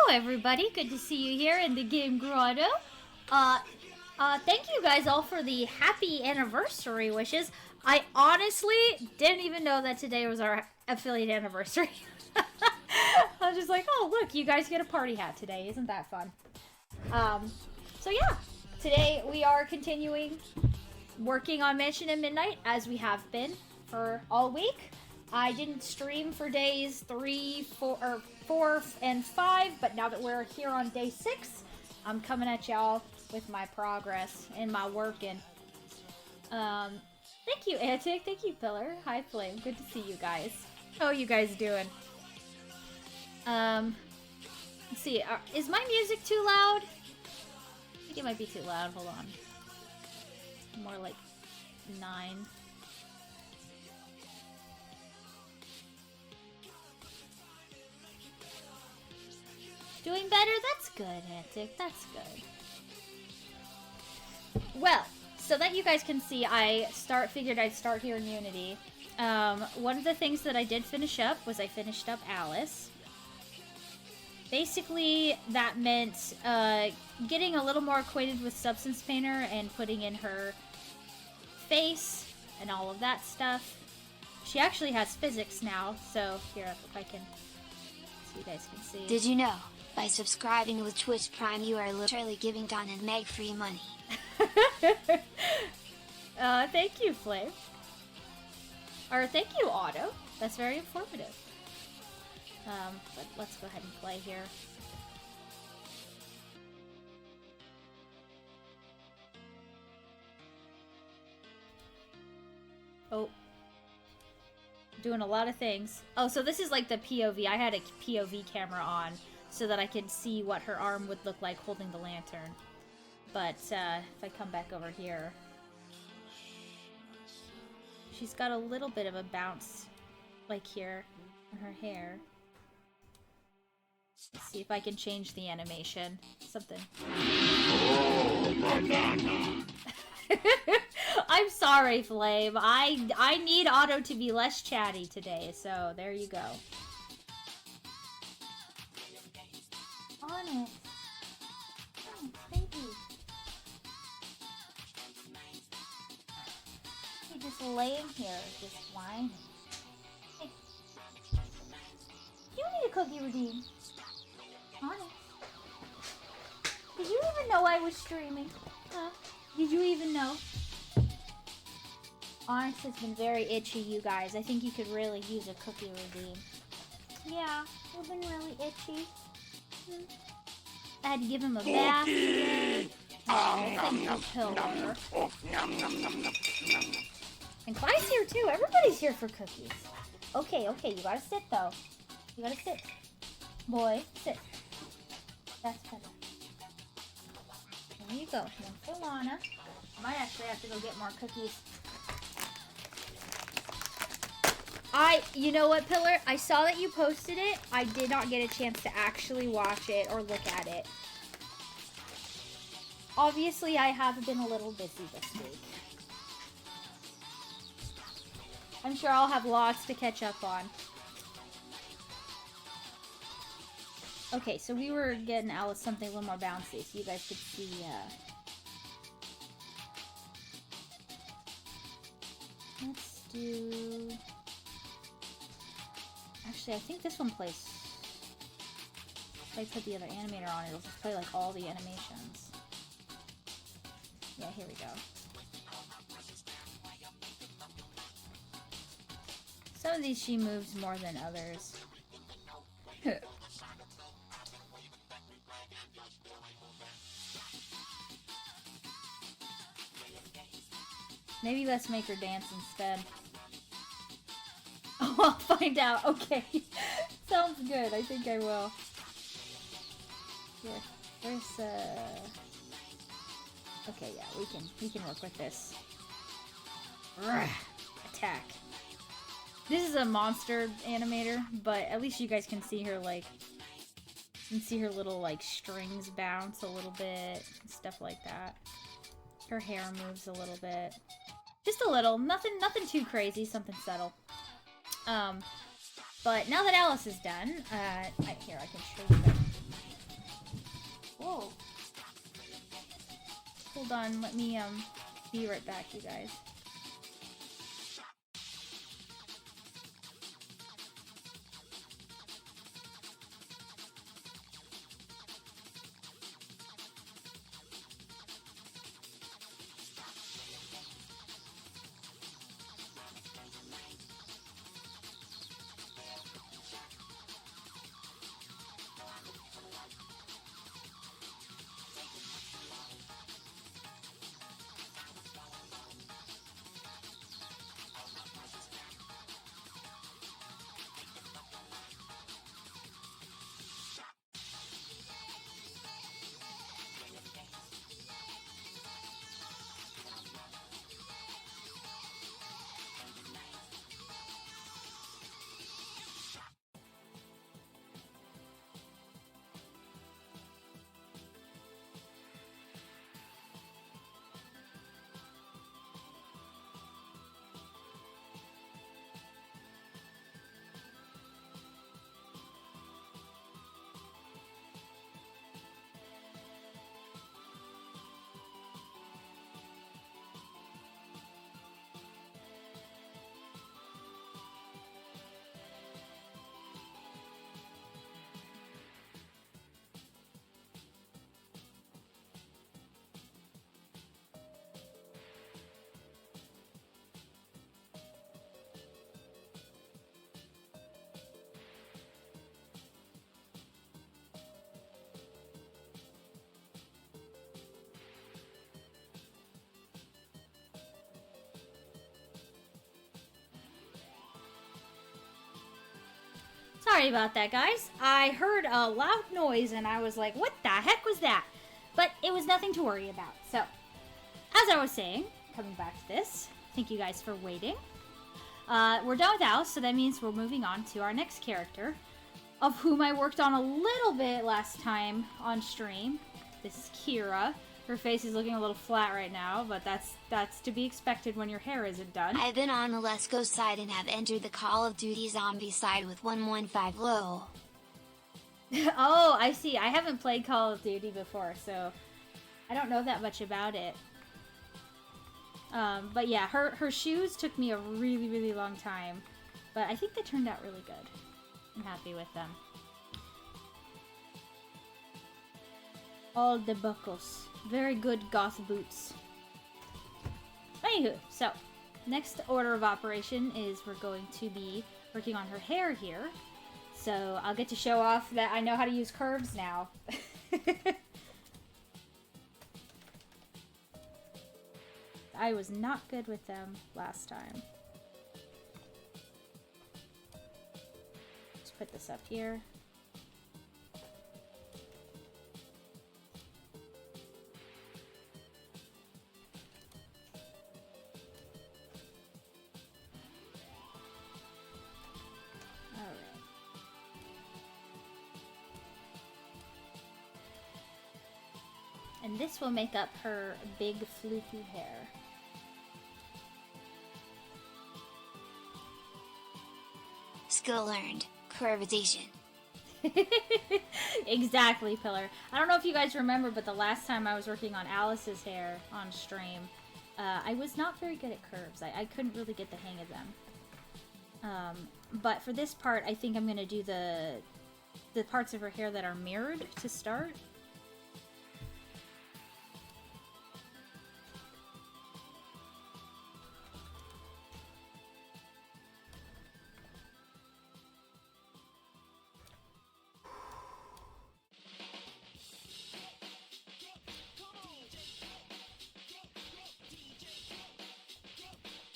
everybody. Good to see you here in the game grotto. Thank you guys all for the happy anniversary wishes. I honestly didn't even know that today was our affiliate anniversary. I was just like, oh look, you guys get a party hat today. Isn't that fun? So yeah, today we are continuing working on Mansion at Midnight as we have been for all week. I didn't stream for days 3, 4, and 5, but now that we're here on day 6, I'm coming at y'all with my progress and my working. Thank you, Antic. Thank you, Pillar. Hi, Flame. Good to see you guys. How are you guys doing? Let's see. Is my music too loud? I think it might be too loud. Hold on. More like 9. Doing better? That's good, Antic. That's good. Well, so that you guys can see, I figured I'd start here in Unity. One of the things that I did finish up was I finished up Alice. Basically, that meant getting a little more acquainted with Substance Painter and putting in her face and all of that stuff. She actually has physics now, so here, if I can, so you guys can see. Did you know? By subscribing with Twitch Prime, you are literally giving Don and Meg free money. Thank you, Flame. Or thank you, Otto. That's very informative. But let's go ahead and play here. Oh. Doing a lot of things. Oh, so this is like the POV. I had a POV camera on so that I could see what her arm would look like holding the lantern. But if I come back over here, she's got a little bit of a bounce, like here, in her hair. Let's see if I can change the animation. Something. Oh, banana. I'm sorry, Flame. I need Otto to be less chatty today, so there you go. On it. Oh, thank you. He's just laying here, just whining. Hey. You need a cookie redeem. On it. Did you even know I was streaming? Huh? Did you even know? Onyx has been very itchy, you guys. I think you could really use a cookie redeem. Yeah, you've been really itchy. I had to give him a bath today. Pillar. And Clyde's here too. Everybody's here for cookies. Okay, you gotta sit though. You gotta sit. Boy, sit. That's better. There you go. One for Lana. I might actually have to go get more cookies. You know what, Pillar? I saw that you posted it. I did not get a chance to actually watch it or look at it. Obviously, I have been a little busy this week. I'm sure I'll have lots to catch up on. Okay, so we were getting Alice something a little more bouncy so you guys could see, let's do... Actually, I think this one plays... If I put the other animator on, it'll just play like all the animations. Yeah, here we go. Some of these she moves more than others. Maybe let's make her dance instead. Oh, I'll find out. Okay. Sounds good. I think I will. Here. Where's, Okay, yeah, we can work with this. Attack. This is a monster animator, but at least you guys can see her, like... You can see her little, like, strings bounce a little bit. Stuff like that. Her hair moves a little bit. Just a little. Nothing too crazy. Something subtle. But now that Alice is done, here, I can show you Whoa. Hold on, let me, be right back, you guys. Sorry about that, guys. I heard a loud noise and I was like, what the heck was that? But it was nothing to worry about. So, as I was saying, coming back to this, thank you guys for waiting. We're done with Alice, so that means we're moving on to our next character, of whom I worked on a little bit last time on stream. This is Kira. Her face is looking a little flat right now, but that's to be expected when your hair isn't done. I've been on the Let's Go side and have entered the Call of Duty Zombie side with 115 low. Oh, I see. I haven't played Call of Duty before, so I don't know that much about it. But yeah, her shoes took me a really, really long time, but I think they turned out really good. I'm happy with them. All the buckles. Very good goth boots. Anywho, so next order of operation is we're going to be working on her hair here. So I'll get to show off that I know how to use curves now. I was not good with them last time. Just put this up here. And this will make up her big floofy hair. Skill learned. Curvization. Exactly, Pillar. I don't know if you guys remember, but the last time I was working on Alice's hair on stream, I was not very good at curves. I couldn't really get the hang of them. But for this part, I think I'm going to do the parts of her hair that are mirrored to start.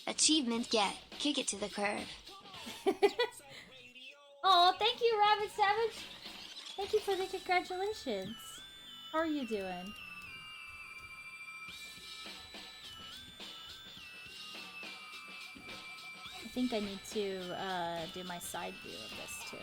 Achievement get. Kick it to the curve. Oh, thank you, Rabbit Savage. Thank you for the congratulations. How are you doing? I think I need to do my side view of this too.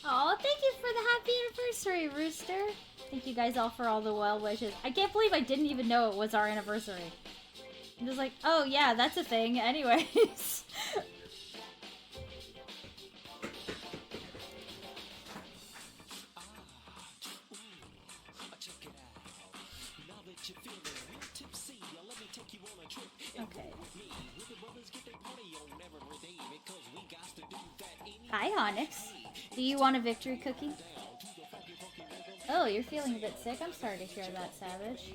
Oh, thank you for the Happy anniversary, Rooster! Thank you guys all for all the well wishes. I can't believe I didn't even know it was our anniversary. I'm just like, oh yeah, that's a thing. Anyways. Okay. Hi, Onyx. Do you want a victory cookie? Oh, you're feeling a bit sick? I'm sorry to hear that, Savage.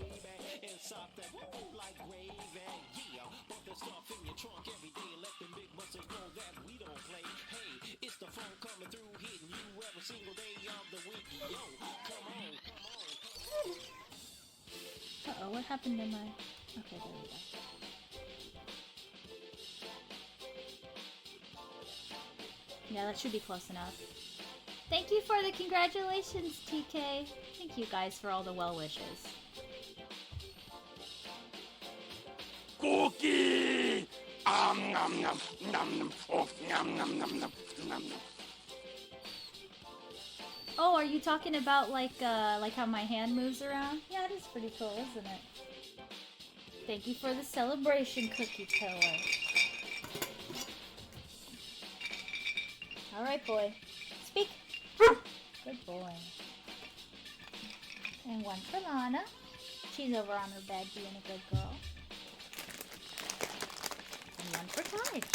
Uh-oh, what happened to my... Okay, there we go. Yeah, that should be close enough. Thank you for the congratulations, TK. Thank you guys for all the well wishes. Cookie! Nom nom nom nom. Oh, nom nom nom nom nom. Oh, are you talking about like how my hand moves around? Yeah, it is pretty cool, isn't it? Thank you for the celebration, Cookie Killer. All right, boy. Speak. Good boy. And one for Lana. She's over on her bed being a good girl. And one for Clyde.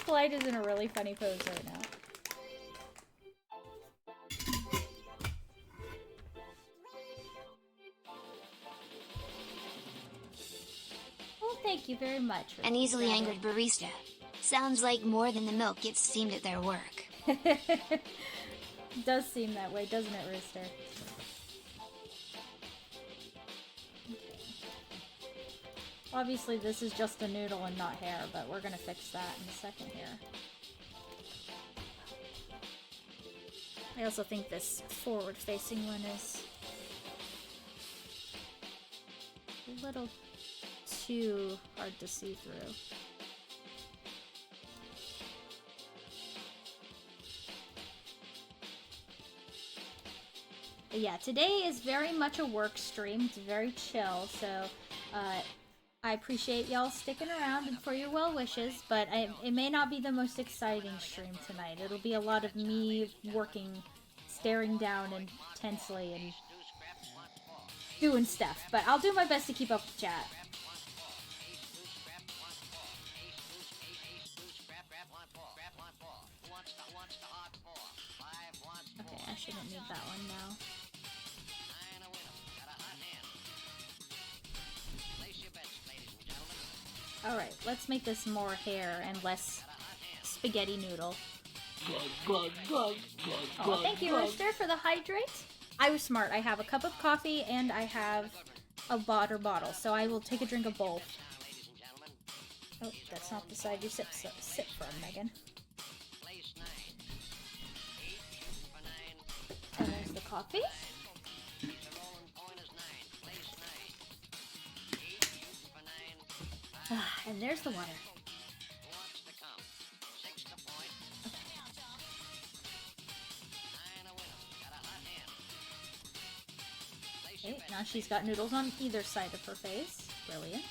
Clyde is in a really funny pose right now. Well, thank you very much. An easily angered barista. Sounds like more than the milk gets steamed at their work. Does seem that way, doesn't it, Rooster? Okay. Obviously, this is just a noodle and not hair, but we're gonna fix that in a second here. I also think this forward-facing one is a little too hard to see through. But yeah, today is very much a work stream. It's very chill, so I appreciate y'all sticking around and for your well wishes, but it may not be the most exciting stream tonight. It'll be a lot of me working, staring down intensely and doing stuff, but I'll do my best to keep up with chat. Okay, I shouldn't need that one now. Alright, let's make this more hair and less spaghetti noodle. Oh, thank you, Rooster, for the hydrate. I was smart. I have a cup of coffee and I have a water bottle, so I will take a drink of both. Oh, that's not the side you sip from, Megan. And there's the coffee. And there's the water. Okay, now she's got noodles on either side of her face. Brilliant.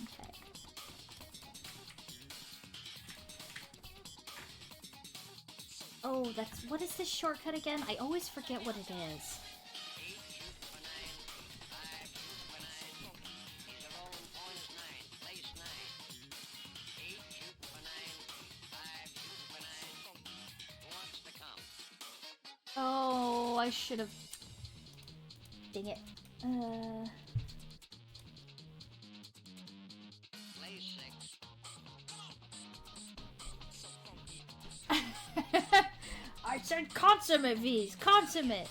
Okay. Oh, what is this shortcut again? I always forget what it is. Oh, I should have... Dang it. I said consummate, V's! Consummate!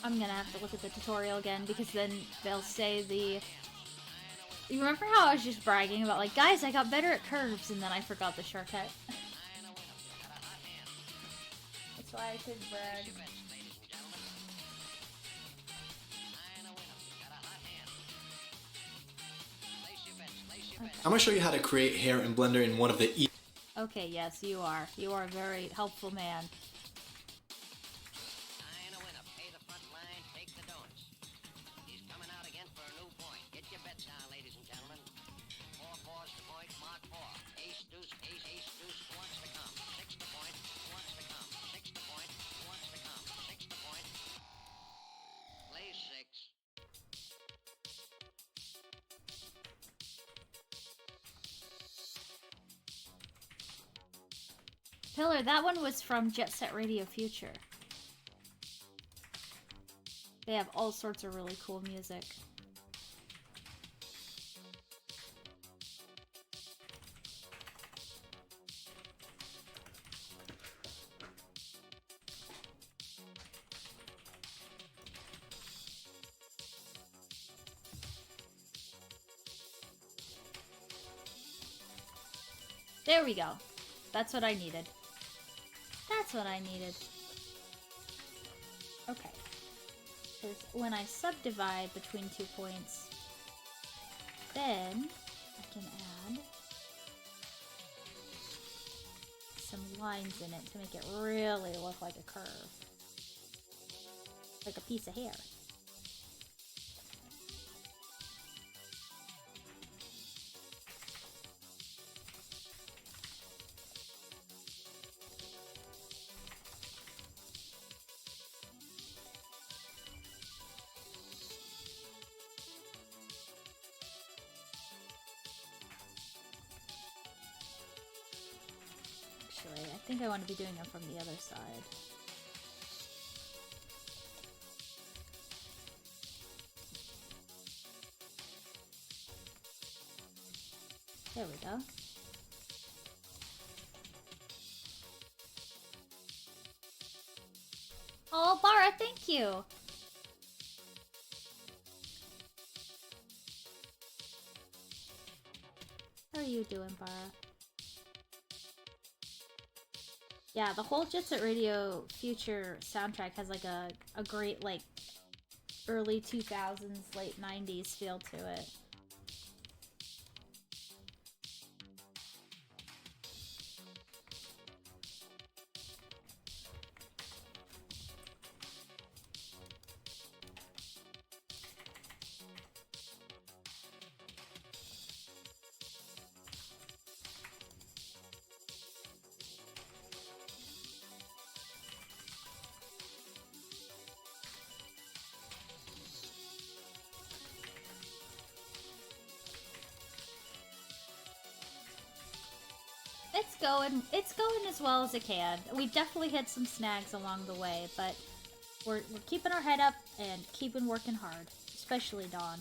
I'm gonna have to look at the tutorial again because then they'll say the... You remember how I was just bragging about, like, guys, I got better at curves, and then I forgot the shortcut? That's why I could brag. I'm gonna show you how to create hair in Blender in one of the Okay, yes, you are. You are a very helpful man. Pillar, that one was from Jet Set Radio Future. They have all sorts of really cool music. There we go. That's what I needed. That's what I needed. Okay. Because when I subdivide between 2 points, then I can add some lines in it to make it really look like a curve. Like a piece of hair. Actually, I think I want to be doing them from the other side. There we go. Oh, Bara, thank you! How are you doing, Bara? Yeah, the whole Jet Set Radio Future soundtrack has like a great like early 2000s, late 90s feel to it. It's going as well as it can. We definitely hit some snags along the way, but we're keeping our head up and keeping working hard, especially Dawn.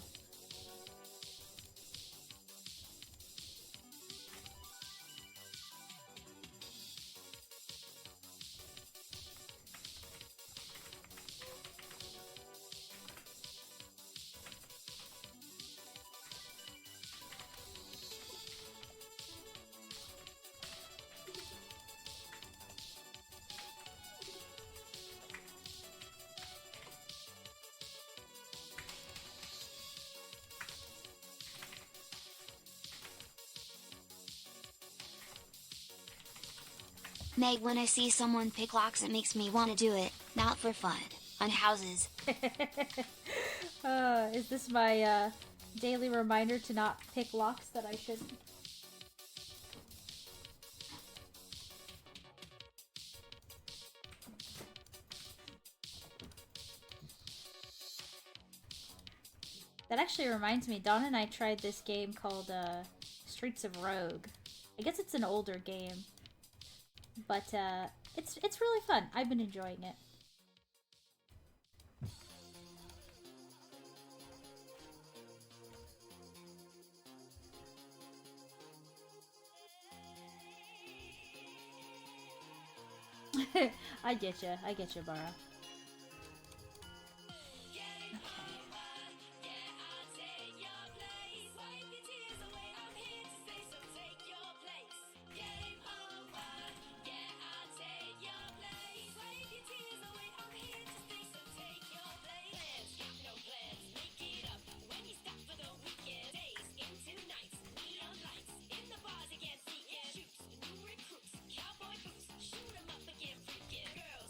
Meg, when I see someone pick locks, it makes me want to do it, not for fun, on houses. Is this my daily reminder to not pick locks that I shouldn't? That actually reminds me, Dawn and I tried this game called Streets of Rogue. I guess it's an older game. But it's really fun. I've been enjoying it. I get you, Bara.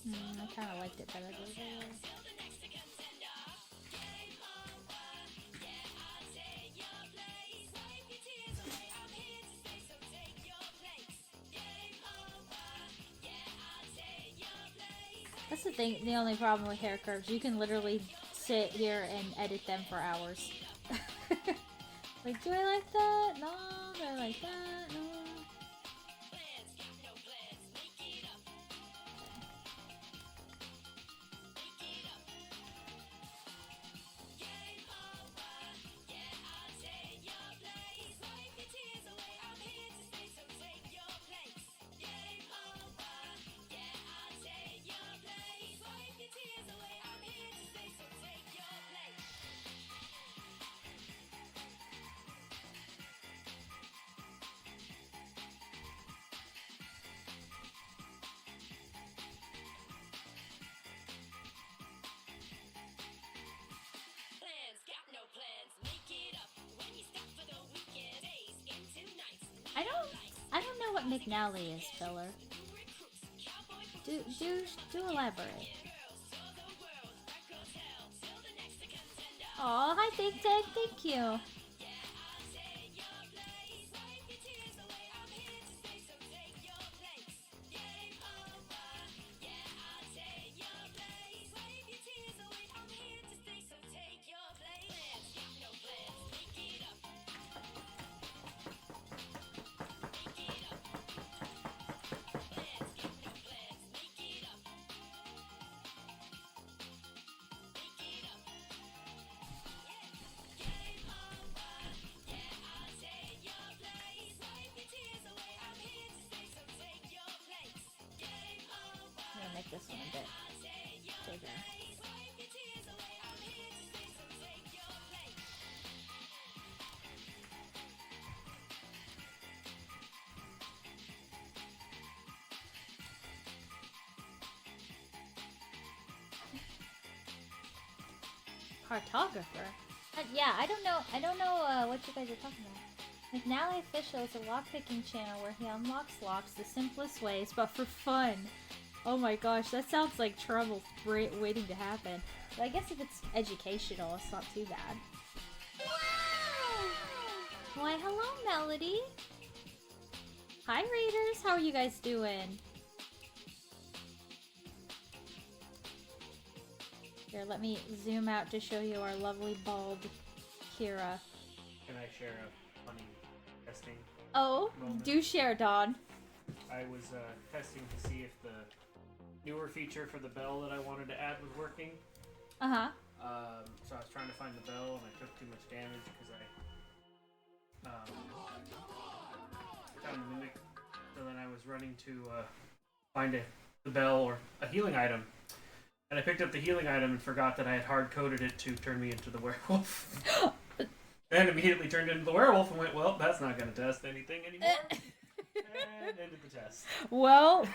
I kind of liked it better than this. That's the thing, the only problem with hair curves, you can literally sit here and edit them for hours. Like, do I like that? No, do I like that? No. I don't know what McNally is, filler. Do elaborate. Aw, hi Big Ted, thank you. I'm gonna make this one a bit bigger. Cartographer? Yeah, I don't know what you guys are talking about. McNally Official is a lockpicking channel where he unlocks locks the simplest ways, but for fun. Oh my gosh, that sounds like trouble waiting to happen. But I guess if it's educational, it's not too bad. Wow! Why, hello, Melody. Hi, Raiders. How are you guys doing? Here, let me zoom out to show you our lovely bald Kira. Can I share a funny testing moment? Do share, Dawn. I was testing to see if the newer feature for the bell that I wanted to add was working. Uh-huh. So I was trying to find the bell and I took too much damage because I found the mimic. So then I was running to find the bell or a healing item. And I picked up the healing item and forgot that I had hard-coded it to turn me into the werewolf. And immediately turned into the werewolf and went, well, that's not going to test anything anymore. And ended the test. Well,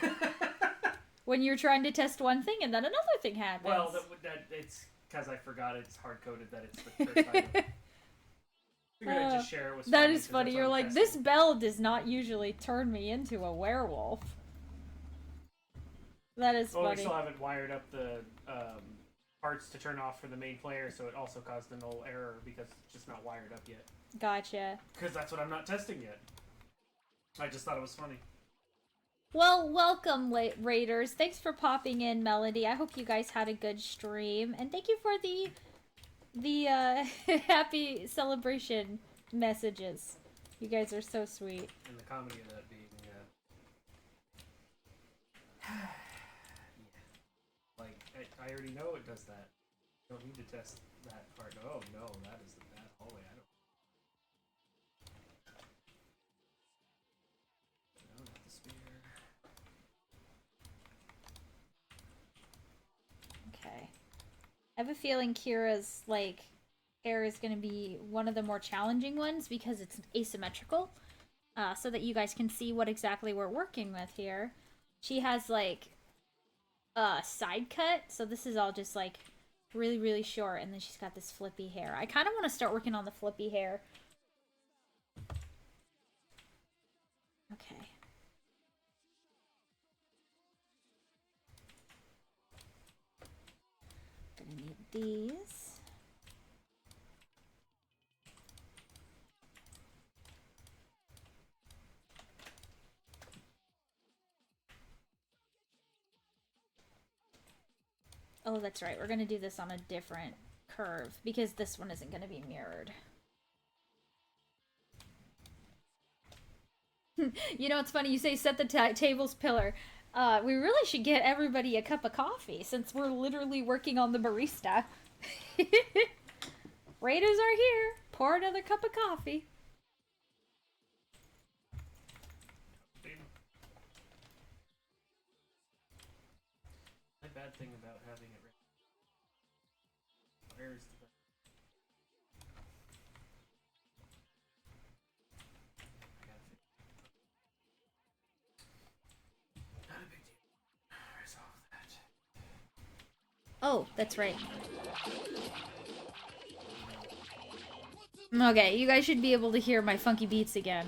when you're trying to test one thing and then another thing happens. Well, it's because I forgot it's hard-coded that it's the first item. Figured I'd just share it with that is funny. You're like, this bell does not usually turn me into a werewolf. That is funny. We still haven't wired up the parts to turn off for the main player, so it also caused a null error because it's just not wired up yet. Gotcha. Because that's what I'm not testing yet. I just thought it was funny. Well, welcome, Raiders. Thanks for popping in, Melody. I hope you guys had a good stream, and thank you for the happy celebration messages. You guys are so sweet. And the comedy of that being, yeah. Like, I already know it does that. You don't need to test that part. Oh no, that is the bad hallway. I don't. No, not the spear. I have a feeling Kira's, like, hair is going to be one of the more challenging ones because it's asymmetrical. So that you guys can see what exactly we're working with here. She has, like, a side cut, so this is all just, like, really, really short, and then she's got this flippy hair. I kind of want to start working on the flippy hair. Okay. Gonna need these. Oh, that's right. We're gonna do this on a different curve because this one isn't gonna be mirrored. You know, it's funny you say set the table's pillar. We really should get everybody a cup of coffee since we're literally working on the barista. Raiders are here. Pour another cup of coffee. My bad thing about having it. Where's the? Not a big deal. Resolve that. Oh, that's right. Okay, you guys should be able to hear my funky beats again.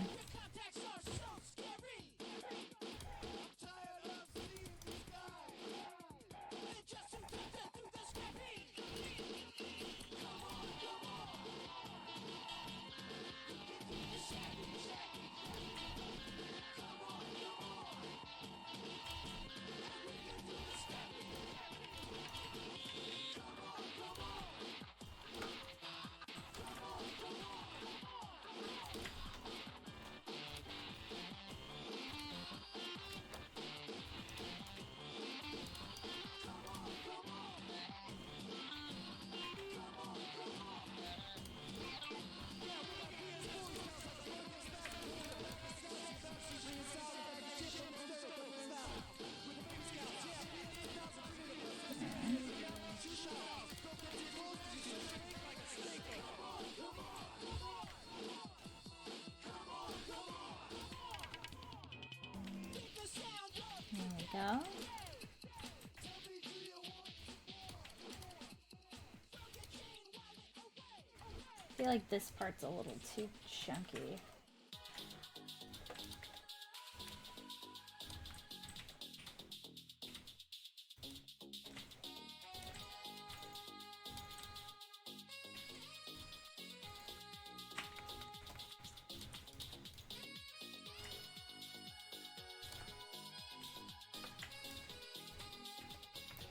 There we go. I feel like this part's a little too chunky.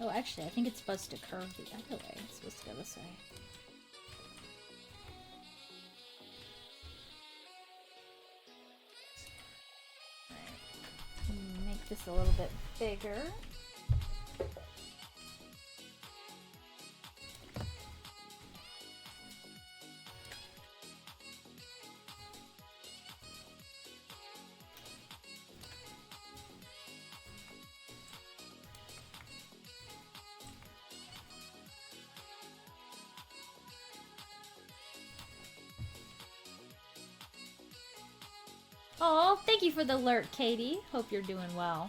Oh, actually, I think it's supposed to curve the other way. It's supposed to go this way. Alright. Make this a little bit bigger. Oh, thank you for the alert, Katie. Hope you're doing well.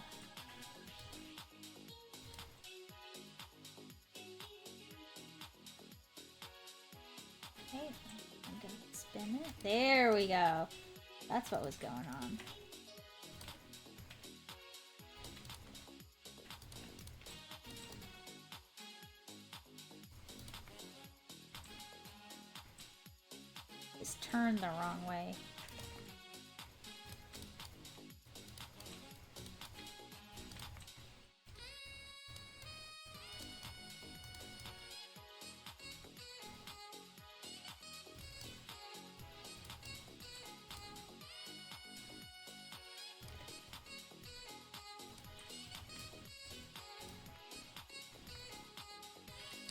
Okay, I'm gonna spin it. There we go. That's what was going on. Just turned the wrong way.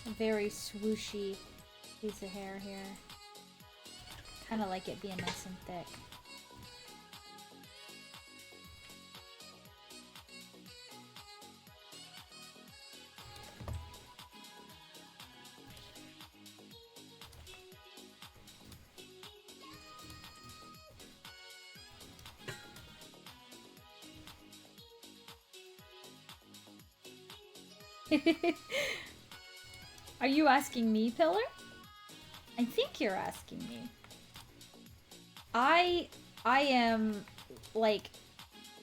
A very swooshy piece of hair here. Kind of like it being nice and thick. Are you asking me, Pillar? I think you're asking me. I am, like,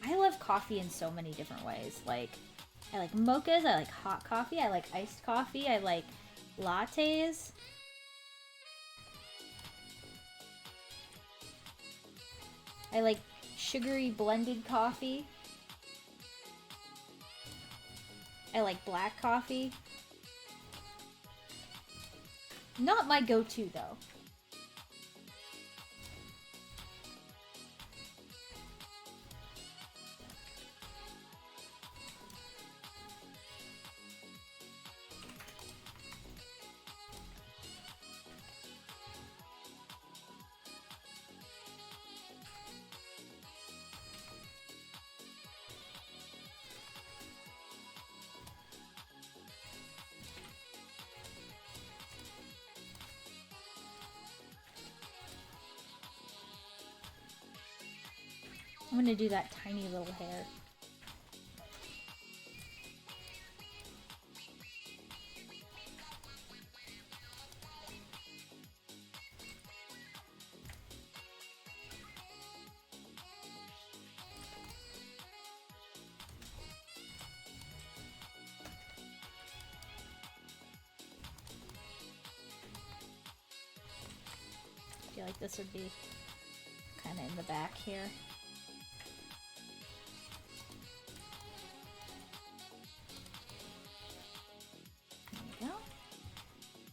I love coffee in so many different ways. Like, I like mochas, I like hot coffee, I like iced coffee, I like lattes. I like sugary blended coffee. I like black coffee. Not my go-to, though. I'm gonna do that tiny little hair. I feel like this would be kind of in the back here.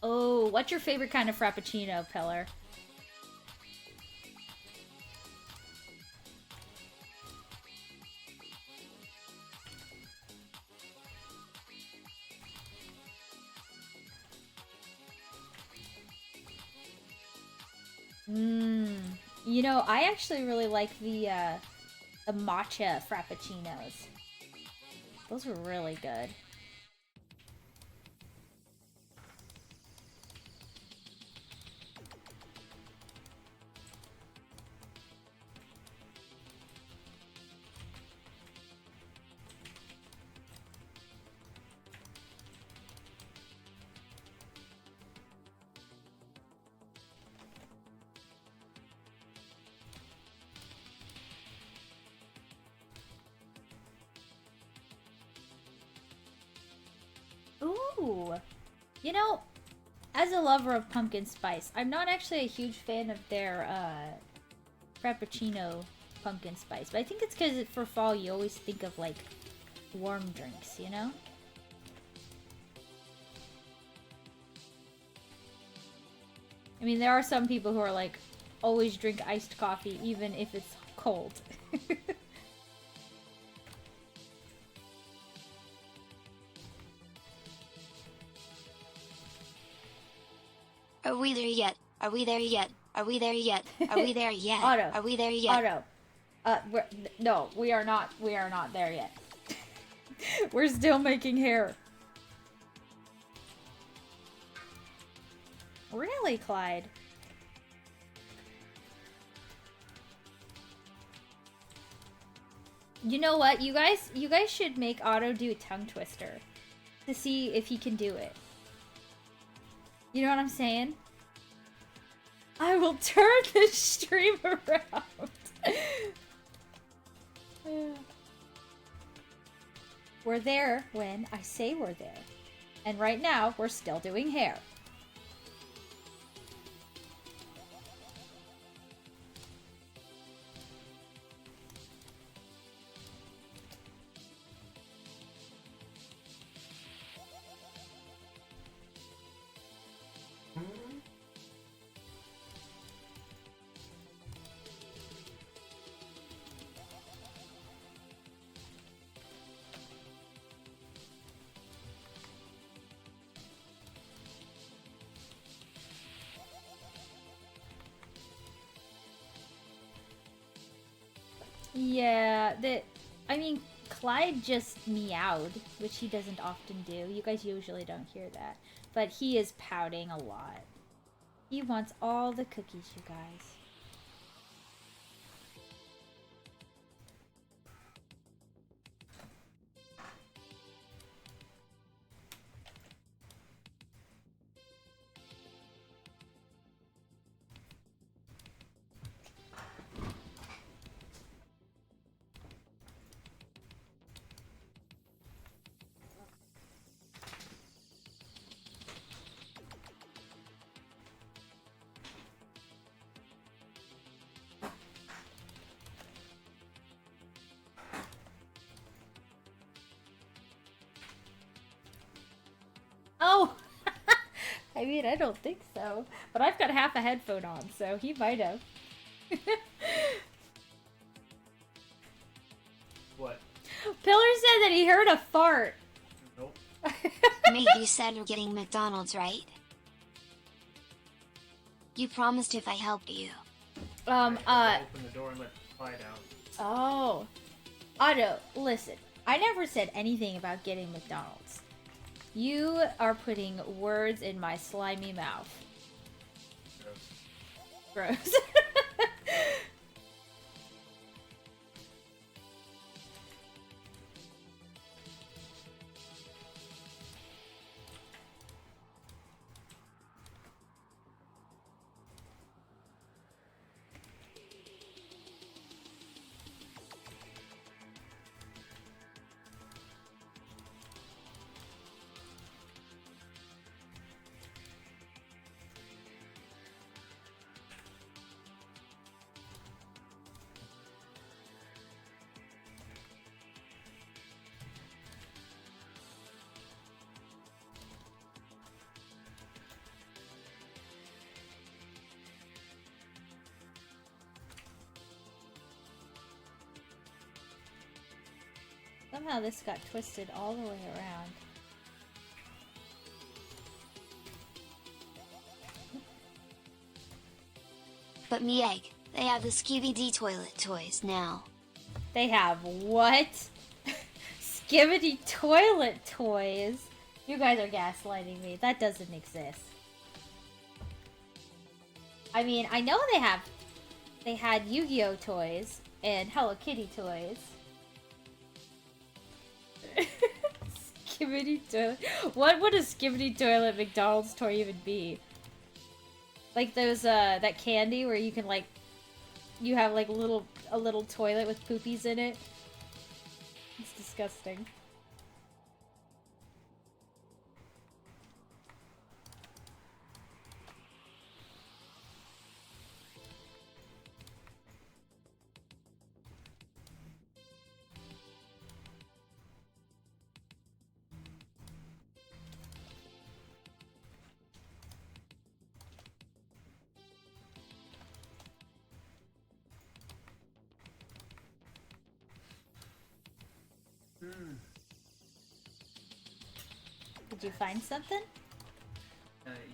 Oh, what's your favorite kind of frappuccino, Pillar? You know, I actually really like the matcha frappuccinos. Those are really good. Ooh, you know, as a lover of pumpkin spice, I'm not actually a huge fan of their frappuccino pumpkin spice, but I think it's because for fall you always think of like warm drinks, you know? I mean, there are some people who are like always drink iced coffee even if it's cold. Are we there yet? Are we there yet? Are we there yet? Are we there yet? Otto. Are we there yet? Otto. No, we are not. We are not there yet. We're still making hair. Really, Clyde? You know what? You guys should make Otto do a tongue twister to see if he can do it. You know what I'm saying? I will turn this stream around. We're there when I say we're there. And right now, we're still doing hair. Yeah, I mean, Clyde just meowed, which he doesn't often do. You guys usually don't hear that. But he is pouting a lot. He wants all the cookies, you guys. I mean, I don't think so. But I've got half a headphone on, so he might have. What? Pillar said that he heard a fart. Nope. Mate, you said we're getting McDonald's, right? You promised if I helped you. Open the door and let Fly down. Oh. Otto, listen. I never said anything about getting McDonald's. You are putting words in my slimy mouth. Gross. Gross. Somehow this got twisted all the way around. But Mieg, they have the Skibidi toilet toys now. They have what? Skibidi toilet toys? You guys are gaslighting me. That doesn't exist. I mean, I know they had Yu-Gi-Oh toys and Hello Kitty toys. Skibidi toilet. What would a Skibidi toilet McDonald's toy even be? Like those that candy where you can like you have like a little toilet with poopies in it. It's disgusting. Did you find something?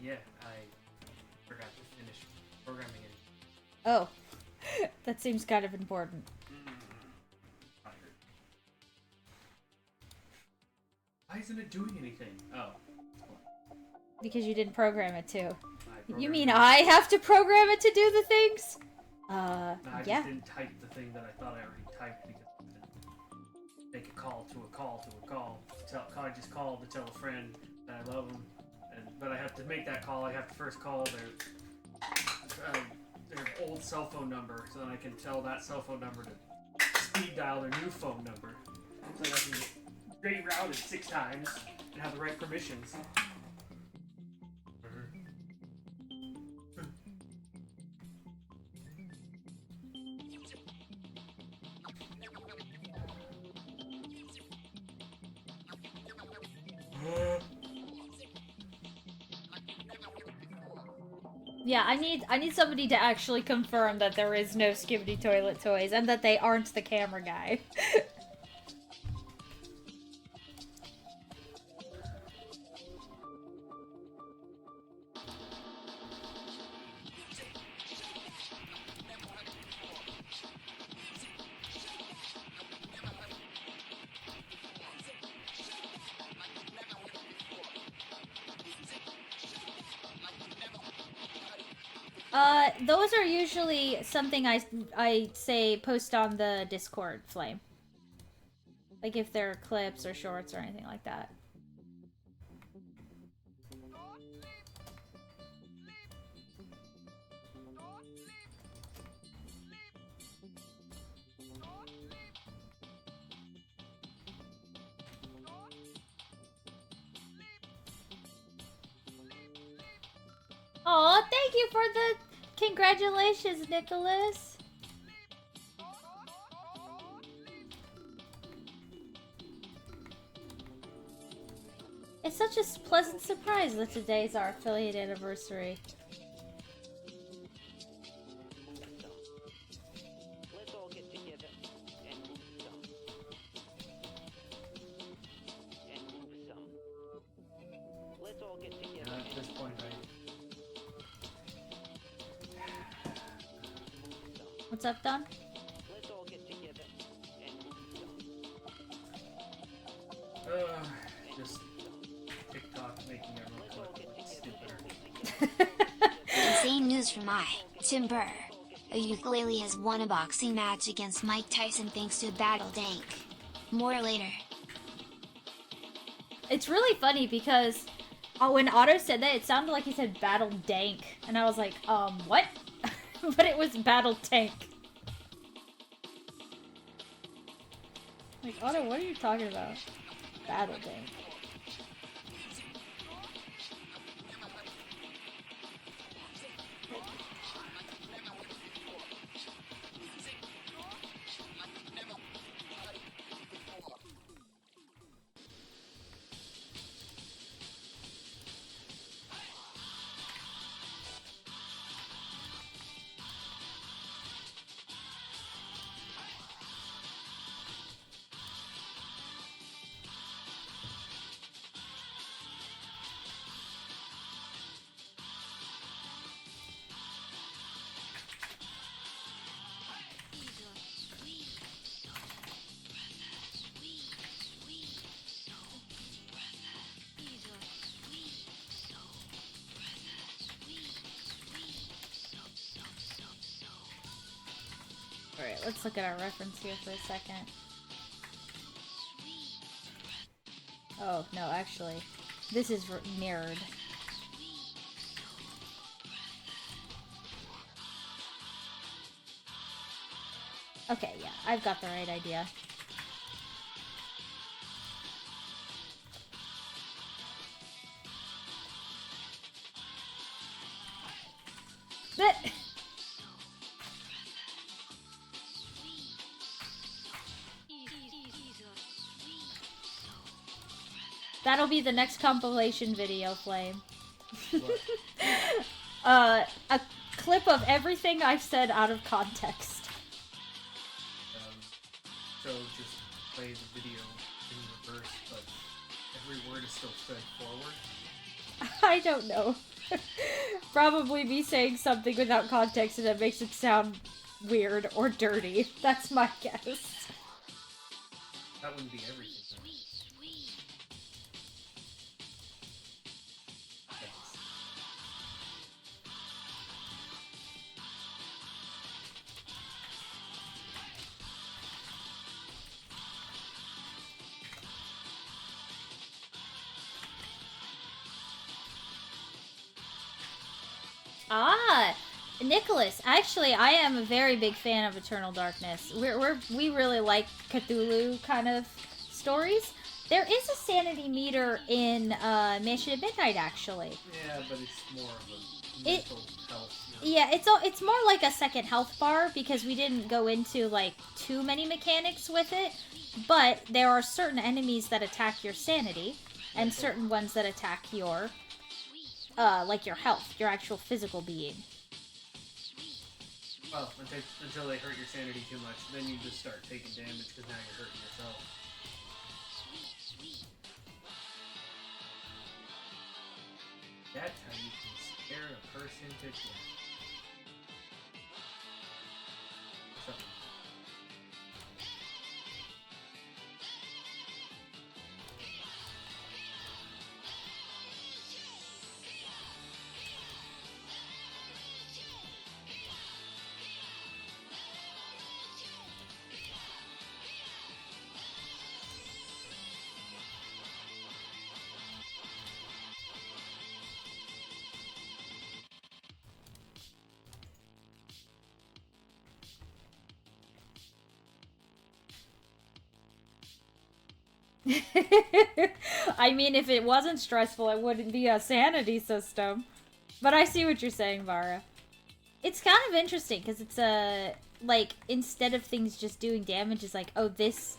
Yeah, I forgot to finish programming it. Oh. That seems kind of important. Tired. Why isn't it doing anything? Oh. Because you didn't program it too. I You programmed mean it. I have to program it to do the things? No, I just Yeah. didn't type the thing that I thought I already typed because I didn't make a call to a call to a call. I just called to tell a friend that I love them, but I have to make that call. I have to first call their old cell phone number, so then I can tell that cell phone number to speed dial their new phone number, so that I can reroute it 6 times and have the right permissions. Yeah, I need somebody to actually confirm that there is no Skibidi toilet toys and that they aren't the camera guy. Those are usually something I say post on the Discord flame. Like if they're clips or shorts or anything like that. Aw, thank you for the congratulations, Nicholas. It's such a pleasant surprise that today's our affiliate anniversary. Let's all get together and move some. And move some. Let's all get together. At this point, What's up, Don? Let's all get together and move some. just TikTok making everyone look stupider. Insane news from Tim Burr. A ukulele has won a boxing match against Mike Tyson thanks to Battle Dank. More later. It's really funny because when Otto said that, it sounded like he said Battle Dank. And I was like, what? But it was Battle Tank. Like, Otto, what are you talking about? Battle Dank. Alright, let's look at our reference here for a second. Oh, no, actually. This is mirrored. Okay, yeah, I've got the right idea. But that'll be the next compilation video, Flame. A clip of everything I've said out of context. So just play the video in reverse, but every word is still spread forward. I don't know. Probably me saying something without context and it makes it sound weird or dirty. That's my guess. That wouldn't be everything. Ah, Nicholas. Actually, I am a very big fan of Eternal Darkness. We really like Cthulhu kind of stories. There is a sanity meter in Mansion at Midnight, actually. Yeah, but it's more of a mental health. Yeah, it's more like a second health bar because we didn't go into like too many mechanics with it. But there are certain enemies that attack your sanity, and certain ones that attack your like your health, your actual physical being. Well, until they hurt your sanity too much, then you just start taking damage because now you're hurting yourself. That's how you can scare a person to death. So, I mean, if it wasn't stressful, it wouldn't be a sanity system. But I see what you're saying, Vara. It's kind of interesting, because it's like, instead of things just doing damage, it's like, oh, this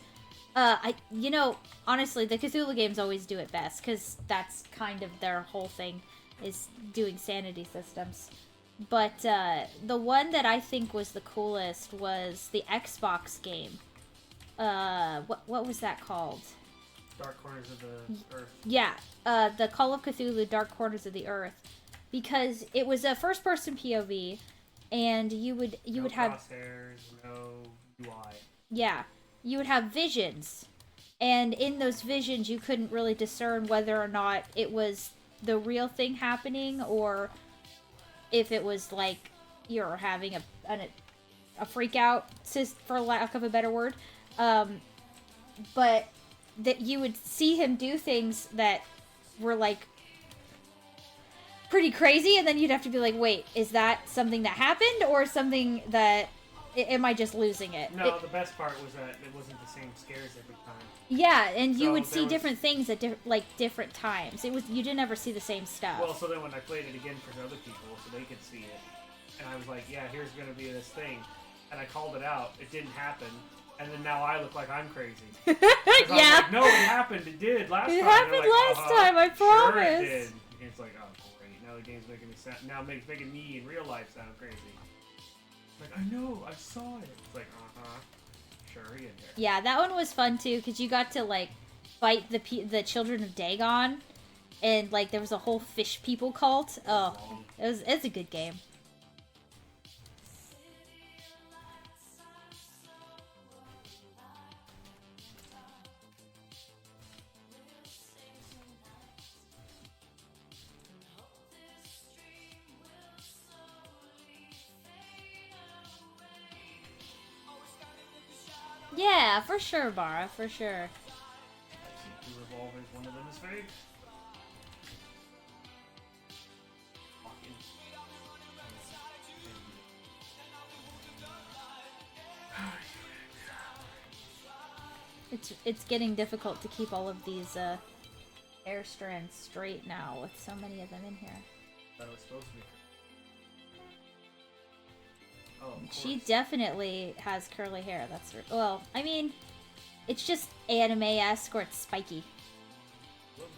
Honestly, the Cthulhu games always do it best, because that's kind of their whole thing, is doing sanity systems. But, the one that I think was the coolest was the Xbox game. What was that called? Dark Corners of the Earth. Yeah, the Call of Cthulhu Dark Corners of the Earth. Because it was a first-person POV, and you would have... crosshairs, no UI. Yeah, you would have visions. And in those visions, you couldn't really discern whether or not it was the real thing happening, or if it was, like, you're having a freak out, for lack of a better word. But that you would see him do things that were, like, pretty crazy, and then you'd have to be like, wait, is that something that happened, or something that... Am I just losing it? No, the best part was that it wasn't the same scares every time. Yeah, and you So would see there was- different things at different times. You didn't ever see the same stuff. Well, so then when I played it again for other people, so they could see it, and I was like, yeah, here's gonna be this thing, and I called it out. It didn't happen, and then now I look like I'm crazy. 'Cause I was Yeah. like, no, it happened. It did last time. It And they're happened like, last "Uh-huh, time, I Sure promise." it did. And it's like, oh great, now the game's making me sound, making me in real life sound crazy. Like, I know, I saw it. It's like, sure, he in there. Yeah, that one was fun too, because you got to like fight the children of Dagon, and like there was a whole fish people cult. Oh, it's a good game. Yeah, for sure, Bara, for sure. I see two revolvers, one of them is fake. Fucking- It's getting difficult to keep all of these hair strands straight now with so many of them in here. Thought it was supposed to be. Oh, of She course. definitely has curly hair. Well, I mean, it's just anime-esque, or it's spiky. Going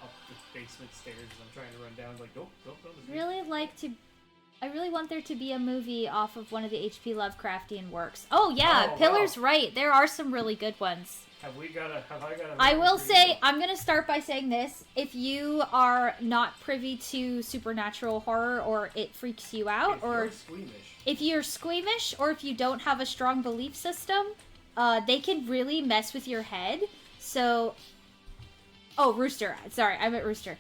up the basement stairs as I'm trying to run down. Like, nope. I really want there to be a movie off of one of the H.P. Lovecraftian works. Oh yeah, Oh, Pillar's wow. right. There are some really good ones. Have I got a... I will movie for say, you? I'm gonna start by saying this. If you are not privy to supernatural horror, or it freaks you out, If or you're squeamish. if you're squeamish, or if you don't have a strong belief system, they can really mess with your head. So, oh, Rooster. Sorry, I meant Rooster.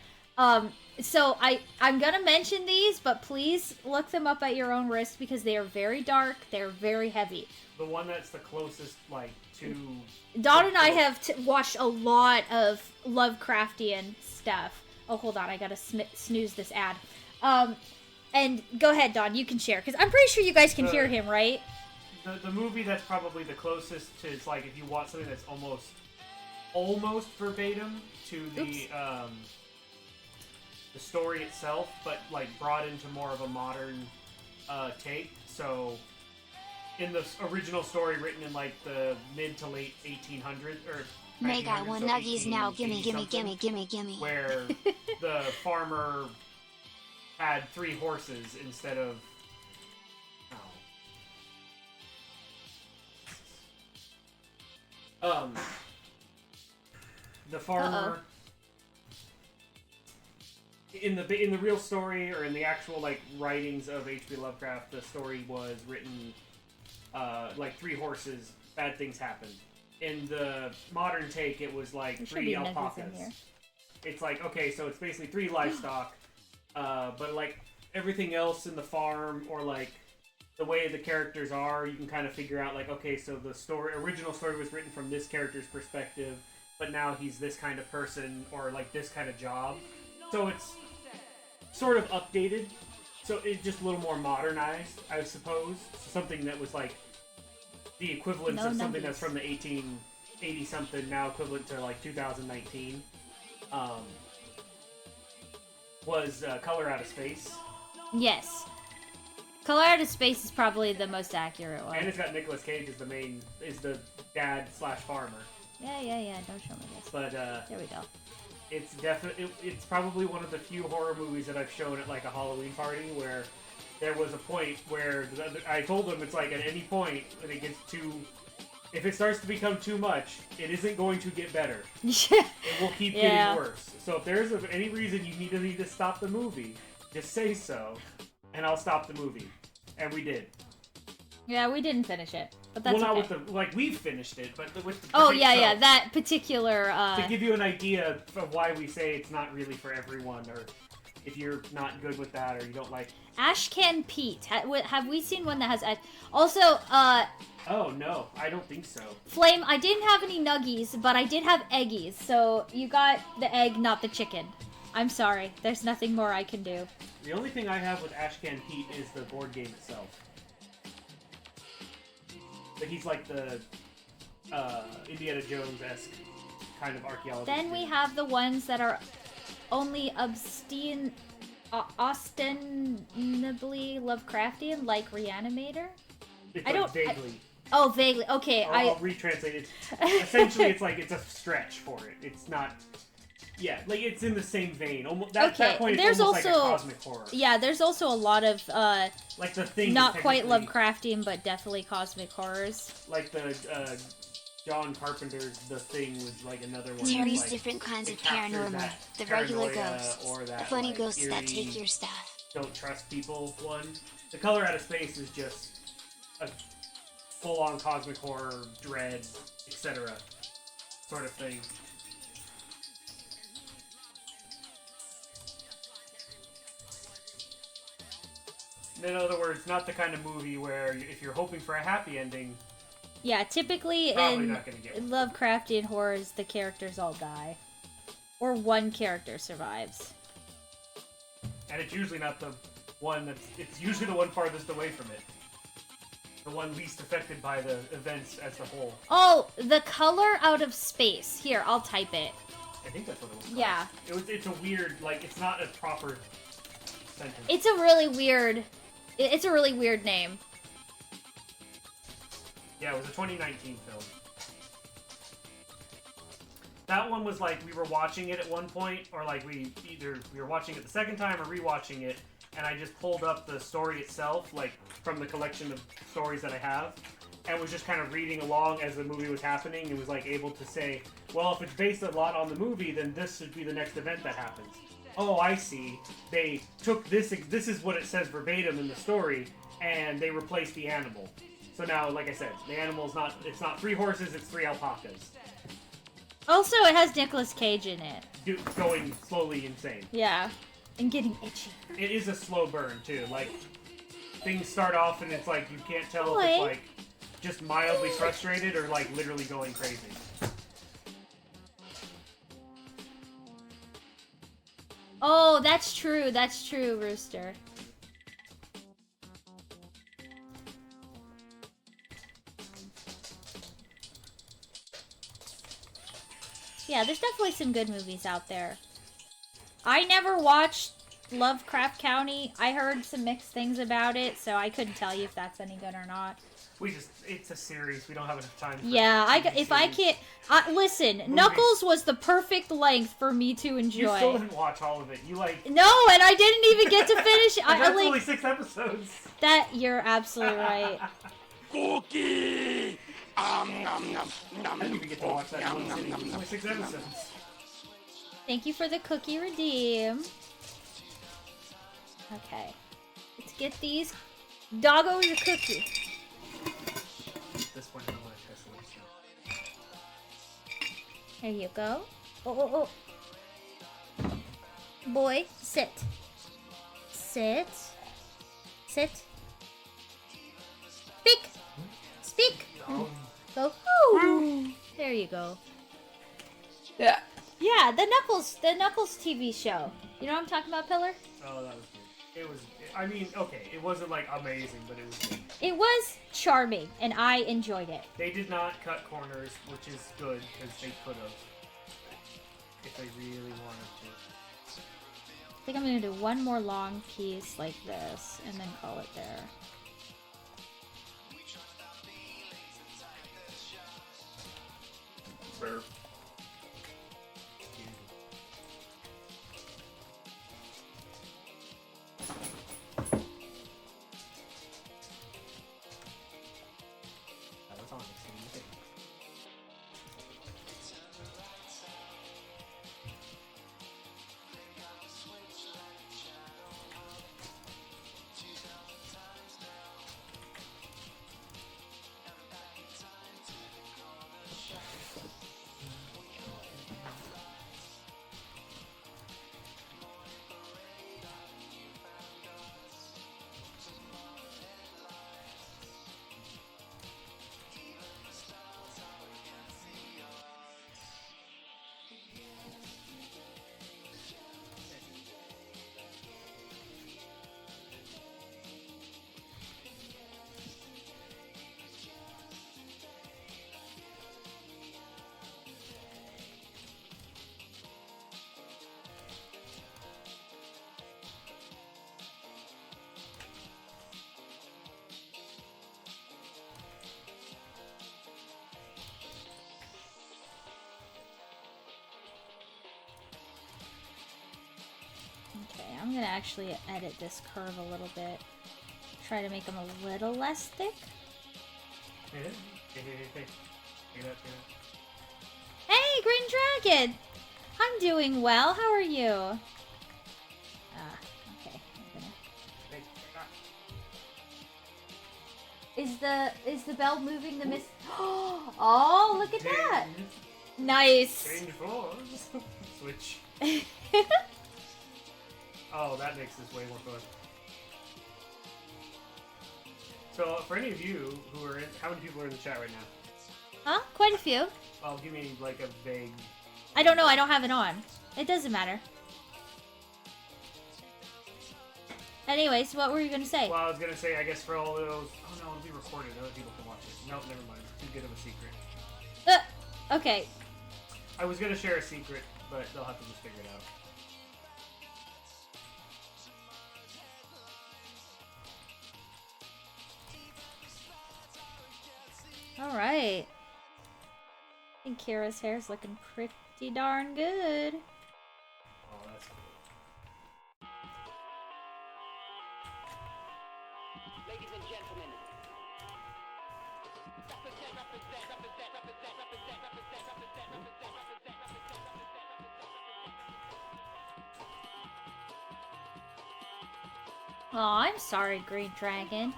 So I'm gonna mention these, but please look them up at your own risk, because they are very dark. They're very heavy. The one that's the closest, like, to... Don and I have watched a lot of Lovecraftian stuff. Oh, hold on, I gotta snooze this ad. And go ahead, Don, you can share, because I'm pretty sure you guys can hear him, right? The movie that's probably the closest to, it's like, if you want something that's almost verbatim to the story itself, but, like, brought into more of a modern take. So, in the original story written in, like, the mid to late 1800s, or Make I 1900s, want so nuggies now, 1880 gimme, gimme, something, gimme, gimme, gimme. where the farmer had 3 horses instead of... The farmer... In the real story, or in the actual, like, writings of H.P. Lovecraft, the story was written, like, 3 horses, bad things happened. In the modern take, it was, like, There should 3 be nuggies in alpacas. here. It's like, okay, so it's basically 3 livestock, but, like, everything else in the farm, or, like, the way the characters are, you can kind of figure out, like, okay, so the original story was written from this character's perspective, but now he's this kind of person, or, like, this kind of job. So it's sort of updated, so it's just a little more modernized, I suppose. Something that was, like, the equivalent No of something nuggies. that's from the 1880-something, now equivalent to, like, 2019, was Color Out of Space. Yes. Color Out of Space is probably the most accurate And one. it's got Nicolas Cage as the dad / farmer. Yeah. Don't show me this. But There we go. it's it's probably one of the few horror movies that I've shown at like a Halloween party where there was a point where I told them it's like at any point when it gets too, if it starts to become too much, it isn't going to get better. It will keep Yeah. getting worse. So if there's any reason you need to stop the movie, just say so, and I'll stop the movie. And we did. Yeah, we didn't finish it, but that's well, not okay. with the we've finished it, but with the Oh so, yeah, that particular. to give you an idea of why we say it's not really for everyone, or if you're not good with that or you don't like. Ashcan Pete. Have we seen one that has? Also, Oh no, I don't think so. Flame. I didn't have any nuggies, but I did have eggies. So you got the egg, not the chicken. I'm sorry. There's nothing more I can do. The only thing I have with Ashcan Pete is the board game itself. But he's like the Indiana Jones-esque kind of archaeologist. Then we have the ones that are only ostensibly Lovecraftian, like Reanimator. It's I like don't- vaguely. Oh, vaguely. Okay, I'll retranslate it. Essentially, it's like it's a stretch for it. It's not. Yeah, like it's in the same vein. Almost, at that point, it's there's almost like a also- cosmic horror. Yeah, there's also a lot of Like the thing. not is quite technically- Lovecraftian, but definitely cosmic horrors. Like the John Carpenter's The Thing was like another one. Terry's like, different kinds it of captures paranormal. that The regular paranoia ghosts. or that, The funny like, ghosts that eerie, take your stuff. don't trust people one. The Color Out of Space is just a full-on cosmic horror, dread, etc. sort of thing. In other words, not the kind of movie where if you're hoping for a happy ending, Yeah, typically probably in not going to get one. Lovecraftian horrors, the characters all die. Or one character survives. And it's usually not the one it's usually the one farthest away from it. The one least affected by the events as a whole. Oh, The Color Out of Space. Here, I'll type it. I think that's what it was called. Yeah. It's a weird, like, it's not a proper sentence. It's a really weird... It's a really weird name. Yeah, it was a 2019 film. That one was like, we were watching it at one point, or like we were watching it the second time or rewatching it, and I just pulled up the story itself, like, from the collection of stories that I have, and was just kind of reading along as the movie was happening, and was like able to say, well, if it's based a lot on the movie, then this should be the next event that happens. Oh, I see. They took this is what it says verbatim in the story, and they replaced the animal. So now, like I said, the animal's it's not 3 horses, it's 3 alpacas. Also, it has Nicolas Cage in it. Going slowly insane. Yeah. And getting itchy. It is a slow burn, too. Like, things start off and it's like, you can't tell if Boy. it's like, just mildly frustrated or like literally going crazy. Oh, that's true. That's true, Rooster. Yeah, there's definitely some good movies out there. I never watched Lovecraft Country. I heard some mixed things about it, so I couldn't tell you if that's any good or not. It's a series. We don't have enough time for Yeah, TV if I series. can't... listen, Knuckles was the perfect length for me to enjoy. You still didn't watch all of it. You like... No, and I didn't even get to finish it. That's I like only 6 episodes. that. You're absolutely right. Cookie! Nom, nom, I nom, didn't even get to watch that in one nom, sitting. nom, It's nom, only 6 episodes. Thank you for the cookie redeem. Okay, let's get these doggos a cookie. At this point, I don't want to test it. There you go. Oh. Boy, sit. Sit. Sit. Speak. Speak. Go. Ooh. There you go. Yeah. Yeah, the Knuckles TV show. You know what I'm talking about, Pillar? Oh, that was good. It was... I mean, okay, it wasn't, like, amazing, but it was good. It was charming, and I enjoyed it. They did not cut corners, which is good, because they could have. If they really wanted to. I think I'm gonna do one more long piece like this, and then call it there. Burp. That's on the same thing. Okay, I'm gonna actually edit this curve a little bit. Try to make them a little less thick. Hey. Get up. Hey, Green Dragon! I'm doing well. How are you? Okay. I'm gonna... Is the bell moving the mist? Oh, look at that! Nice. Change floors. Switch. Oh, that makes this way more fun. So, for any of you who are in, how many people are in the chat right now? Huh? Quite a few. Well, give me like a vague. I don't know. I don't have it on. It doesn't matter. Anyways, what were you gonna say? Well, I was gonna say, I guess for all those. Oh no, it'll be recorded. Other people can watch it. No, never mind. It's too good of a secret. Okay. I was gonna share a secret, but they'll have to just figure it out. All right. I think Kira's hair is looking pretty darn good. Oh, that's cool. Ladies and gentlemen. Oh, I'm sorry, Green Dragon.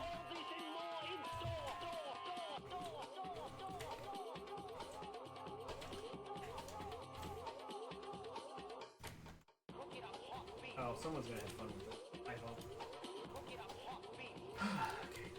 Oh, someone's gonna have fun with it. I hope. Okay.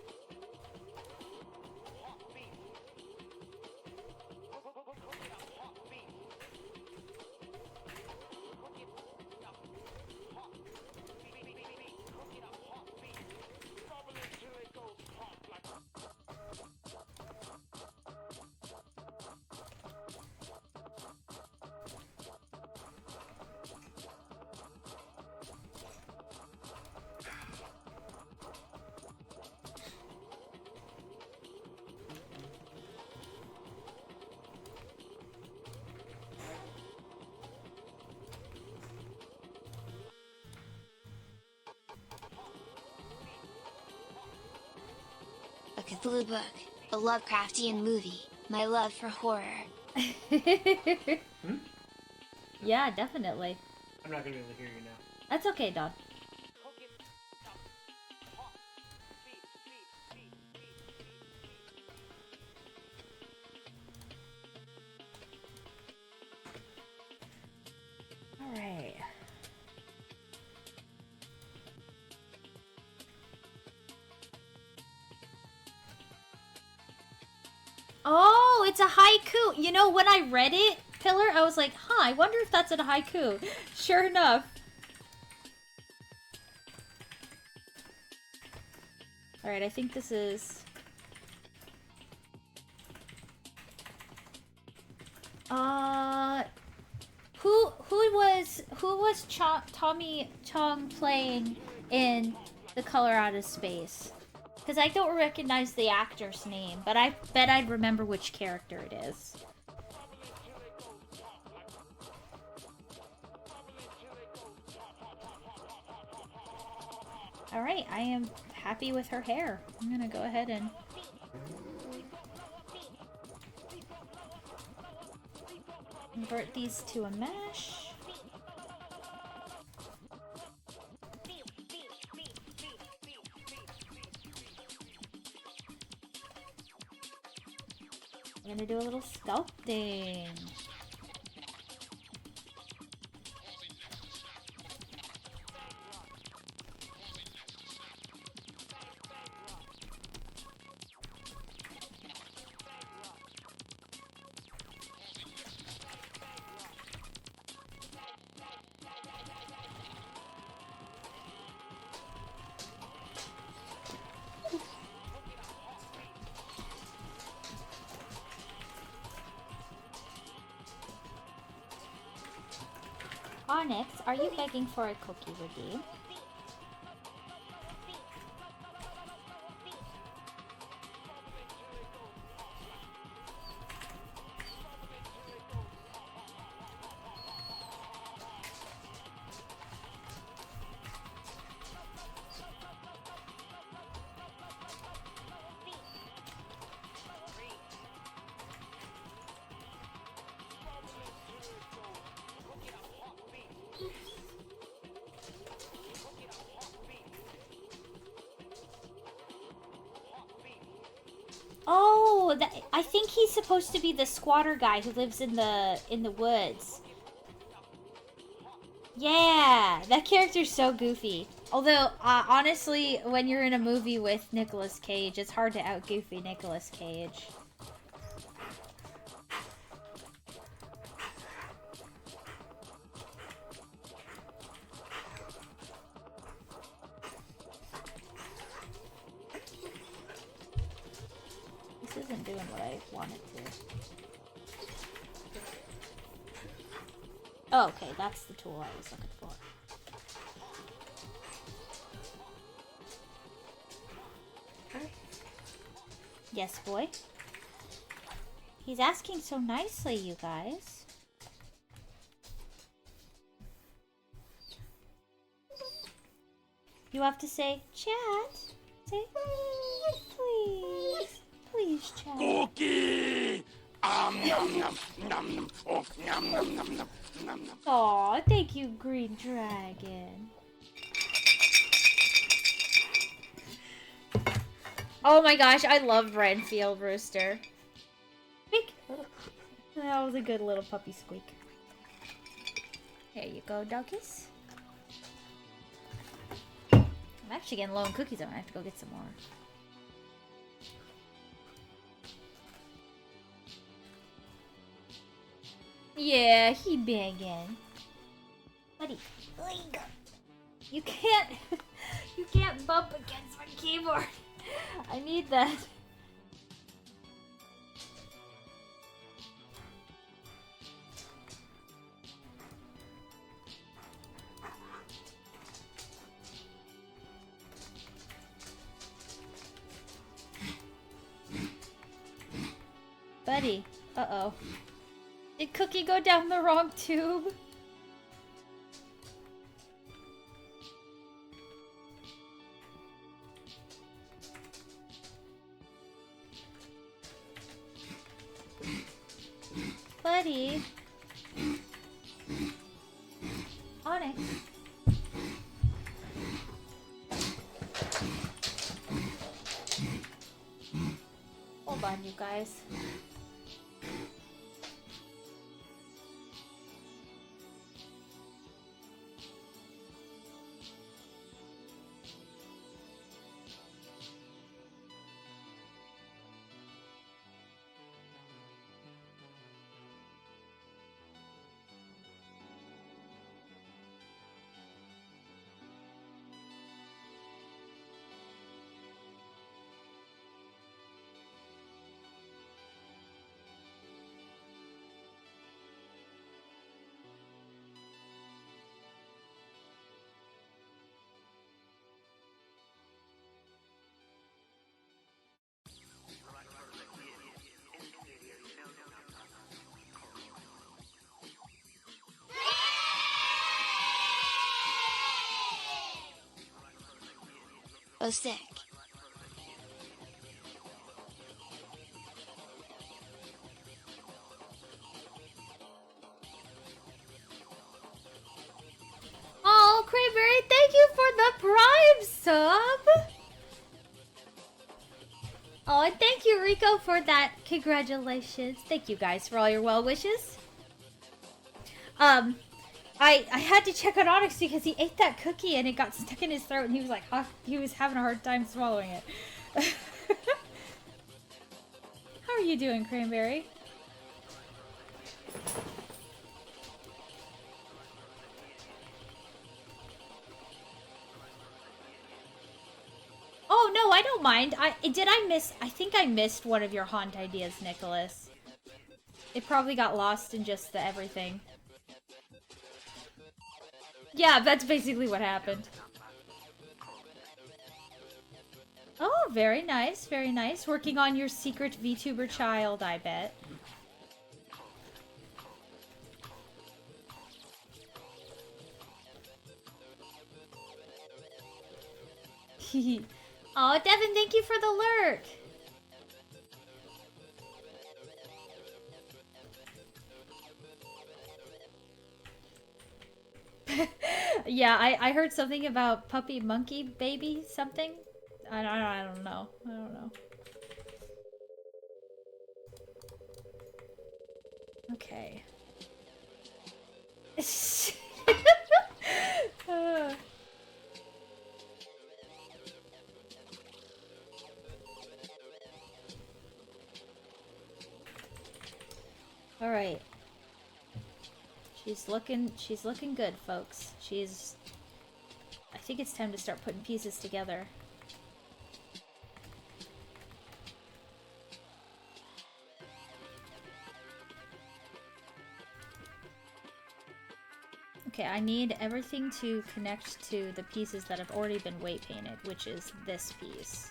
A Cthulhu book, a Lovecraftian movie, my love for horror. Yeah, definitely. I'm not gonna be able to hear you now. That's okay, Don. All right. Oh, it's a haiku. You know, when I read it, Pillar, I was like, huh, I wonder if that's a haiku. Sure enough. Alright, I think this is... who was Tommy Chong playing in The Color Out of Space? Because I don't recognize the actor's name, but I bet I'd remember which character it is. Alright, I am happy with her hair. I'm gonna go ahead and... convert these to a mesh. I'm gonna do a little sculpting. Onyx, are you begging for a cookie redeem? Oh, I think he's supposed to be the squatter guy who lives in the woods. Yeah, that character's so goofy. Although, honestly, when you're in a movie with Nicolas Cage, it's hard to out-goofy Nicolas Cage. This isn't doing what I want it to. Oh, okay, that's the tool I was looking for. Yes, boy. He's asking so nicely, you guys. You have to say, chat. Say, please. Please, chat. Cookie! Nom nom nom nom. Oh, nom nom nom nom nom nom. Aw, thank you, Green Dragon. Oh my gosh, I love Renfield Rooster. Squeak! That was a good little puppy squeak. There you go, doggies. I'm actually getting low on cookies. I'm gonna have to go get some more. Yeah, he begging. Buddy, you can't, you can't bump against my keyboard. I need that. Buddy, uh-oh. Did Cookie go down the wrong tube? Buddy. Onyx. Hold on, you guys. Oh sick. Oh, Cranberry, thank you for the Prime sub! Oh, and thank you, Rico, for that. Congratulations. Thank you guys for all your well wishes. I had to check on Onyx because he ate that cookie and it got stuck in his throat and he was like, huh, he was having a hard time swallowing it. How are you doing, Cranberry? Oh no, I don't mind. I think I missed one of your haunt ideas, Nicholas. It probably got lost in just the everything. Yeah, that's basically what happened. Oh, very nice, very nice. Working on your secret VTuber child, I bet. Oh, Devin, thank you for the lurk. Yeah, I heard something about puppy monkey baby something. I don't know. I don't know. Okay. All right. She's looking good, folks. I think it's time to start putting pieces together. Okay, I need everything to connect to the pieces that have already been weight painted, which is this piece.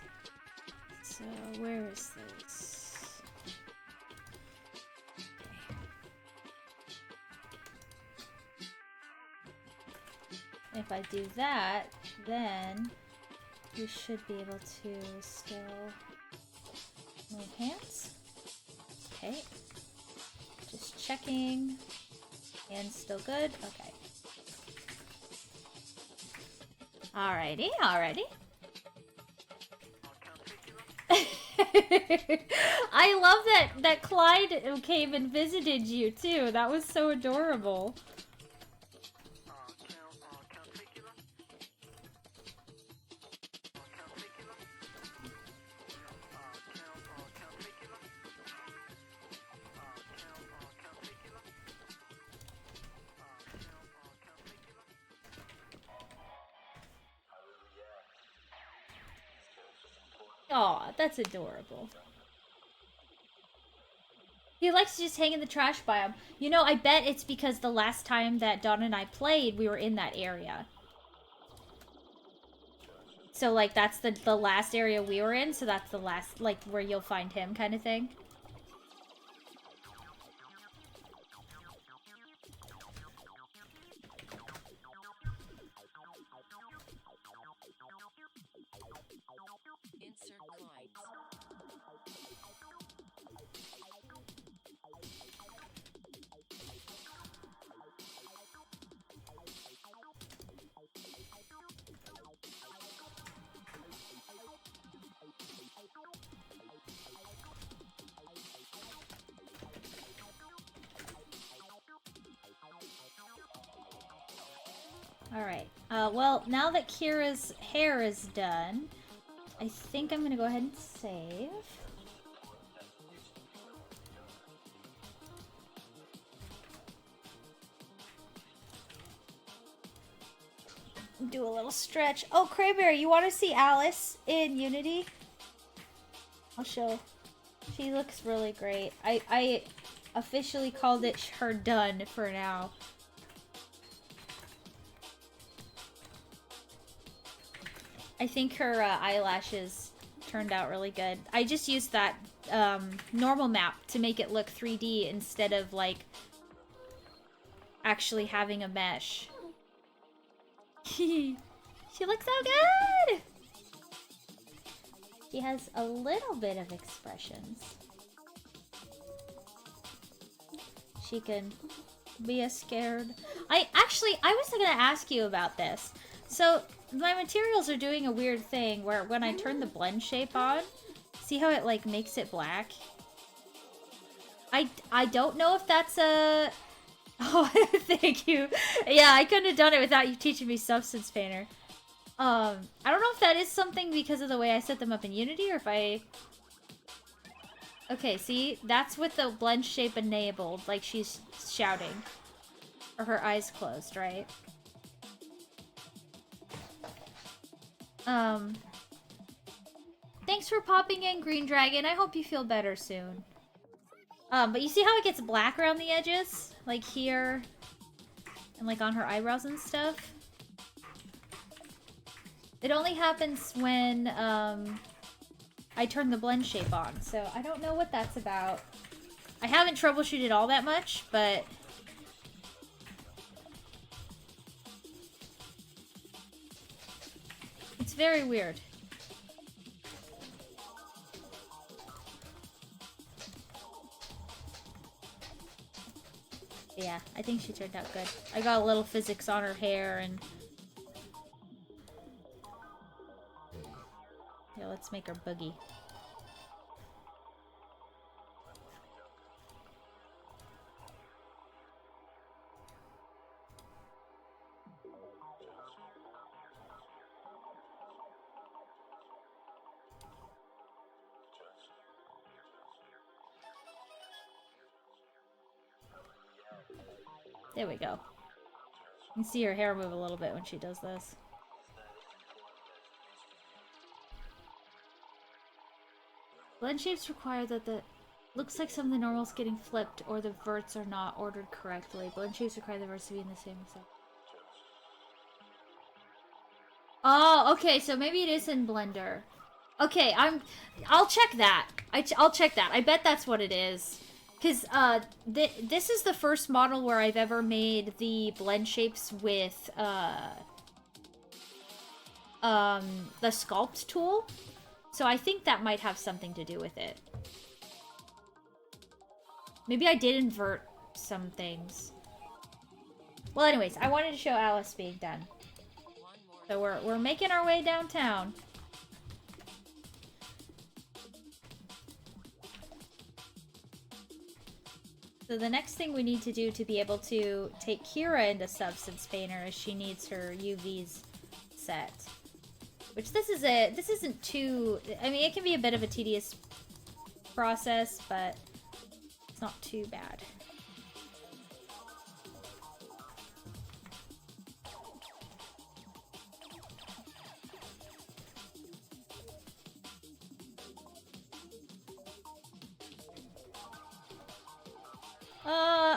So, where is this? If I do that, then we should be able to still move hands. Okay. Just checking. Hands still good? Okay. Alrighty, alrighty. I love that Clyde came and visited you too. That was so adorable. Aw, that's adorable. He likes to just hang in the trash biome. You know, I bet it's because the last time that Dawn and I played, we were in that area. So, like, that's the last area we were in, so that's the last, like, where you'll find him kind of thing. Insert Clyde. Alright. Well, now that Kira's hair is done, I think I'm gonna go ahead and save. Do a little stretch. Oh, Cranberry, you want to see Alice in Unity? I'll show. She looks really great. I officially called it her done for now. I think her eyelashes turned out really good. I just used that normal map to make it look 3D instead of, like, actually having a mesh. She looks so good! She has a little bit of expressions. She can be a scared... I was gonna ask you about this. So, my materials are doing a weird thing where when I turn the blend shape on, see how it, like, makes it black? I don't know if that's a... Oh, thank you. Yeah, I couldn't have done it without you teaching me Substance Painter. I don't know if that is something because of the way I set them up in Unity, or if I... Okay, see? That's with the blend shape enabled, like she's shouting. Or her eyes closed, right? Thanks for popping in, Green Dragon. I hope you feel better soon. But you see how it gets black around the edges? Like here, and like on her eyebrows and stuff? It only happens when, I turn the blend shape on, so I don't know what that's about. I haven't troubleshooted all that much, but... It's very weird. Yeah, I think she turned out good. I got a little physics on her hair and... Yeah, let's make her boogie. There we go. You can see her hair move a little bit when she does this. Blend shapes require that the... Looks like some of the normals getting flipped or the verts are not ordered correctly. Blend shapes require the verts to be in the same exact... Oh, okay, so maybe it is in Blender. Okay, I'll check that. I'll check that. I bet that's what it is. Because, this is the first model where I've ever made the blend shapes with, the sculpt tool. So I think that might have something to do with it. Maybe I did invert some things. Well, anyways, I wanted to show Alice being done. So we're making our way downtown. So the next thing we need to do to be able to take Kira into Substance Painter is she needs her UVs set. Which this isn't too... I mean, it can be a bit of a tedious process, but it's not too bad.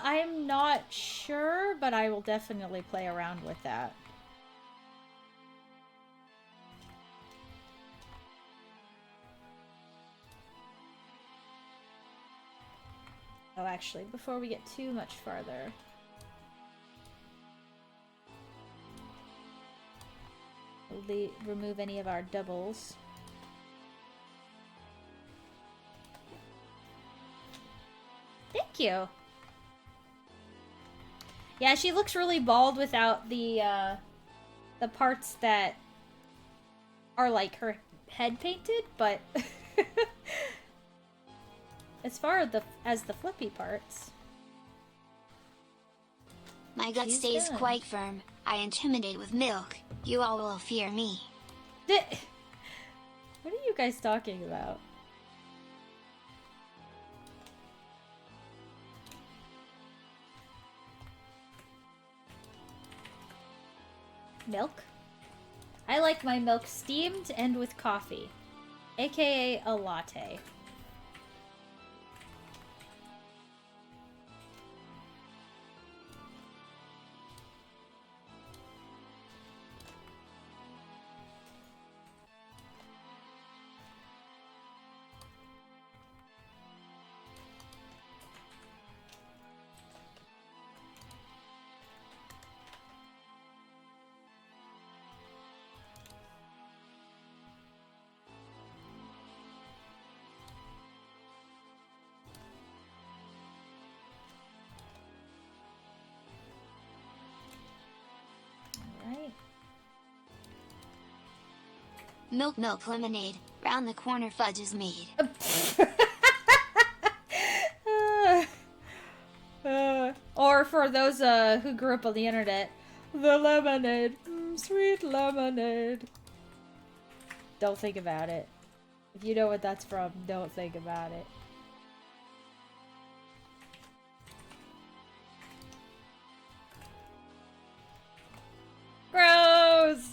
I'm not sure, but I will definitely play around with that. Oh, actually, before we get too much farther... We'll remove any of our doubles. Thank you! Yeah, she looks really bald without the parts that are like her head painted, but as far as the flippy parts. My gut She's stays done. quite firm. I intimidate with milk. You all will fear me. What are you guys talking about? Milk? I like my milk steamed and with coffee, aka a latte. Milk milk lemonade, round the corner fudge is made. Or for those who grew up on the internet, the lemonade, sweet lemonade. Don't think about it. If you know what that's from, don't think about it. Gross!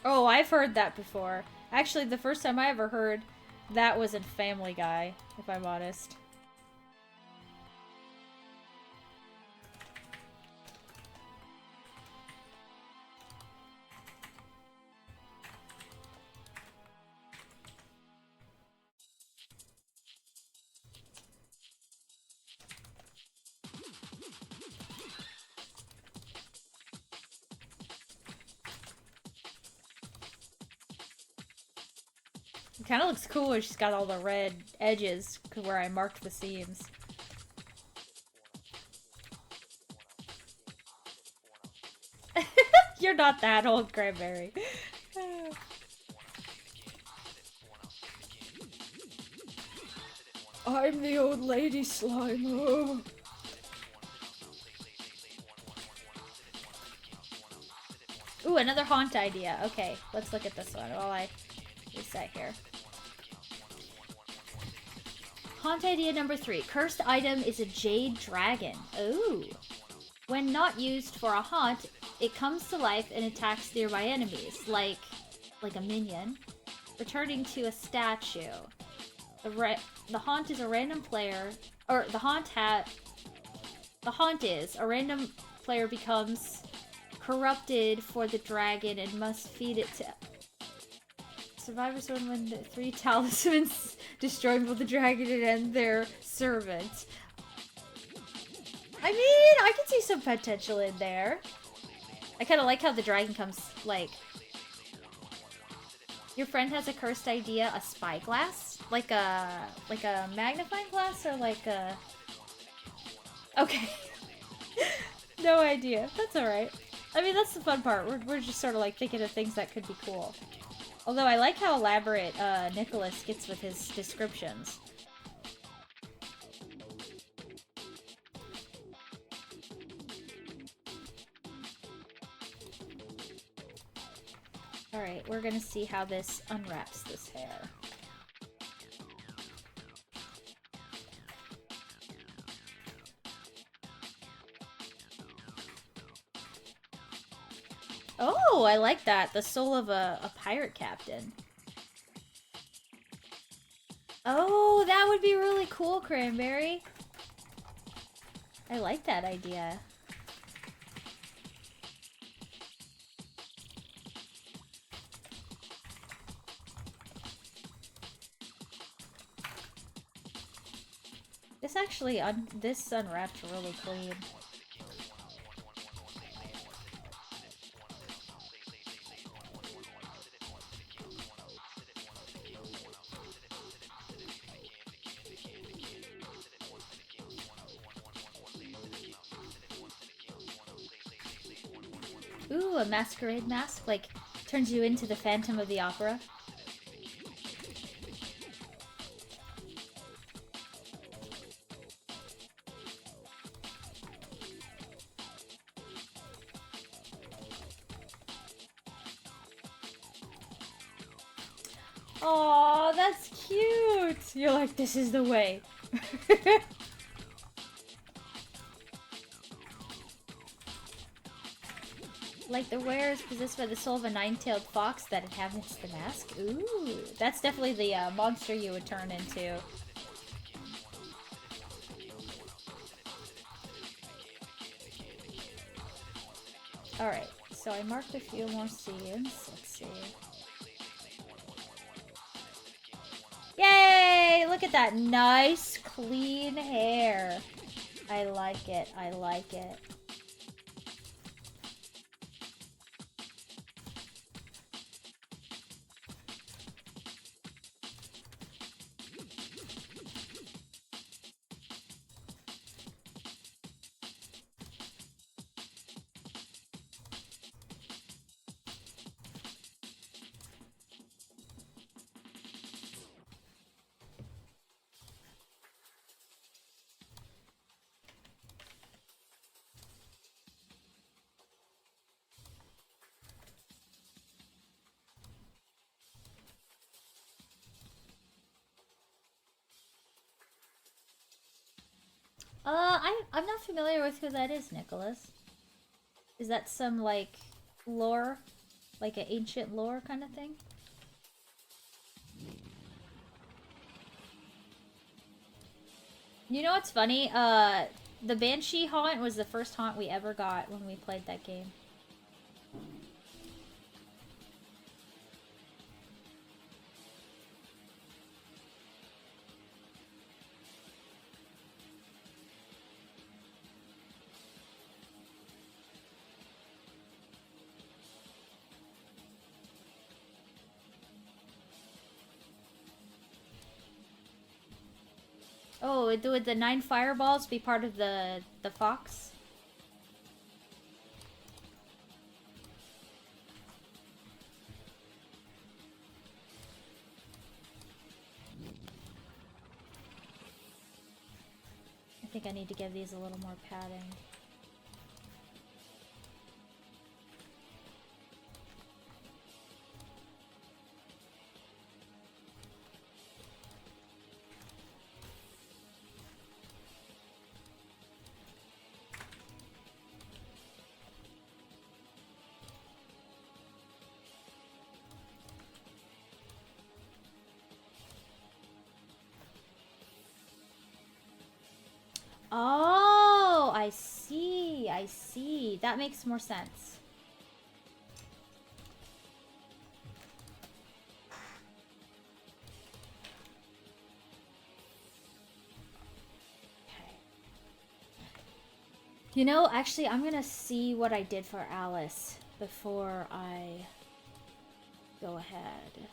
Oh, I've heard that before. Actually, the first time I ever heard that was in Family Guy, if I'm honest. It kind of looks cool when she's got all the red edges where I marked the seams. You're not that old, Cranberry. I'm the old lady slime. Oh. Ooh, another haunt idea. Okay, let's look at this one while I reset here. Haunt idea number 3. Cursed item is a jade dragon. Ooh. When not used for a haunt, it comes to life and attacks nearby enemies, like a minion, returning to a statue. The haunt is a random player, or the haunt is a random player becomes corrupted for the dragon and must feed it to survivors when the 3 talismans destroyed both the dragon and their servant. I mean, I can see some potential in there. I kind of like how the dragon comes, like... Your friend has a cursed idea, a spyglass? Like a magnifying glass or like a... Okay. No idea. That's alright. I mean, that's the fun part. We're just sort of like thinking of things that could be cool. Although I like how elaborate Nicholas gets with his descriptions. Alright, we're gonna see how this unwraps this hair. Oh, I like that. The soul of a pirate captain. Oh, that would be really cool, Cranberry. I like that idea. This actually, this unwrapped really clean. Ooh, a masquerade mask, like, turns you into the Phantom of the Opera. Aw, that's cute! You're like, this is the way. Like the wearer is possessed by the soul of a nine-tailed fox that inhabits the mask. Ooh, that's definitely the monster you would turn into. Alright, so I marked a few more seams. Let's see. Yay! Look at that nice, clean hair. I like it. I like it. I'm not familiar with who that is, Nicholas. Is that some, like, lore? Like an ancient lore kind of thing? You know what's funny? The Banshee haunt was the first haunt we ever got when we played that game. Oh, would the 9 fireballs be part of the fox? I think I need to give these a little more padding. Oh, I see. I see. That makes more sense. Okay. You know, actually, I'm gonna see what I did for Alice before I go ahead.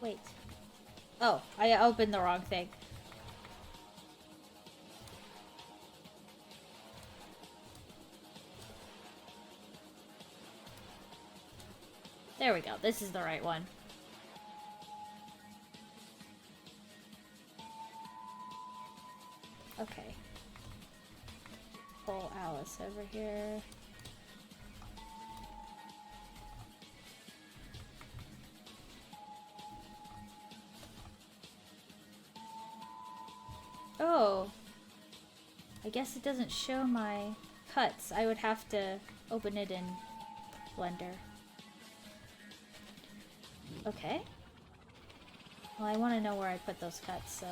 Wait. Oh, I opened the wrong thing. There we go. This is the right one. Okay. Pull Alice over here. Oh. I guess it doesn't show my cuts. I would have to open it in Blender. Okay. Well, I want to know where I put those cuts, so...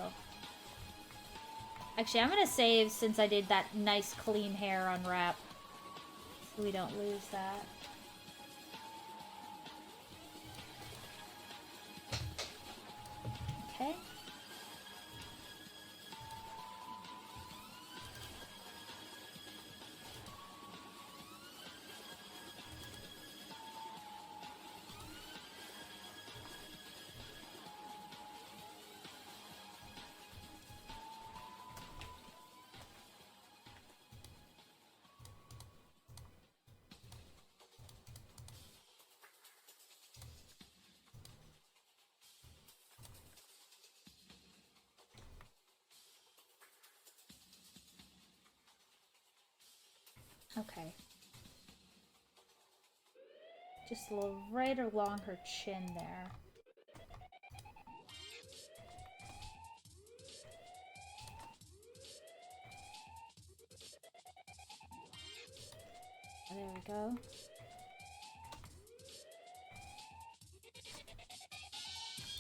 Actually, I'm gonna save since I did that nice clean hair unwrap. So we don't lose that. Okay. Okay. Just a little right along her chin there. There we go.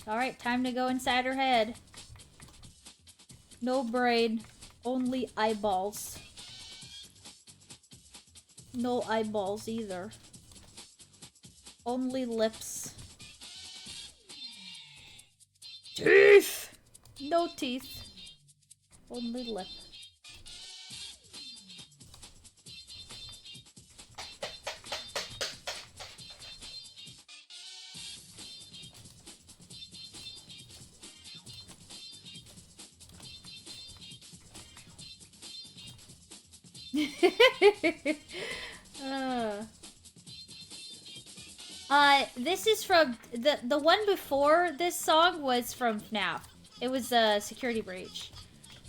Alright, time to go inside her head. No brain, only eyeballs. No eyeballs either. Only lips. Teeth! No teeth. Only lip. This is from the one before this song was from FNAF. It was a security breach.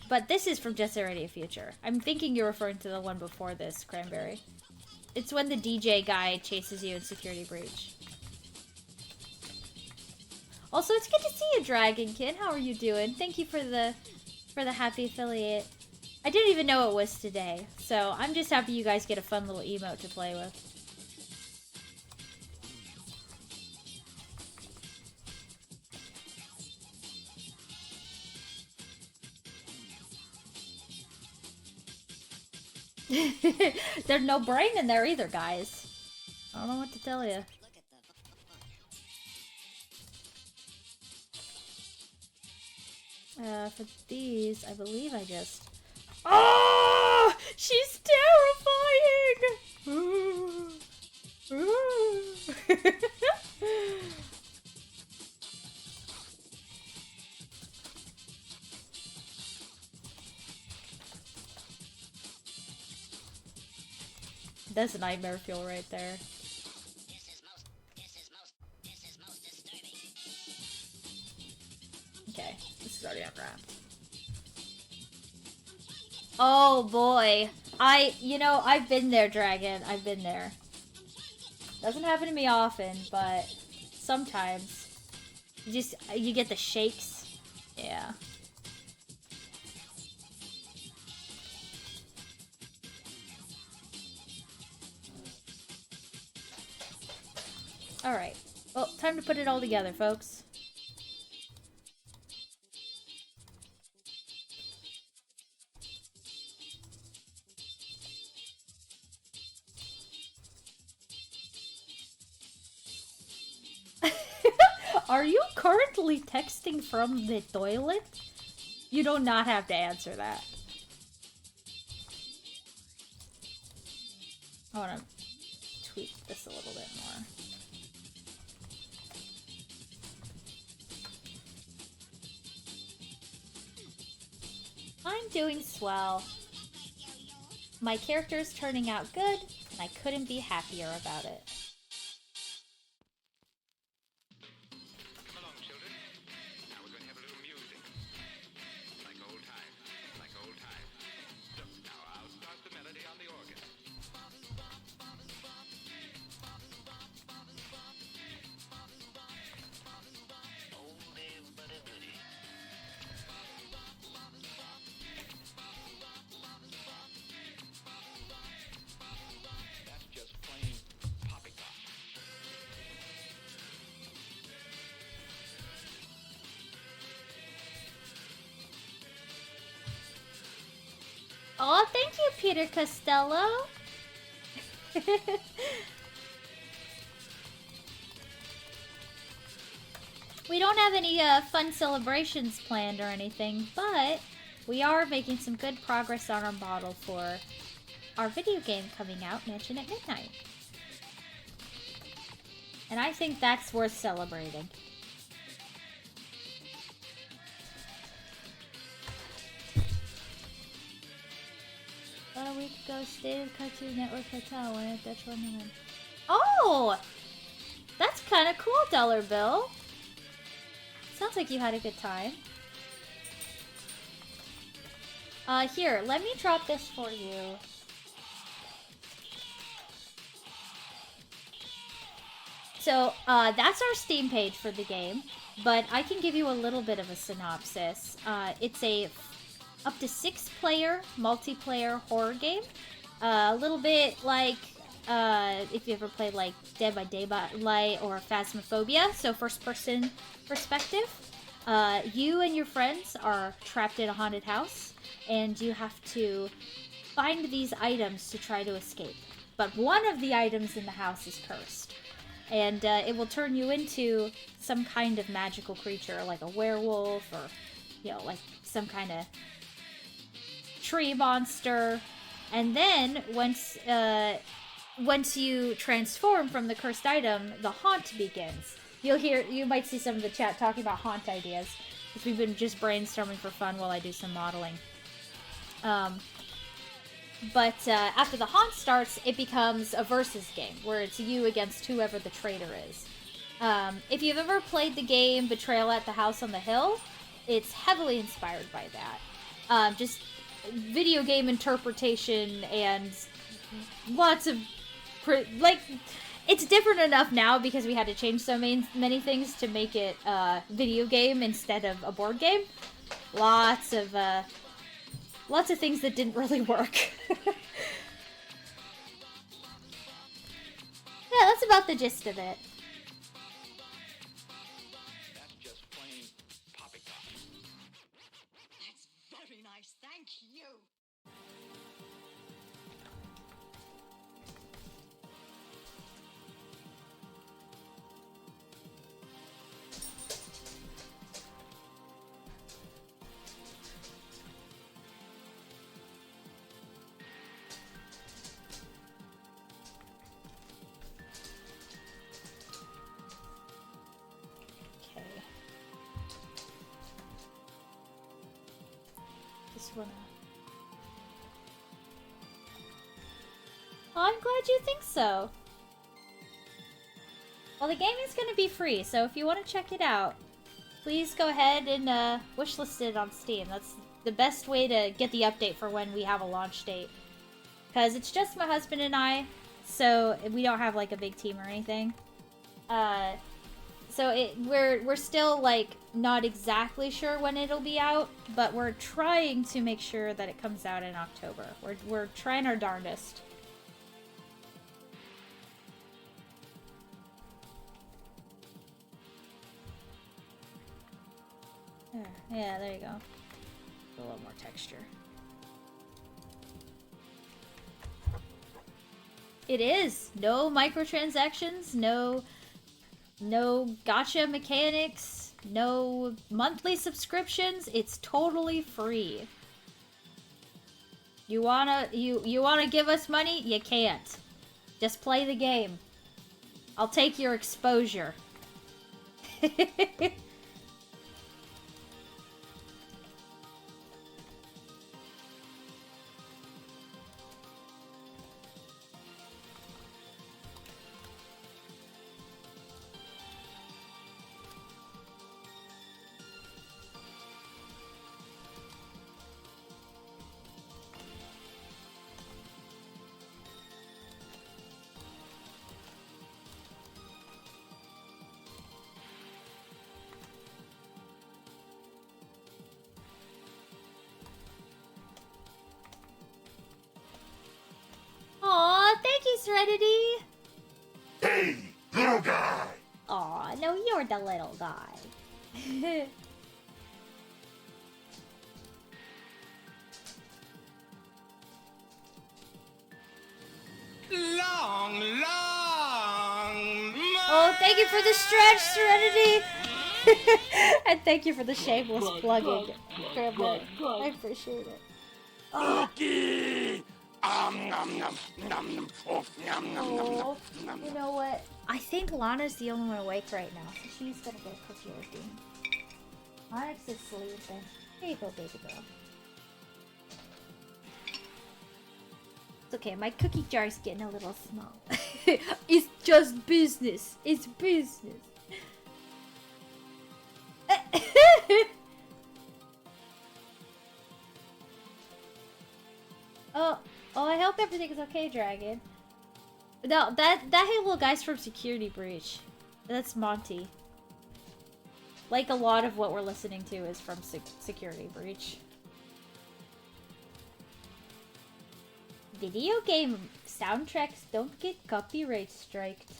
But this is from Jet Set Radio Future. I'm thinking you're referring to the one before this, Cranberry. It's when the DJ guy chases you in Security Breach. Also, it's good to see you, Dragon Kid. How are you doing? Thank you for the happy affiliate. I didn't even know it was today, so I'm just happy you guys get a fun little emote to play with. There's no brain in there either, guys. I don't know what to tell you. For these, I believe I just... Oh! She's terrifying! That's a nightmare fuel right there. Okay, this is already unwrapped. Oh boy. I've been there, Dragon. I've been there. Doesn't happen to me often, but sometimes. You get the shakes. Yeah. Alright. Well, time to put it all together, folks. Are you currently texting from the toilet? You do not have to answer that. I want to tweak this a little bit more. I'm doing swell. My character is turning out good, and I couldn't be happier about it. Come along, children. Now we're going to have a little music. Like old times. Like old times. Look, now I'll start the melody on the organ. Oldie but a goodie. That's just plain poppycock. Oh, thank you, Peter Costello. We don't have any fun celebrations planned or anything, but we are making some good progress on our model for our video game coming out, Mansion at Midnight. And I think that's worth celebrating. About a week ago, State of Cartoon Network Hotel went at Dutch Wonderland. Oh! That's kind of cool, Dollar Bill. Sounds like you had a good time. Here, let me drop this for you. So, that's our Steam page for the game, but I can give you a little bit of a synopsis. It's a up to 6-player multiplayer horror game. A little bit like if you ever played like Dead by Daylight or Phasmophobia, so first-person perspective. You and your friends are trapped in a haunted house, and you have to find these items to try to escape. But one of the items in the house is cursed, and it will turn you into some kind of magical creature, like a werewolf or, like some kind of tree monster. And then once you transform from the cursed item, the haunt begins. You might see some of the chat talking about haunt ideas, because we've been just brainstorming for fun while I do some modeling. But after the haunt starts, it becomes a versus game, where it's you against whoever the traitor is. If you've ever played the game Betrayal at the House on the Hill, it's heavily inspired by that. Just video game interpretation and lots of like it's different enough now because we had to change so many things to make it a video game instead of a board game. Lots of things that didn't really work. Yeah, that's about the gist of it. That's just plain poppycock. That's very nice, thank you. Okay. Just wanna. Oh, I'm glad you think so. Well, the game is going to be free, so if you want to check it out, please go ahead and wishlist it on Steam. That's the best way to get the update for when we have a launch date. Because it's just my husband and I, so we don't have like a big team or anything. So we're still like not exactly sure when it'll be out, but we're trying to make sure that it comes out in October. We're trying our darndest. Yeah, there you go. A little more texture. It is no microtransactions, no gacha mechanics, no monthly subscriptions. It's totally free. You wanna give us money? You can't. Just play the game. I'll take your exposure. Aw, thank you, Serenity! Hey, little guy! Aw, no, you're the little guy. Oh, thank you for the stretch, Serenity! And thank you for the shameless plugging, Grandma. I appreciate it. Cookie! Nom, nom, nom, nom. Oh, nom, nom, nom, Oh, nom, nom, you nom. know what? I think Lana's the only one awake right now, so she's gonna get a cookie with me. Onyx is sleeping. There you go, baby girl. It's okay, my cookie jar's getting a little small. It's just business. It's business. Oh, I hope everything is okay, Dragon. No, that little guy's from Security Breach. That's Monty. Like a lot of what we're listening to is from Security Breach. Video game soundtracks don't get copyright striked.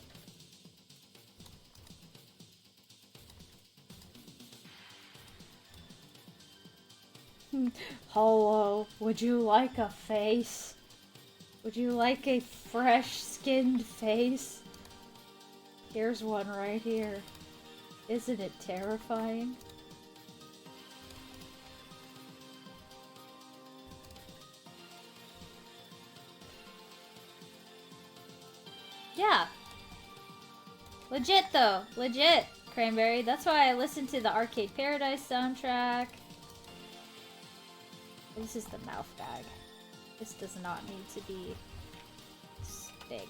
Hello, would you like a face? Would you like a fresh-skinned face? Here's one right here. Isn't it terrifying? Yeah. Legit though. Legit, Cranberry. That's why I listened to the Arcade Paradise soundtrack. This is the mouth bag. This does not need to be big.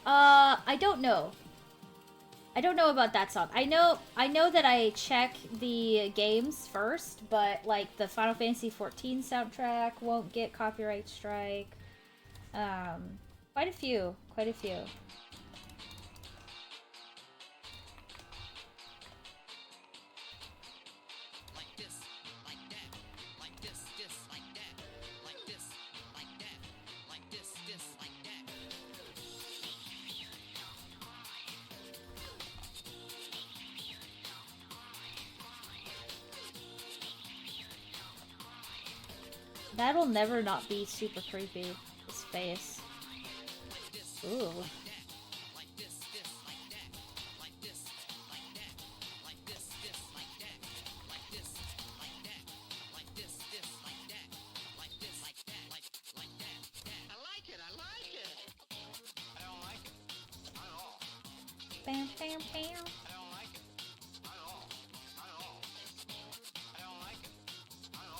I don't know. I don't know about that song. I know that I check the games first, but like the Final Fantasy XIV soundtrack won't get copyright strike. Quite a few. That'll never not be super creepy. His face. Ooh. Bam, bam, bam.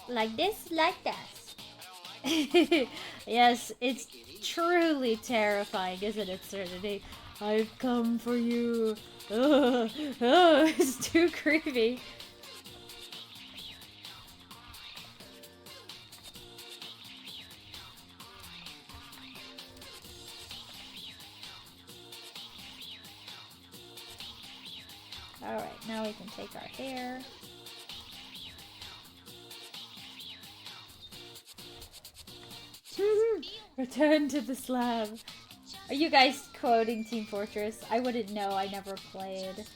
Like this, like that. Yes, it's truly terrifying, isn't it, Serenity? I've come for you. Ugh, ugh, it's too creepy. Alright, now we can take our hair. Return to the slab. Are you guys quoting Team Fortress? I wouldn't know, I never played.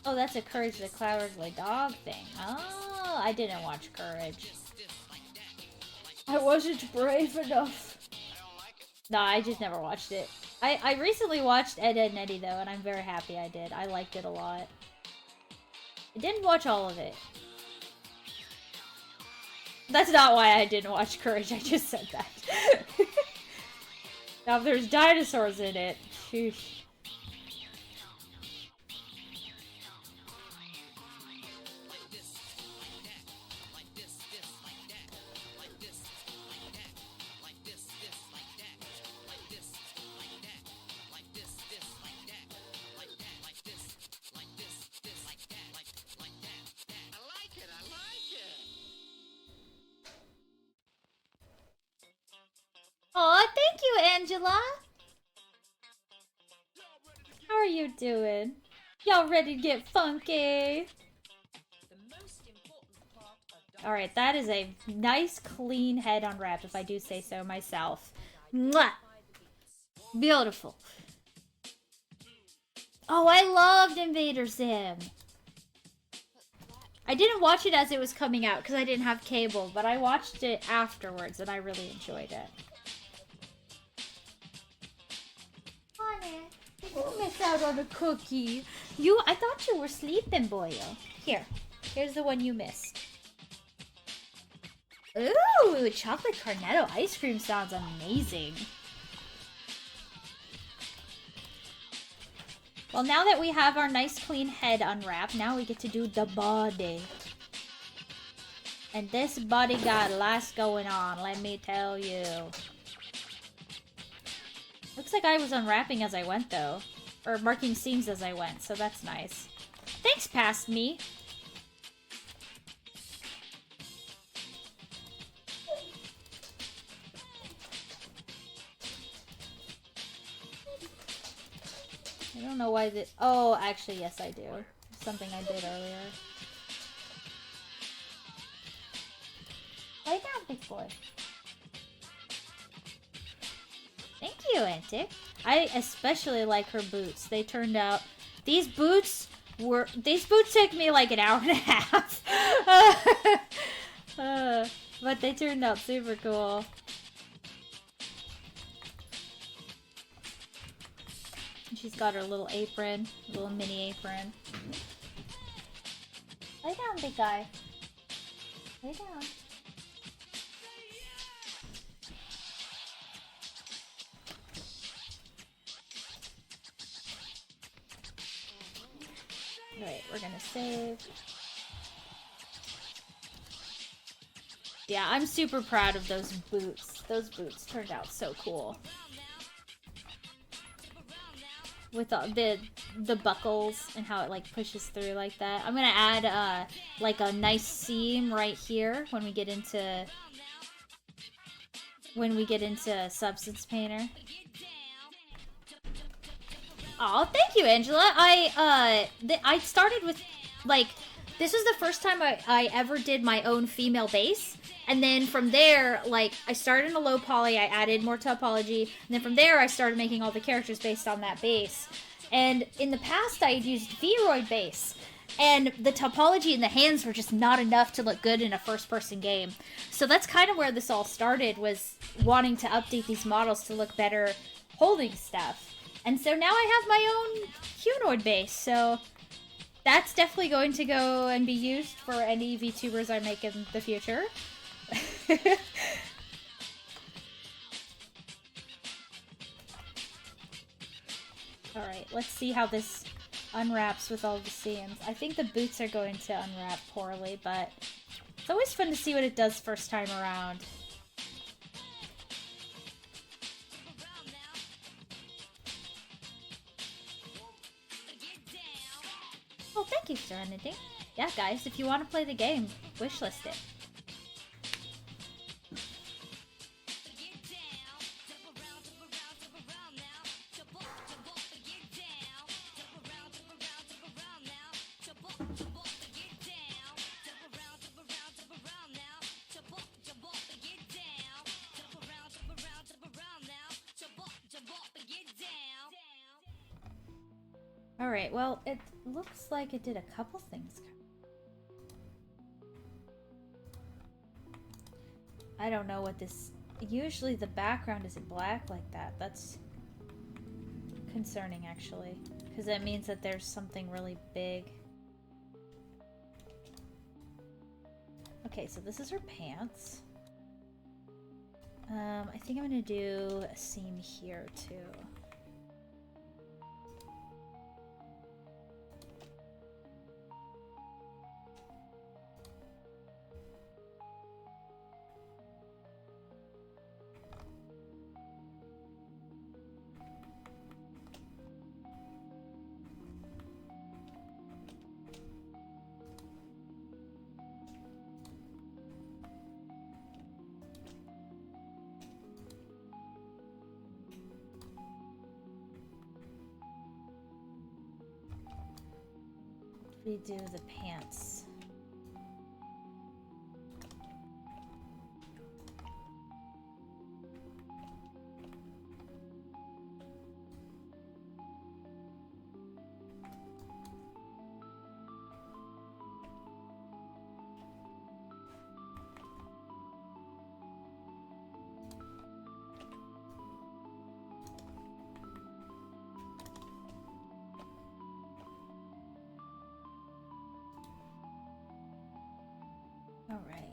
Oh, that's a Courage the Cowardly Dog thing. Oh, I didn't watch Courage. I wasn't brave enough. Nah, I just never watched it. I recently watched Ed, Edd n Eddy though, and I'm very happy I did. I liked it a lot. I didn't watch all of it. That's not why I didn't watch Courage, I just said that. Now, if there's dinosaurs in it, sheesh. Aw, thank you, Angela! How are you doing? Y'all ready to get funky? Alright, that is a nice, clean head unwrap, if I do say so myself. Mwah! Beautiful. Oh, I loved Invader Zim! I didn't watch it as it was coming out, because I didn't have cable, but I watched it afterwards, and I really enjoyed it. Honey, you missed out on a cookie. I thought you were sleeping, boyo. Here's the one you missed. Ooh, chocolate cornetto ice cream sounds amazing. Well, now that we have our nice clean head unwrapped, now we get to do the body. And this body got lots going on, let me tell you. Looks like I was unwrapping as I went, though. Or marking scenes as I went, so that's nice. Thanks, past me! I don't know why this... Oh, actually, yes, I do. Something I did earlier. Lay down, big boy. Thank you, Antic. I especially like her boots. They turned out... These boots took me like an hour and a half. But they turned out super cool. And she's got her little apron. Little mini apron. Lay down, big guy. Lay down. we're gonna save. Yeah, I'm super proud of those boots. Those boots turned out so cool. With the buckles and how it like pushes through like that. I'm gonna add like a nice seam right here when we get into Substance Painter. Oh, thank you, Angela. I started with like this was the first time I ever did my own female base. And then from there, like, I started in a low poly, I added more topology, and then from there I started making all the characters based on that base. And in the past, I had used Vroid base, and the topology in the hands were just not enough to look good in a first-person game. So that's kind of where this all started, was wanting to update these models to look better holding stuff. And so now I have my own humanoid base, so that's definitely going to go and be used for any VTubers I make in the future. Alright, let's see how this unwraps with all the seams. I think the boots are going to unwrap poorly, but it's always fun to see what it does first time around. Oh, thank you, Serenity. Yeah, guys, if you want to play the game, wishlist it. Alright, well, it looks like it did a couple things. I don't know what this... Usually the background isn't black like that. That's concerning, actually. Because that means that there's something really big. Okay, so this is her pants. I think I'm gonna do a seam here, too. Do the pants. Alright.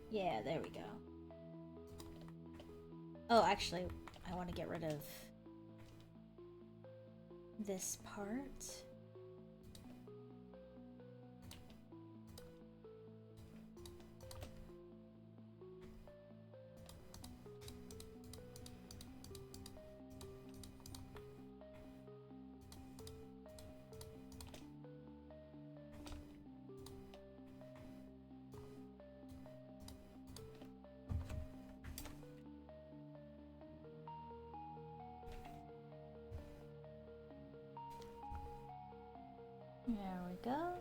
Yeah, there we go. Oh, actually, I want to get rid of this part. There we go.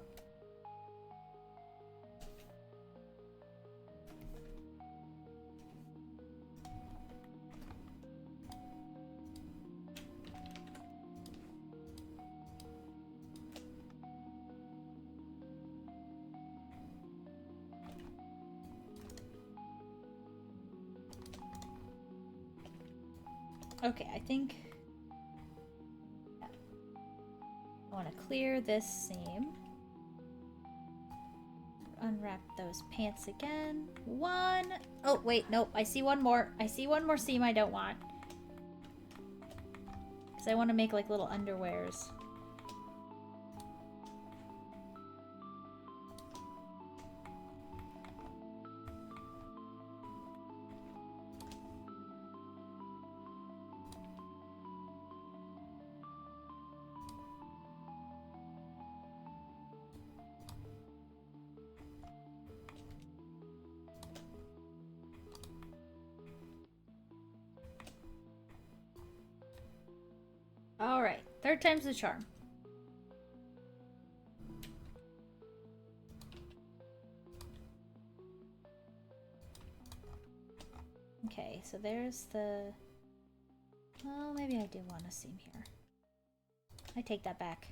Okay, I think I want to clear this seam. Unwrap those pants again. One. Oh, wait, nope. I see one more. I see one more seam I don't want. Because I want to make like little underwears. Third time's the charm. Okay, so there's the... Well, maybe I do want a seam here. I take that back.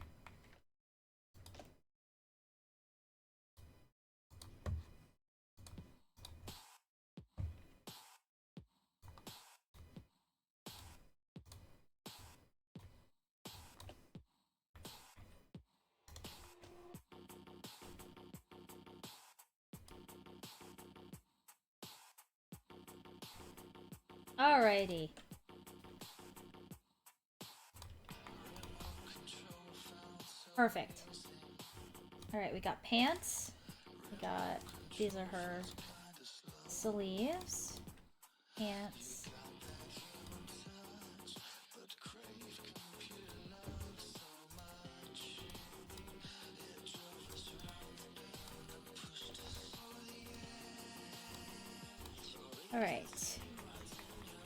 Alrighty. Perfect. Alright, we got pants. We got... These are her sleeves. Pants. Alright.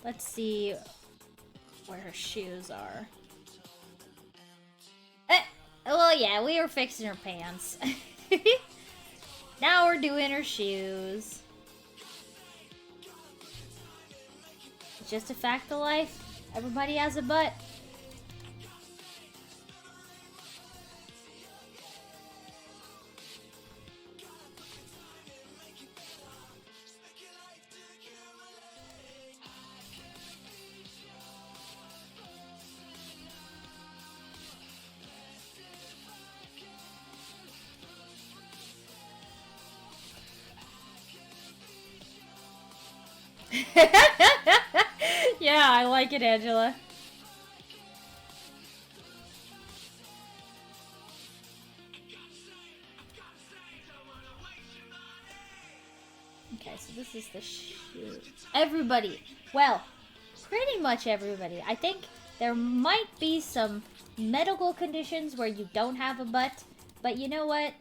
Let's see where her shoes are. Well, yeah, we were fixing her pants. Now we're doing her shoes. It's just a fact of life. Everybody has a butt. Yeah, I like it, Angela. Okay, so this is the shoe. Everybody. Well, pretty much everybody. I think there might be some medical conditions where you don't have a butt, but you know what?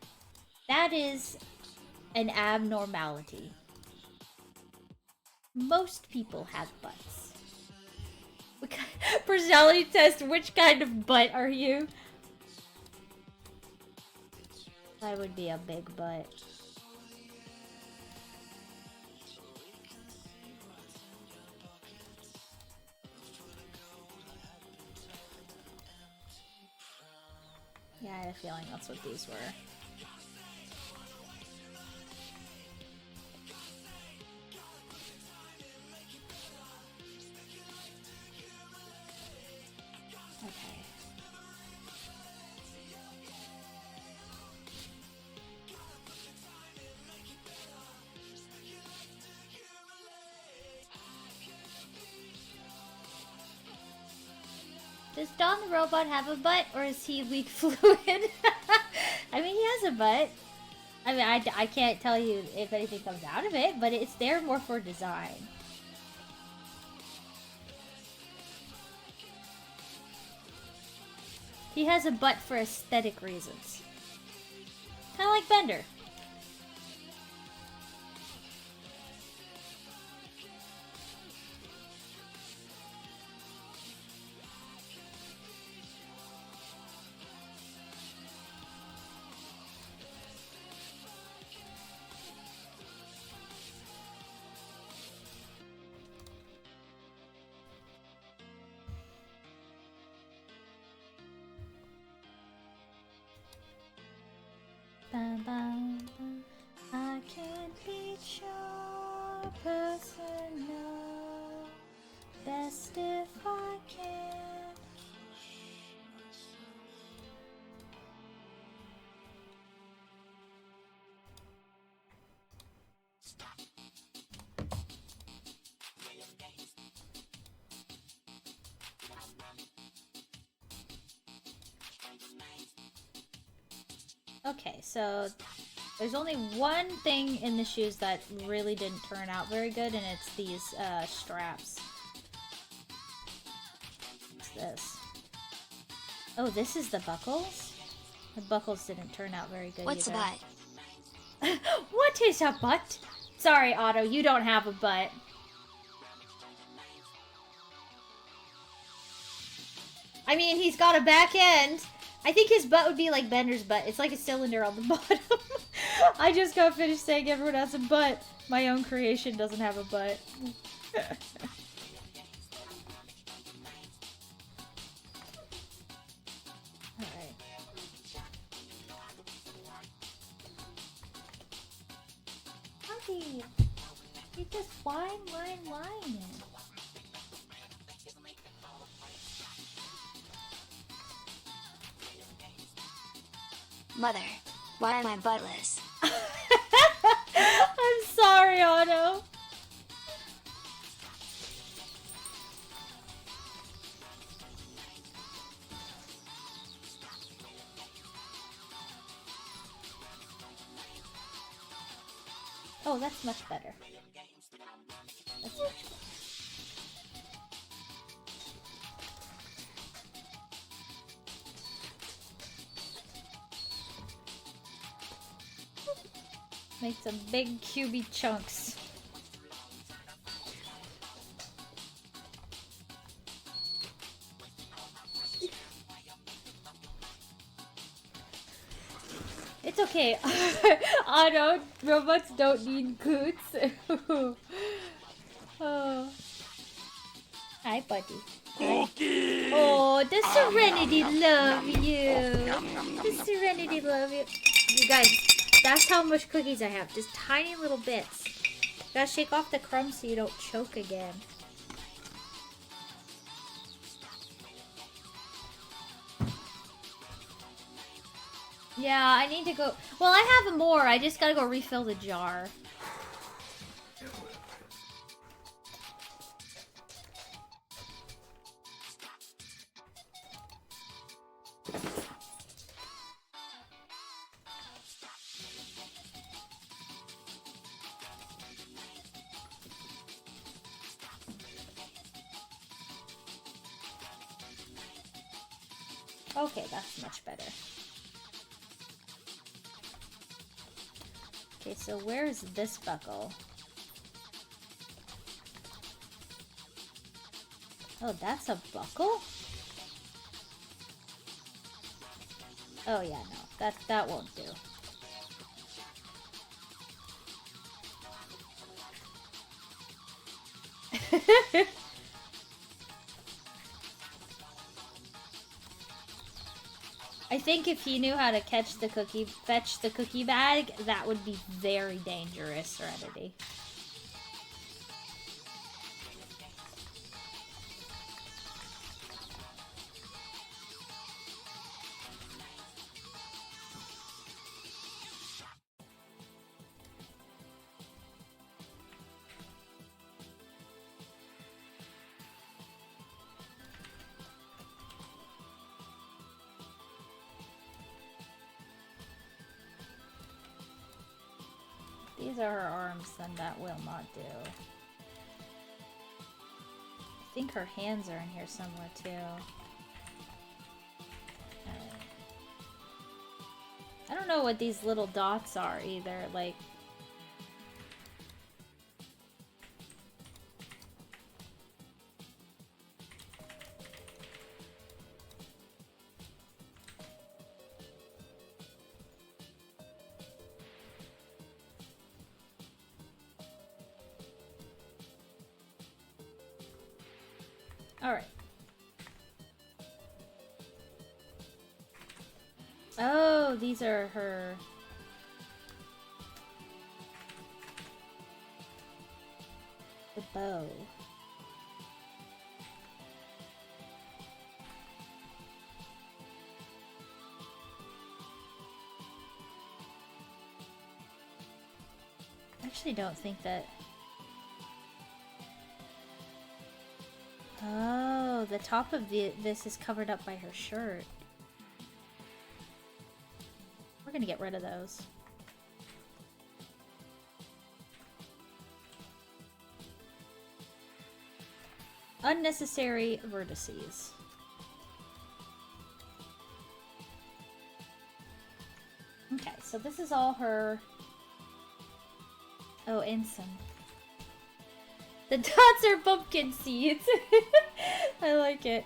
That is an abnormality. Most people have butts. Personality test, which kind of butt are you? I would be a big butt. Yeah, I had a feeling that's what these were. Okay. Does Don the robot have a butt, or is he weak fluid? I mean, he has a butt. I mean, I can't tell you if anything comes out of it, but it's there more for design. He has a butt for aesthetic reasons. Kind of like Bender. Bum, bum, bum. I can't beat your person, no. Best if I can. Okay, so there's only one thing in the shoes that really didn't turn out very good, and it's these straps. What's this? Oh, this is the buckles? The buckles didn't turn out very good What's either. a butt? What is a butt? Sorry, Otto, you don't have a butt. I mean, he's got a back end. I think his butt would be like Bender's butt. It's like a cylinder on the bottom. I just got finished saying everyone has a butt. My own creation doesn't have a butt. Alright. Puppy! You just whine. Mother, why am I buttless? I'm sorry, Otto. Oh, that's much better. That's much better. Make some big cubey chunks. It's okay. Otto, robots don't need goods. Oh. Hi, buddy. Cookie! Oh, does Serenity love you? Does Serenity love you? You guys, that's how much cookies I have. Just tiny little bits. Gotta shake off the crumbs so you don't choke again. Yeah, I need to go. Well, I have more. I just gotta go refill the jar. Okay, that's much better. Okay, so where's this buckle? Oh, that's a buckle? Oh yeah, no, that won't do. I think if he knew how to fetch the cookie bag, that would be very dangerous, Serenity. These are her arms, then that will not do. I think her hands are in here somewhere too. Alright. I don't know what these little dots are either, like... Alright. Oh, these are her... The bow. I actually don't think that... Oh, the top of this is covered up by her shirt. We're gonna get rid of those. Unnecessary vertices. Okay, so this is all her... Oh, and some... The dots are pumpkin seeds. I like it.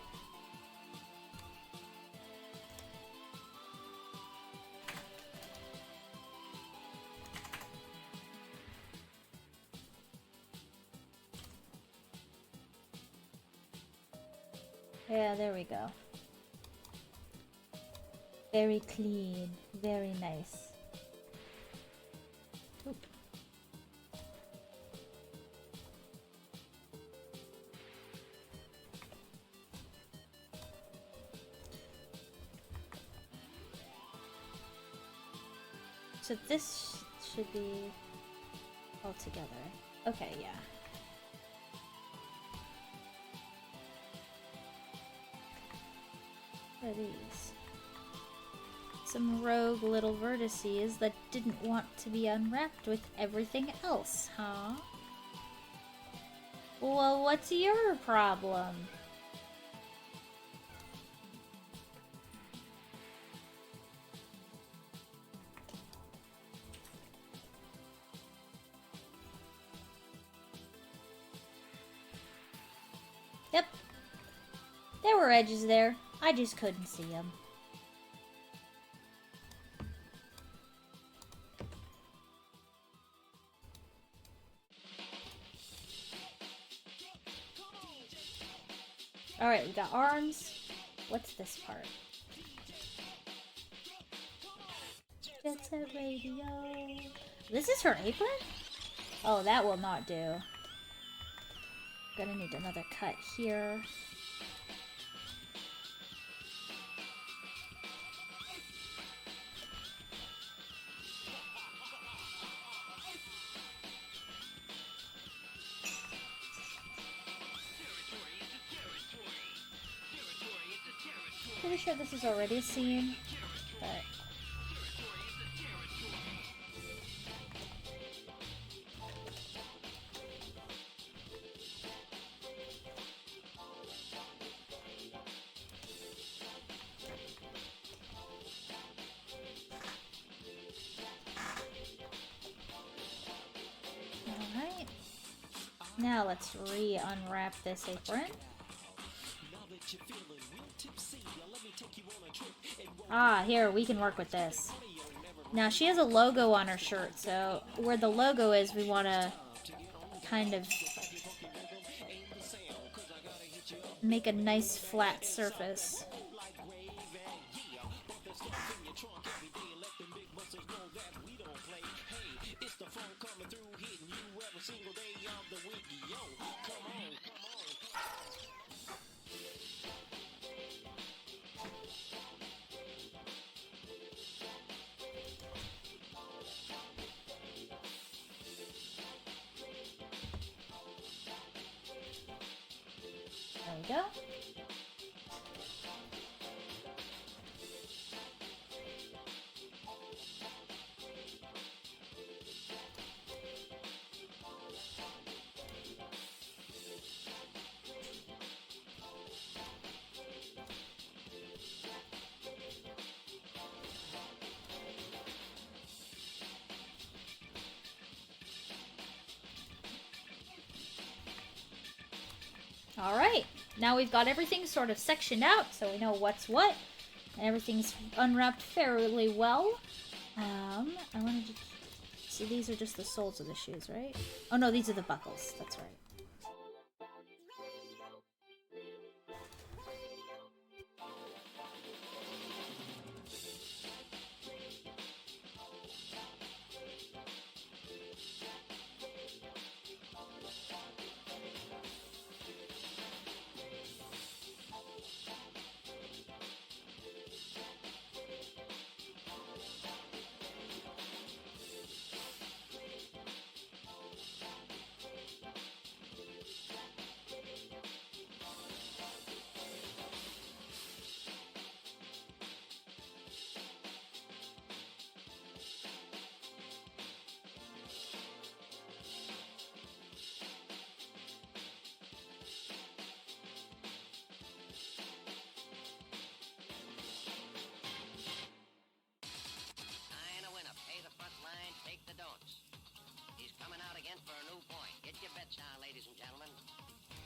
Yeah, there we go. Very clean. Very nice. Oop. So this should be all together. Okay, yeah. What are these? Some rogue little vertices that didn't want to be unwrapped with everything else, huh? Well, what's your problem? Yep. There were edges there. I just couldn't see them. Alright, we got arms. What's this part? Jet Set Radio. This is her apron? Oh, that will not do. Gonna need another cut here. Pretty sure this is already a seam, but alright. Now let's re-unwrap this apron. Ah, here, we can work with this. Now, she has a logo on her shirt, so where the logo is, we want to kind of make a nice flat surface. There we go. All right. Now we've got everything sort of sectioned out, so we know what's what. And everything's unwrapped fairly well. I wanted to... So these are just the soles of the shoes, right? Oh no, these are the buckles. That's right. Sign a winner. Pay the front line, take the don'ts. He's coming out again for a new point. Get your bets down, ladies and gentlemen.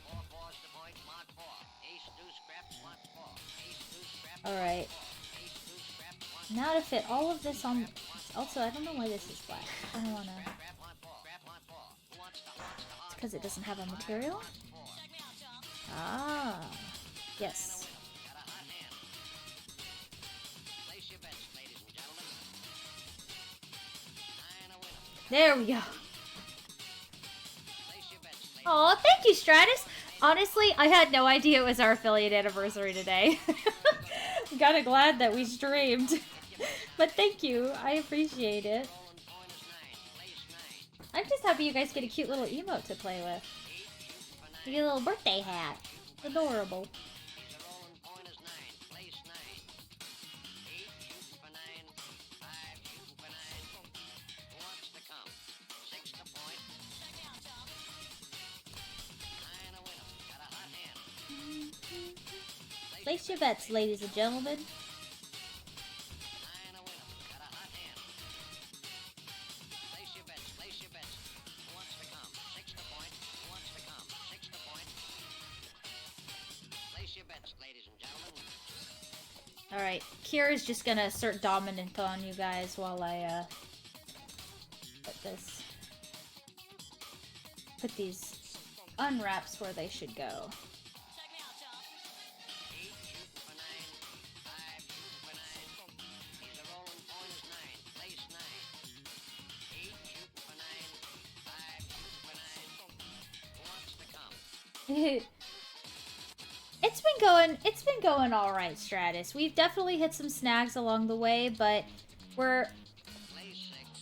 4-4's the point, mark 4. Ace, deuce, scrap, mark 4. Ace, deuce, scrap, All right. ace, deuce, scrap, mark Now to fit all of this on... Also, I don't know why this is black. I don't want to... scrap, mark 4. Scrap, mark 4. Who wants the It's because it doesn't have a material? Ah. Yes. There we go. Place your bets, ladies. Oh, thank you, Stratus. Honestly, I had no idea it was our affiliate anniversary today. I'm kinda glad that we streamed. But thank you. I appreciate it. Rolling point is 9. Place 9. I'm just happy you guys get a cute little emote to play with. You get a little birthday hat. Adorable. The rolling point is 9. Place 9. 8 shooting for 9. 5 shooting for 9. Who wants to come? 6 to point. 9 a winner. Got a hot hand. Place your bets, ladies and gentlemen. 9 a winner. Got a hot hand. Place your bets. Place your bets. Who wants to come? 6 to point. Who wants to come? 6 to point. Place your bets, ladies and gentlemen. Alright, Kira's just gonna assert dominance on you guys while I, put these unwraps where they should go. 8 shooting for 9. 5 shooting for 9. He's a rolling point is 9. Place 9. 8 shooting for 9. 5 shooting for 9. Who wants to come? It's been going alright, Stratus. We've definitely hit some snags along the way, but Place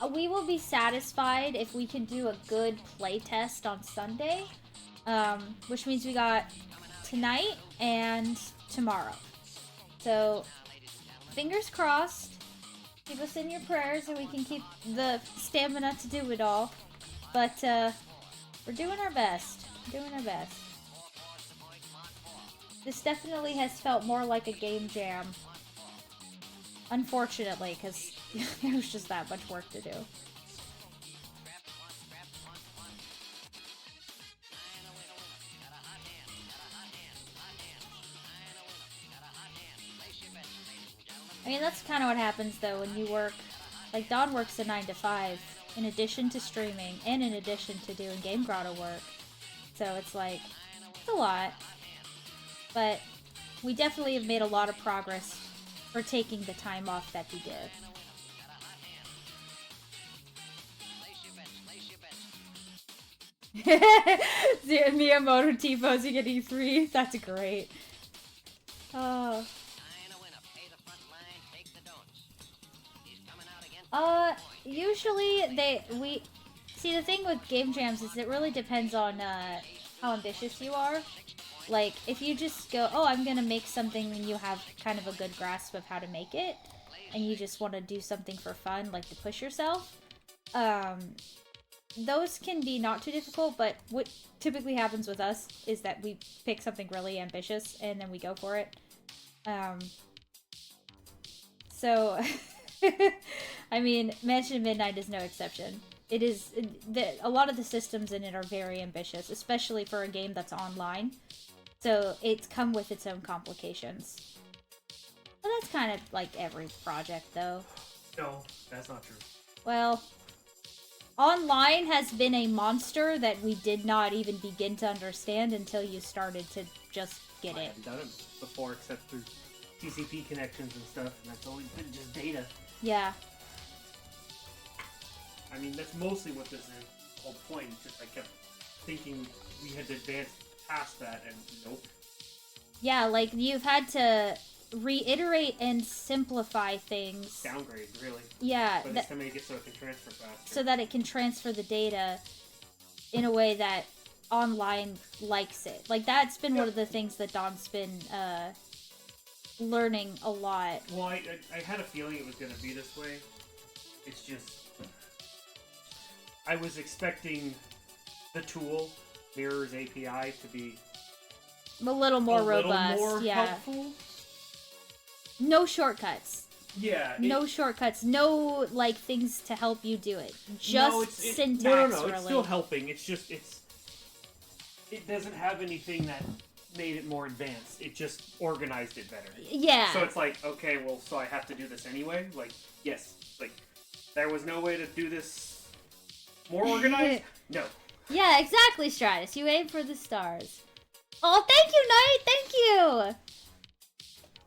6. we will be satisfied if we can do a good play test on Sunday. Which means we got tonight and tomorrow. So, fingers crossed. Keep us in your prayers and we can keep the stamina to do it all. But, we're doing our best. Doing our best. This definitely has felt more like a game jam. Unfortunately, because there's just that much work to do. I mean, that's kind of what happens though when you work. Like, Dawn works a 9 to 5 in addition to streaming and in addition to doing Game Grotto work. So it's like, it's a lot. But we definitely have made a lot of progress for taking the time off that we did. Miyamoto T-posing getting 3. That's great. Oh. Usually we see, the thing with game jams is it really depends on how ambitious you are. Like, if you just go, oh, I'm gonna make something, and you have kind of a good grasp of how to make it, and you just want to do something for fun, like to push yourself, those can be not too difficult, but what typically happens with us is that we pick something really ambitious, and then we go for it. So, I mean, Mansion Midnight is no exception. It is, a lot of the systems in it are very ambitious, especially for a game that's online. So it's come with its own complications. But that's kind of like every project, though. No, that's not true. Well, online has been a monster that we did not even begin to understand until you started to just get I it. haven't done it before except through TCP connections and stuff, and that's always been just data. Yeah. I mean, that's mostly what this is. The whole point. Just I kept thinking we had to advance past that, and nope. Yeah, like, you've had to reiterate and simplify things. Downgrade, really. Yeah. But it's to make it so it can transfer faster. So that it can transfer the data in a way that online likes it. Like, that's been one of the things that Dawn's been learning a lot. Well, I had a feeling it was going to be this way. It's just... I was expecting the tool, Mirror's API, to be A little more robust, more yeah. helpful. No shortcuts. Yeah. No shortcuts. No, like, things to help you do it. Just syntax, no, really. It's still helping. It's just, it doesn't have anything that made it more advanced. It just organized it better. Yeah. So it's like, okay, well, so I have to do this anyway? Like, yes. Like, there was no way to do this more organized? No. Yeah, exactly, Stratus. You aim for the stars. Oh, thank you, Knight! Thank you!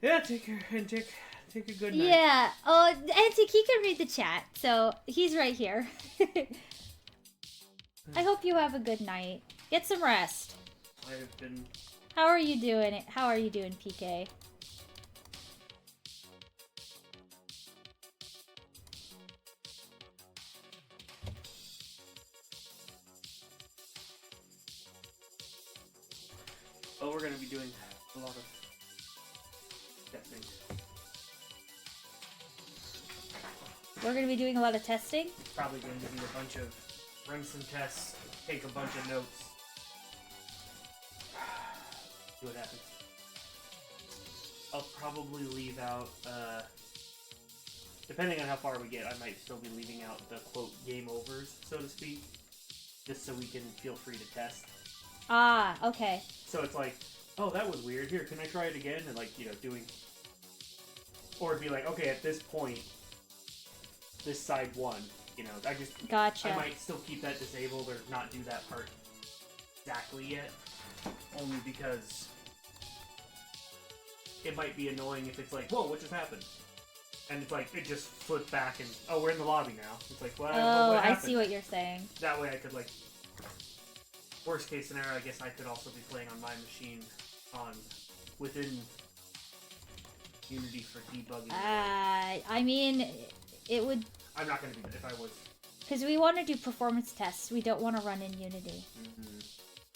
Yeah, take care, and take Take a good night. Yeah. Oh, Antique, he can read the chat, so he's right here. I hope you have a good night. Get some rest. I've been. How are you doing? How are you doing, PK? Oh, we're gonna be doing a lot of testing. We're gonna be doing a lot of testing. Probably going to be a bunch of run some tests, take a bunch of notes. See what happens. I'll probably leave out, depending on how far we get, I might still be leaving out the quote game overs, so to speak, just so we can feel free to test. Ah, okay. So it's like, oh, that was weird. Here, can I try it again? And like, doing, or it'd be like, okay, at this point, this side won. I just, Gotcha. I might still keep that disabled or not do that part exactly yet, only because it might be annoying if it's like, whoa, what just happened? And it's like, it just flipped back and, oh, we're in the lobby now. It's like, what I happened? see what you're saying. That way I could, like, worst case scenario, I guess I could also be playing on my machine within Unity for debugging. I mean, it would... I'm not going to be, if I was... Because we want to do performance tests. We don't want to run in Unity. Mm-hmm.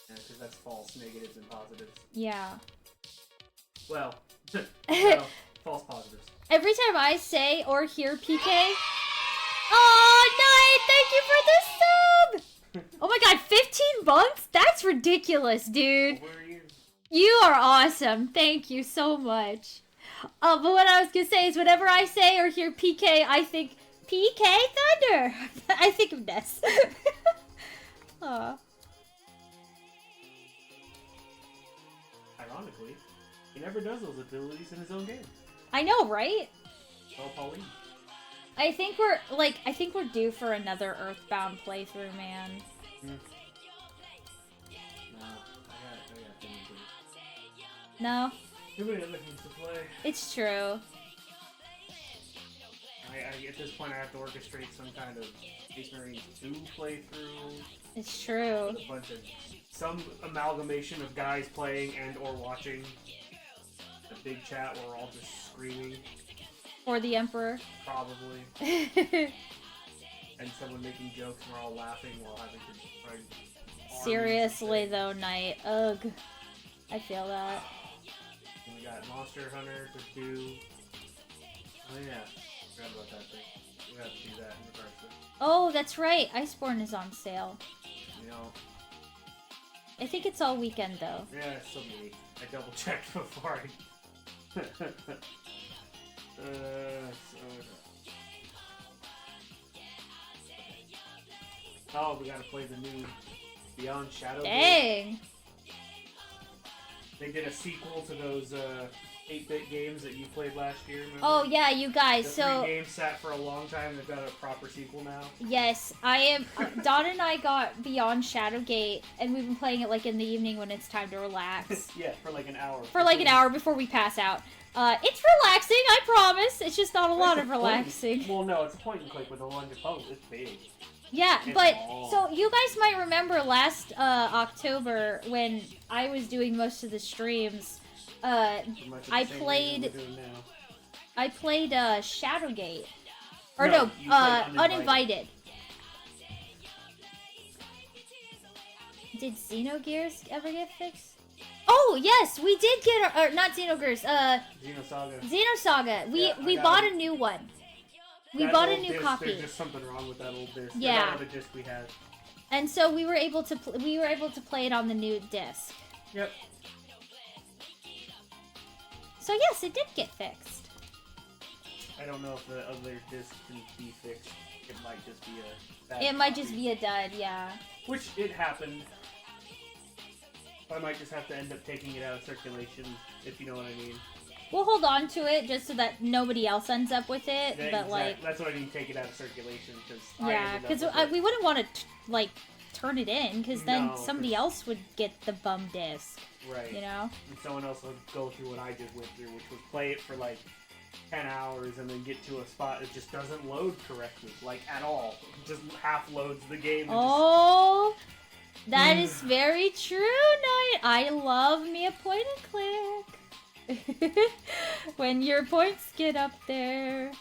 Yeah, because that's false negatives and positives. Yeah. Well, no, false positives. Every time I say or hear PK... Oh, Night! Thank you for the sub! Oh my god, 15 months? That's ridiculous, dude. Where are you? You are awesome. Thank you so much. But what I was gonna say is whenever I say or hear PK, I think PK Thunder. I think of Ness. Aw. Ironically, he never does those abilities in his own game. I know, right? Oh, Pauline. I think we're due for another Earthbound playthrough, man. No, I got things to do. No, Too many other things to play. it's true. At this point, I have to orchestrate some kind of Space Marine 2 playthrough. It's true. With a bunch of some amalgamation of guys playing and or watching a big chat where we're all just screaming. For the Emperor. Probably. And someone making jokes and we're all laughing while having to try and Seriously though, Knight. Ugh. I feel that. And we got Monster Hunter to do. Oh yeah. Forgot about that thing. We have to do that in regards to, Oh, that's right. Iceborne is on sale. you know. I think it's all weekend though. Yeah, it's still me. I double checked before I. Oh, we gotta play the new Beyond Shadow. Dang. They did a sequel to those 8-bit games that you played last year. Remember? Oh yeah, you guys. The So 3 games sat for a long time. They've got a proper sequel now. yes, I am. Don and I got Beyond Shadowgate, and we've been playing it like in the evening when it's time to relax. Yeah, for like an hour. For like an hour before we pass out. It's relaxing, I promise. It's just not a lot of relaxing. Well, no, it's a point and click with a bunch of puzzles. It's big. Yeah, It's but long. so you guys might remember last October when I was doing most of the streams. Pretty much the I same played- reason we're doing now. I played Shadowgate, or No, no, you played Uninvited. Did Xenogears ever get fixed? Oh yes, we did get or not Xenogears. Xenosaga. Xenosaga. We Yeah, I we got bought it. a new one. We That bought a old new disc, copy. There's just something wrong with that old disc. Yeah. That other disc we had. And so we were able to play it on the new disc. Yep. So yes, it did get fixed. I don't know if the other disc can be fixed. It might just be a bad It might copy. just be a dud, yeah. Which it happened. I might just have to end up taking it out of circulation, if you know what I mean. We'll hold on to it just so that nobody else ends up with it. Yeah, but like, exact- that's what I mean. Take it out of circulation because yeah, because we wouldn't want to like turn it in because then No, somebody 'cause- else would get the bum disc. right. You know? And someone else would go through what I just went through, which was play it for like 10 hours and then get to a spot it just doesn't load correctly, like at all. It just half loads the game. And Oh, that is very true, Knight. I love me a point and click. When your points get up there.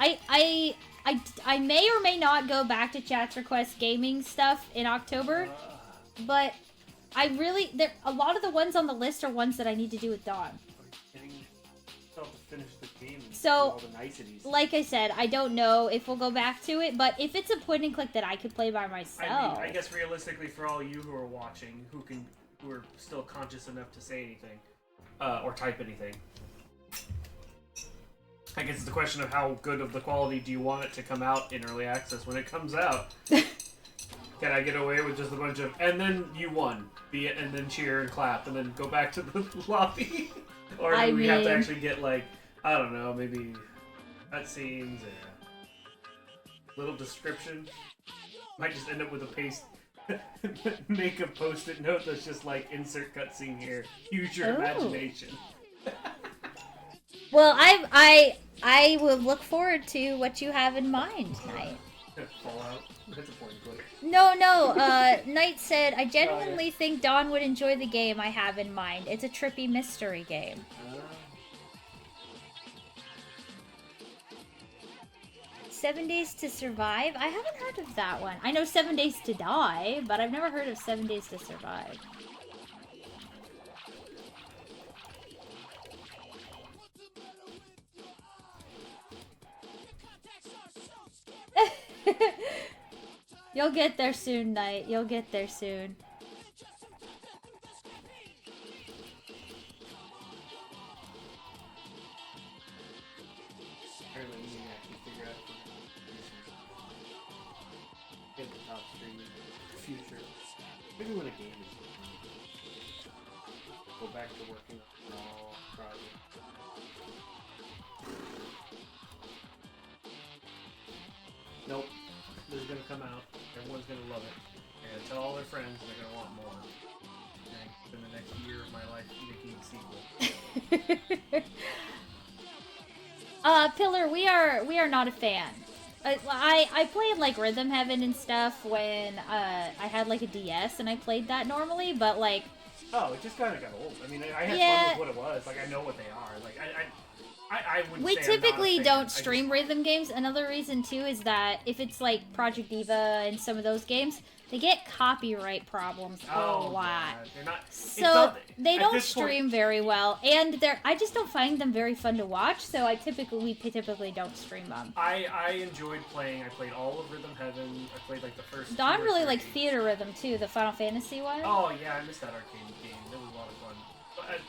I may or may not go back to Chat's Request gaming stuff in October, but I really, a lot of the ones on the list are ones that I need to do with Dawn. getting yourself to finish the game and So, do all the niceties. Like I said, I don't know if we'll go back to it, but if it's a point and click that I could play by myself. I mean, I guess realistically, for all you who are watching, who are still conscious enough to say anything, or type anything, I guess it's the question of how good of the quality do you want it to come out in early access when it comes out. Can I get away with just a bunch of, and then you won, be it, and then cheer and clap, and then go back to the lobby? Or do we have to actually get, like, I don't know, maybe cutscenes or a little description? Might just end up with a paste, make a post-it note that's just like, insert cutscene here. Use your imagination. Well, I will look forward to what you have in mind, Knight. Fallout. That's a point and click. No, Knight said, I genuinely think Dawn would enjoy the game I have in mind. It's a trippy mystery game. 7 Days to Survive? I haven't heard of that one. I know 7 Days to Die, but I've never heard of 7 Days to Survive. You'll get there soon, Knight. You'll get there soon. Apparently you can actually figure out get the top stream future. Maybe when a game is go back to working on all projects. Nope. This is gonna come out. Everyone's gonna love it. They're gonna tell all their friends. They're gonna want more. And in the next year of my life, making a sequel. Pillar, we are not a fan. I played like Rhythm Heaven and stuff when I had like a DS and I played that normally, but like. Oh, it just kind of got old. I mean, I had fun with what it was. Like I know what they are. Like I would. We say typically I'm not a fan. don't stream rhythm games. Another reason too is that if it's like Project Diva and some of those games, they get copyright problems a lot. God. They're not. So they don't stream very well, and I just don't find them very fun to watch. So we typically don't stream them. I enjoyed playing. I played all of Rhythm Heaven. I played like the first. Dawn really liked Theater Rhythm too, the Final Fantasy one. Oh yeah, I missed that arcade game. That was a lot of fun. But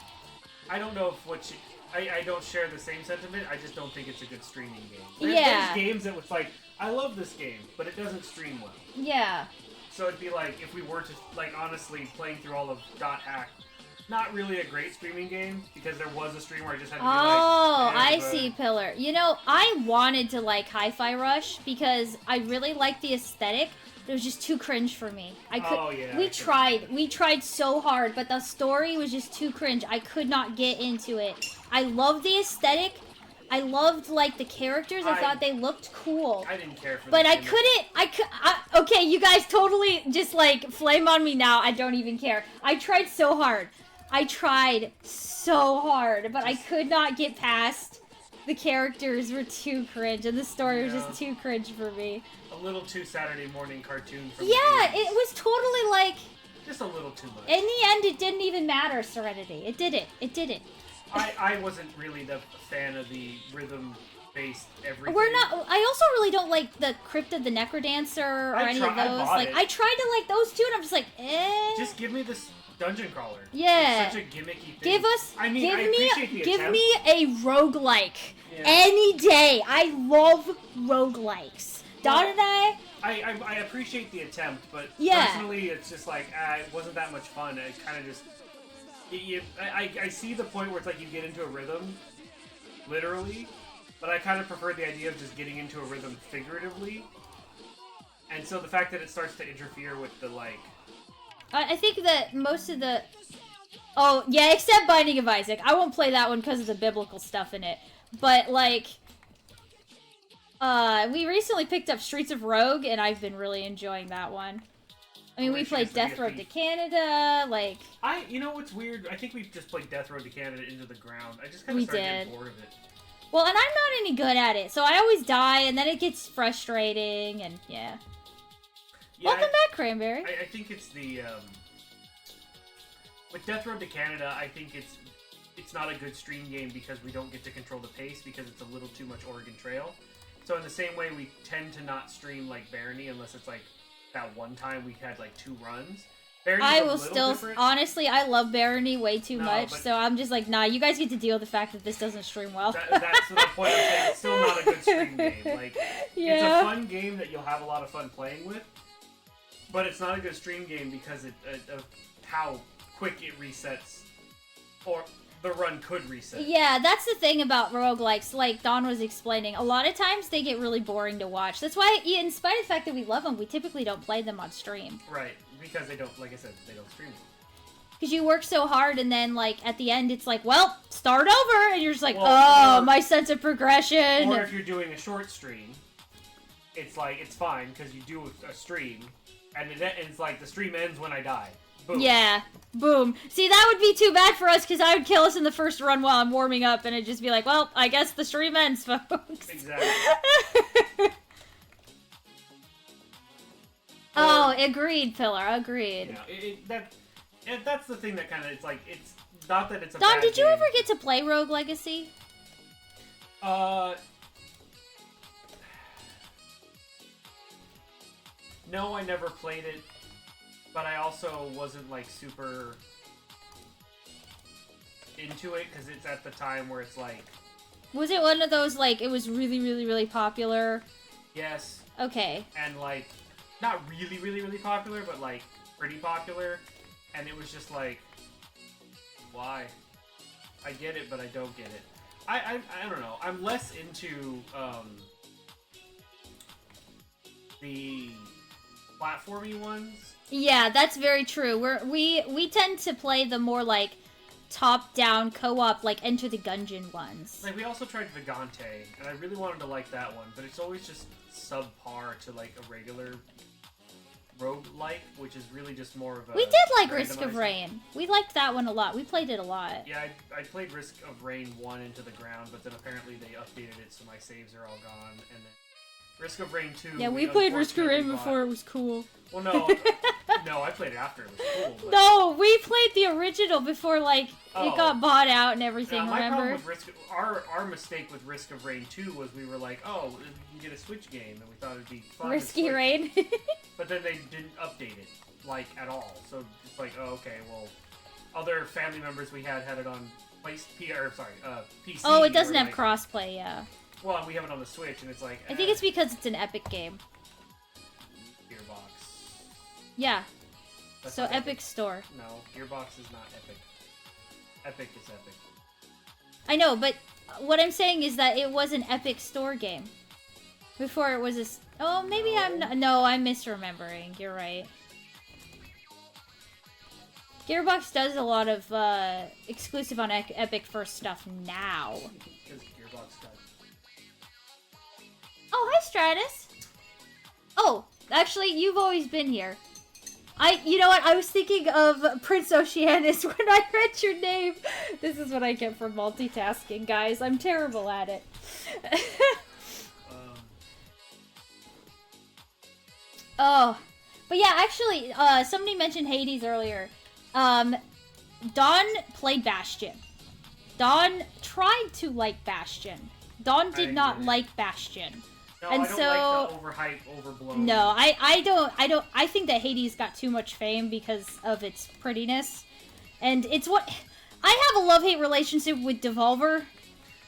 I don't know if I don't share the same sentiment. I just don't think it's a good streaming game. There's games that was like, I love this game, but it doesn't stream well. Yeah. So it'd be like, if we were to, like, honestly, playing through all of Dot Hack, not really a great streaming game, because there was a stream where I just had to be like... Oh, I see, Pillar. You know, I wanted to like Hi-Fi Rush, because I really liked the aesthetic. It was just too cringe for me. We tried so hard, but the story was just too cringe. I could not get into it. I loved the aesthetic. I loved like the characters. I thought they looked cool. I didn't care for but I couldn't. Okay, you guys totally just like flame on me now. I don't even care. I tried so hard. But I could not get past. The characters were too cringe, and the story was just too cringe for me. A little too Saturday morning cartoon. From it was totally like. Just a little too much. In the end, it didn't even matter, Serenity. It didn't. I wasn't really the fan of the rhythm-based everything. I also really don't like the Crypt of the Necrodancer or any of those. I tried to like those too, and I'm just like, eh. Just give me this dungeon crawler. Yeah. It's such a gimmicky thing. Give me a roguelike. Yeah. Any day. I love roguelikes. Dot and I appreciate the attempt, but yeah. Personally, it's just like, it wasn't that much fun. It kind of just... I see the point where it's like you get into a rhythm, literally, but I kind of prefer the idea of just getting into a rhythm figuratively. And so the fact that it starts to interfere with the, like... I think that most of the... Oh, yeah, except Binding of Isaac. I won't play that one because of the biblical stuff in it. but like, we recently picked up Streets of Rogue, and I've been really enjoying that one. I mean, we played Death Road to Canada, like... You know what's weird? I think we just played Death Road to Canada into the ground. I just kind of started getting bored of it. Well, and I'm not any good at it, so I always die, and then it gets frustrating, and yeah. Welcome back, Cranberry. I think it's the, with Death Road to Canada, I think it's not a good stream game because we don't get to control the pace because it's a little too much Oregon Trail. So in the same way, we tend to not stream like Barony unless it's like that one time we had like 2 runs. I will still, honestly, I love Barony way too much, so I'm just like, nah, you guys get to deal with the fact that this doesn't stream well. That's the point I'm saying. It's still not a good stream game. Like, it's a fun game that you'll have a lot of fun playing with, but it's not a good stream game because of how quick it resets, or the run could reset. Yeah, that's the thing about roguelikes, like Don was explaining. A lot of times they get really boring to watch. That's why, in spite of the fact that we love them, we typically don't play them on stream. Right, because they don't, like I said, they don't stream them. Because you work so hard, and then, like, at the end, it's like, well, start over! And you're just like, well, my sense of progression! Or if you're doing a short stream, it's like, it's fine, because you do a stream, and it's like, the stream ends when I die. Boom. Yeah, boom. See, that would be too bad for us, because I would kill us in the first run while I'm warming up, and it'd just be like, well, I guess the stream ends, folks. Exactly. Oh, agreed, Pillar, agreed. That's the thing that kind of, it's like, it's not that it's a Don, bad did you game. ever get to play Rogue Legacy? No, I never played it, but I also wasn't, like, super into it, because it's at the time where it's, like... Was it one of those, like, it was really, really, really popular? Yes. Okay. And, like, not really, really, really popular, but, like, pretty popular, and it was just, like, why? I get it, but I don't get it. I don't know. I'm less into, the platformy ones. Yeah, that's very true. We tend to play the more like top-down co-op, like Enter the Gungeon ones. Like we also tried Vagante, and I really wanted to like that one, but it's always just subpar to like a regular roguelike, which is really just more of a... We did like Risk of Rain. We liked that one a lot. We played it a lot. Yeah, I played Risk of Rain 1 into the ground, but then apparently they updated it so my saves are all gone, and then Risk of Rain 2... Yeah, we played Risk of Rain before it was cool. Well, no. No, I played it after it was cool. But... No, we played the original before, like, it got bought out and everything, my remember? Problem with our mistake with Risk of Rain 2 was we were like, oh, you can get a Switch game, and we thought it'd be fun. Risky Rain. But then they didn't update it, like, at all. So it's like, oh, okay, well, other family members we had it on PC. Oh, it doesn't have crossplay, yeah. Well, we have it on the Switch, and it's like... I think it's because it's an Epic game. Gearbox. Yeah. That's so not Epic Store. No, Gearbox is not Epic. Epic is Epic. I know, but what I'm saying is that it was an Epic Store game. Before it was a... Oh, maybe No, I'm misremembering. You're right. Gearbox does a lot of exclusive on Epic First stuff now. Because Gearbox does. Oh, hi, Stratus. Oh, actually, you've always been here. You know what? I was thinking of Prince Oceanus when I read your name. This is what I get for multitasking, guys. I'm terrible at it. Oh, but yeah, actually, somebody mentioned Hades earlier. Dawn played Bastion. Dawn tried to like Bastion. Dawn did not like Bastion. No, and I don't so, like the overhype, overblown. No, I don't. I think that Hades got too much fame because of its prettiness, and it's what I have a love-hate relationship with Devolver.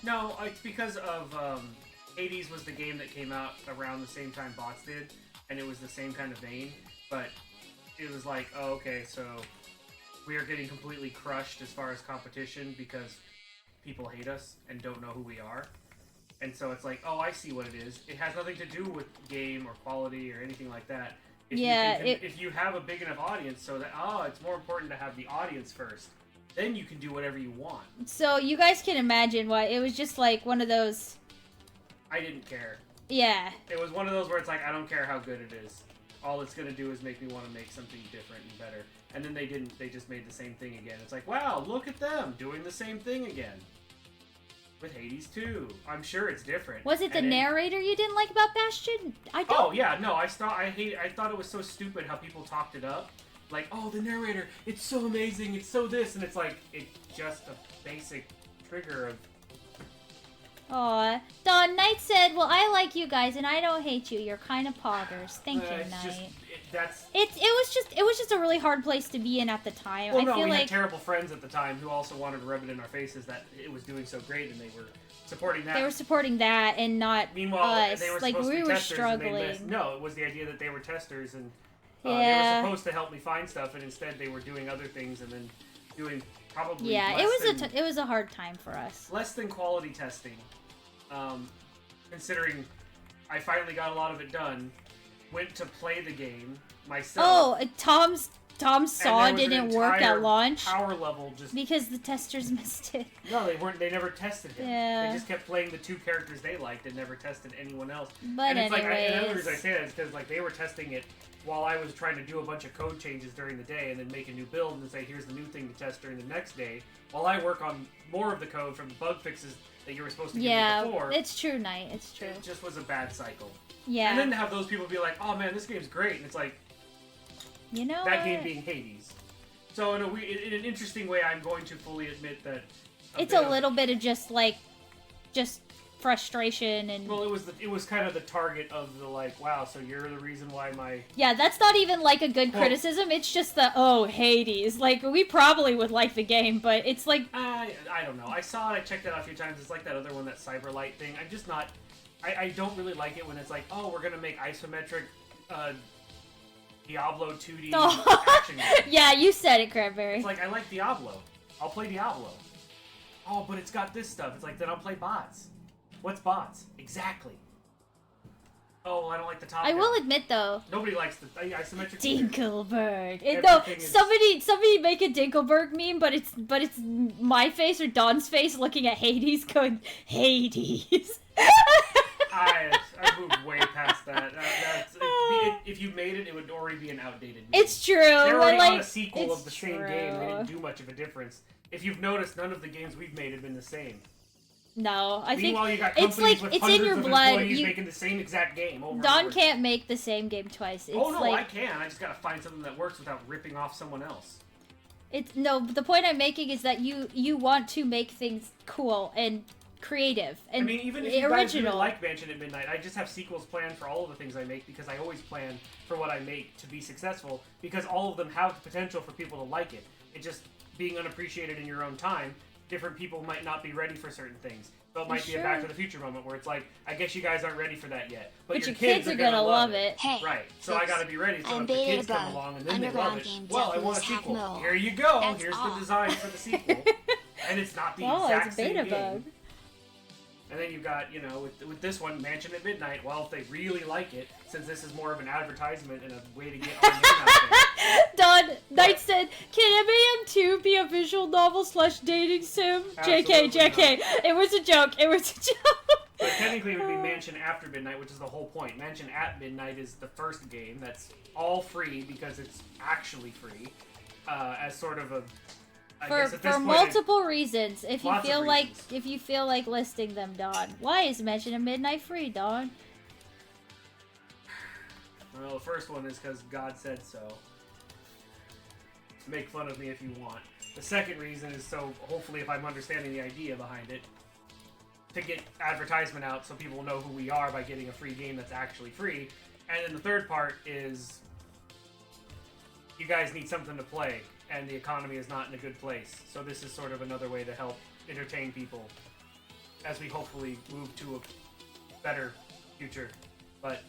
No, it's because of Hades was the game that came out around the same time Bots did, and it was the same kind of vein. But it was like, oh, okay, so we are getting completely crushed as far as competition because people hate us and don't know who we are. And so it's like, oh, I see what it is. It has nothing to do with game or quality or anything like that. If Yeah, if you have a big enough audience, so that, it's more important to have the audience first then you can do whatever you want. So you guys can imagine why it was just like one of those. I didn't care. Yeah. It was one of those where it's like, I don't care how good it is. All it's gonna do is make me want to make something different and better. And then they didn't. They just made the same thing again. It's like, wow, look at them doing the same thing again. With Hades 2. I'm sure it's different. Was it the And narrator you didn't like about Bastion? I don't. Oh yeah, no, I thought it was so stupid how people talked it up. Like, oh, the narrator, it's so amazing, it's so this, and it's like, it's just a basic trigger of. Aw. Dawn Knight said, well, I like you guys and I don't hate you. You're kind of poggers. Thank you, it's Knight. just, that's. It was just a really hard place to be in at the time. Well, I no, feel we like had terrible friends at the time who also wanted to rub it in our faces that it was doing so great, and they were supporting that. they were supporting that and not Meanwhile, us. they were Like supposed to we be were testers and they struggling. missed. No, it was the idea that they were testers and they Yeah. were supposed to help me find stuff, and instead they were doing other things and then doing probably Yeah, less it was a hard time for us. less than quality testing. Considering I finally got a lot of it done, went to play the game myself. Oh, Tom's and saw there was an didn't work entire at launch Power level just because the testers missed it. no, they weren't. They never tested him. Yeah. They just kept playing the two characters they liked and never tested anyone else. But and it's like, and the anyways. reason I say that is because like they were testing it while I was trying to do a bunch of code changes during the day and then make a new build and say here's the new thing to test during the next day. While I work on more of the code from the bug fixes that you were supposed to give Yeah, me before. it's true, Knight. It's true. It just was a bad cycle. Yeah. And then to have those people be like, oh man, this game's great, and it's like You know that what? game being Hades. So in an interesting way, I'm going to fully admit that It's bit a of- little bit of just frustration and Well, it was kind of the target of the like, wow, so you're the reason why my yeah, that's not even like a good Well- criticism. It's just the oh Hades. Like we probably would like the game, but it's like I don't know. I saw it. I checked it out a few times. It's like that other one, that Cyberlight thing. I'm just not. I don't really like it when it's like, oh, we're gonna make isometric Diablo 2D action game. yeah, you said it, Cranberry. It's like I like Diablo. I'll play Diablo. Oh, but it's got this stuff. It's like then I'll play bots. What's bots? Exactly. Oh, I don't like the top. I down. will admit though, Nobody likes the isometric. either. Dinkelberg. No, Everything is- somebody make a Dinkelberg meme, but it's my face or Don's face looking at Hades, going Hades. I moved way past that. If you made it, it would already be an outdated meme. It's true. They're but already like, on a sequel it's of the same game. They true. didn't do much of a difference. If you've noticed, none of the games we've made have been the same. No, I think Meanwhile, you got it's companies like with it's hundreds in your of blood. employees making the same exact game over and Don over. can't make the same game twice. It's Oh no, like I can. I just gotta find something that works without ripping off someone else. it's no. The point I'm making is that you want to make things cool and creative and I mean, even if you guys original. really like Mansion at Midnight, I just have sequels planned for all of the things I make because I always plan for what I make to be successful because all of them have the potential for people to like it. It just being unappreciated in your own time. Different people might not be ready for certain things. So it might be a Back to the Future moment where it's like, I guess you guys aren't ready for that yet. But your kids are gonna love it. Hey, Right. So I gotta be ready. So I'm if the beta kids come bug. along and then they love Underground it, game well, I want a devils have sequel. no. Here you go. That's Here's all. the design for the sequel. And it's not the Oh, exact it's same beta game. bug. And then you've got, with this one, Mansion at Midnight, well, if they really like it, since this is more of an advertisement and a way to get our name out there. Don Knight said, "Can MAM2 be a visual novel / dating sim?" Absolutely JK. It was a joke. It was a joke. But technically it would be Mansion After Midnight, which is the whole point. Mansion at Midnight is the first game that's all free because it's actually free, as sort of a... I guess at this For point, multiple reasons. If you Lots of feel like listing them, Don. Why is Mention at Midnight free, Don? Well, the first one is because God said so. Make fun of me if you want. The second reason is so, hopefully, if I'm understanding the idea behind it, to get advertisement out so people know who we are by getting a free game that's actually free. And then the third part is you guys need something to play, and the economy is not in a good place. So this is sort of another way to help entertain people as we hopefully move to a better future. But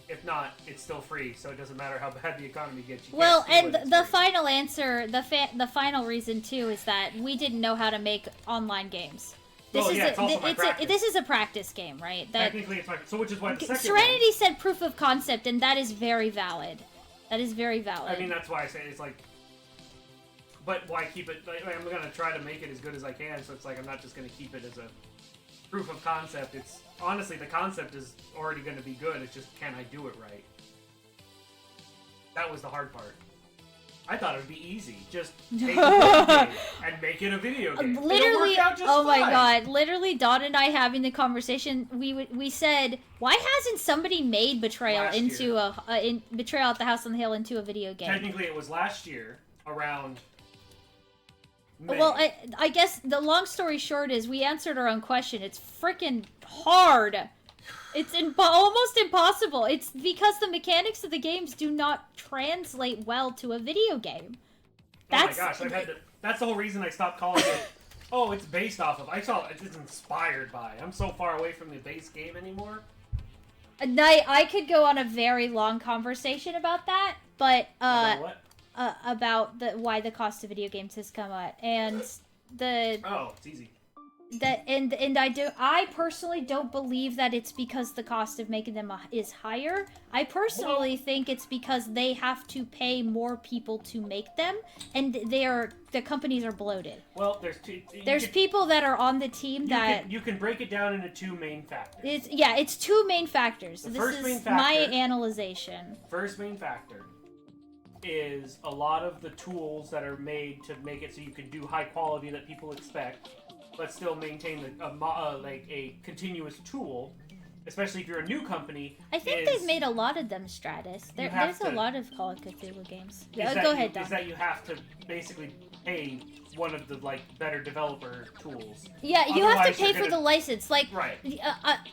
if not, it's still free, so it doesn't matter how bad the economy gets. You Well, can't steal and it, it's the free. final answer, the final reason too, is that we didn't know how to make online games. This Well, is yeah, it's also my practice. this is a practice game, right? That Technically, it's like, so which is why the second Serenity said proof of concept, and that is very valid. That is very valid. one, I mean, that's why I say it's like, but why keep it? Like, I'm gonna try to make it as good as I can. So it's like I'm not just gonna keep it as a proof of concept. It's honestly the concept is already gonna be good. It's just can I do it right? That was the hard part. I thought it would be easy. Just take a board game and make it a video game. It'll Literally, work out just oh my fine. god! Literally, Dawn and I having the conversation. We said, why hasn't somebody made Betrayal Last into year. in Betrayal at the House on the Hill into a video game? Technically, it was last year around May. Well, I guess the long story short is we answered our own question. It's freaking hard. It's almost impossible. It's because the mechanics of the games do not translate well to a video game. That's, oh my gosh, I've had to, that's the whole reason I stopped calling it. Oh, it's based off of. I saw it's inspired by. I'm so far away from the base game anymore. I could go on a very long conversation about that, but About what? About why the cost of video games has come up and the Oh, it's easy. that and I personally don't believe that it's because the cost of making them is higher. I personally think it's because they have to pay more people to make them, and the companies are bloated. Well, there's People that are on the team that you can break it down into two main factors. it's two main factors. The This first is main my factor- analyzation. First main factor is a lot of the tools that are made to make it so you can do high quality that people expect, but still maintain a continuous tool. Especially if you're a new company. I think they've made a lot of them, Stratus. There's a lot of Call of Cthulhu games. Go ahead, Don. Is that you have to basically pay one of the better developer tools. Yeah, you have to Otherwise, pay you're for gonna- the license. Like, Right.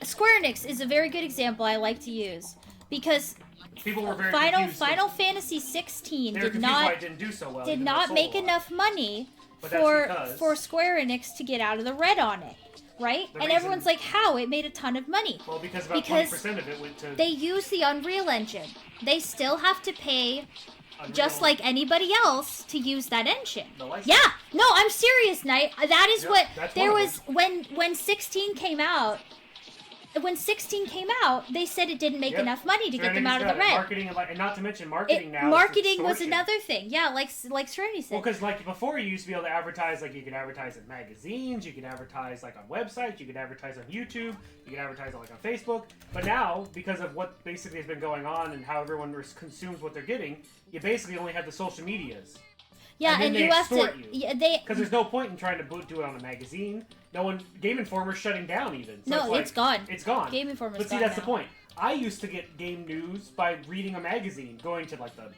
Square Enix is a very good example I like to use because People were very Final confused. Fantasy 16 They were did confused why not it didn't do so well. did even though it not sold make a lot. enough money But that's for because- for Square Enix to get out of the red on it, right? The And reason- everyone's like, "How? It made a ton of money." Well, because about 20% of it went to they use the Unreal Engine. They still have to pay just Unreal- like anybody else to use that engine. The license. Yeah, no, I'm serious, Knight. That is Yep, what that's there one of was when 16 came out. When 16 came out, they said it didn't make Yep. enough money to Square get them Enix out of the got it. red. Marketing and not to mention marketing now. is Marketing was extortion. another thing. Yeah, like Serenity said. Well, because before you used to be able to advertise, you could advertise in magazines, you could advertise on websites, you could advertise on YouTube, you could advertise on Facebook. But now, because of what basically has been going on and how everyone consumes what they're getting, you basically only have the social medias. Yeah, and then they you have to. extort you. Yeah, Because there's no point in trying to do it on a magazine. No one, Game Informer's shutting down even. So No, it's gone. It's gone. Game Informer's But see, gone that's the now. point. I used to get game news by reading a magazine, going to the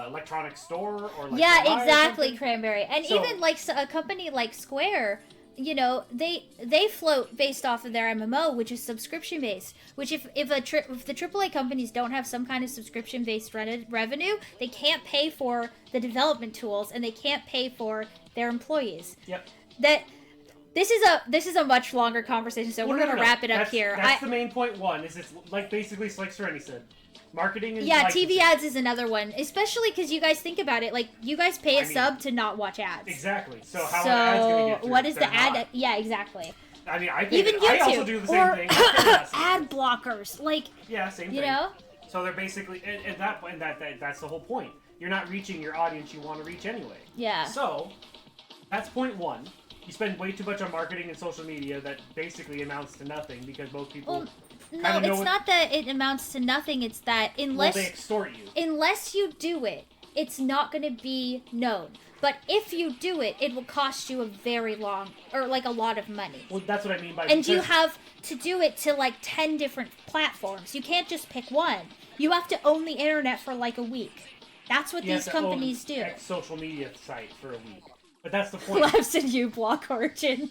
electronic store or Yeah, the Y or exactly, something. Cranberry. And So- even a company like Square, you know, they float based off of their MMO, which is subscription based. Which if the AAA companies don't have some kind of subscription based revenue, they can't pay for the development tools and they can't pay for their employees. Yep. This is a much longer conversation, so Well, we're no, gonna no, wrap it up that's, here. That's the main point. One is it's basically like Serenity said, marketing and Yeah, licensing. TV ads is another one, especially because you guys think about it. Like, you guys pay a I mean- sub to not watch ads. Exactly. So how are ads gonna get through? What is They're the ad? not. Yeah, exactly. I mean, I think Even I YouTube also do the same or thing. ad blockers, like, Yeah, same thing. you know. So they're basically at that point. That's the whole point. You're not reaching your audience you want to reach anyway. Yeah. So that's point one. You spend way too much on marketing and social media that basically amounts to nothing because most people. Well, no, kinda know it's what- not that it amounts to nothing. It's that Well, unless they extort you. unless you do it, it's not going to be known. But if you do it, it will cost you a very long or like a lot of money. Well, that's what I mean by. And you because- have to do it to like 10 different platforms. You can't just pick one. You have to own the internet for like a week. That's what you these have to own companies do. X social media site for a week. But that's the point. Laughs at you, Block Origin.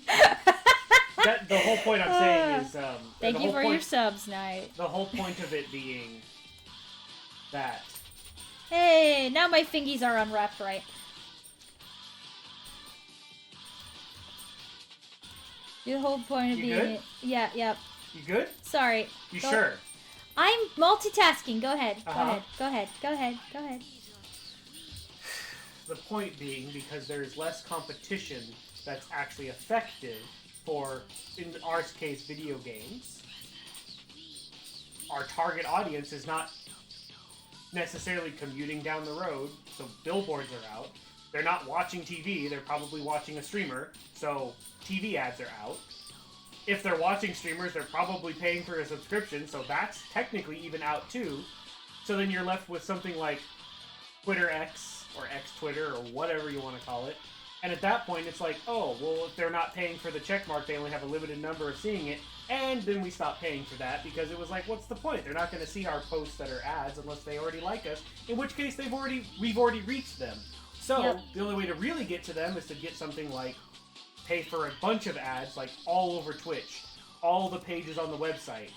The whole point I'm saying is. Thank the you whole for point, your subs, Knight. The whole point of it being that. Hey, now my fingies are unwrapped right. The whole point of You being good? it. Yeah, yep. You good? Sorry. You Go- sure? I'm multitasking. Go ahead. Go Uh-huh. ahead. Go ahead. Go ahead. Go ahead. The point being because there's less competition that's actually effective for, in our case, video games. Our target audience is not necessarily commuting down the road, so billboards are out. they're not watching TV, they're probably watching a streamer, so TV ads are out. If they're watching streamers, they're probably paying for a subscription, so that's technically even out too. So then you're left with something like Twitter X, or X Twitter, or whatever you want to call it. And at that point, it's like, oh, well, if they're not paying for the check mark, they only have a limited number of seeing it. And then we stopped paying for that because it was like, what's the point? They're not going to see our posts that are ads unless they already like us, in which case we've already reached them. So Yep. the only way to really get to them is to get something like pay for a bunch of ads, like all over Twitch, all the pages on the website.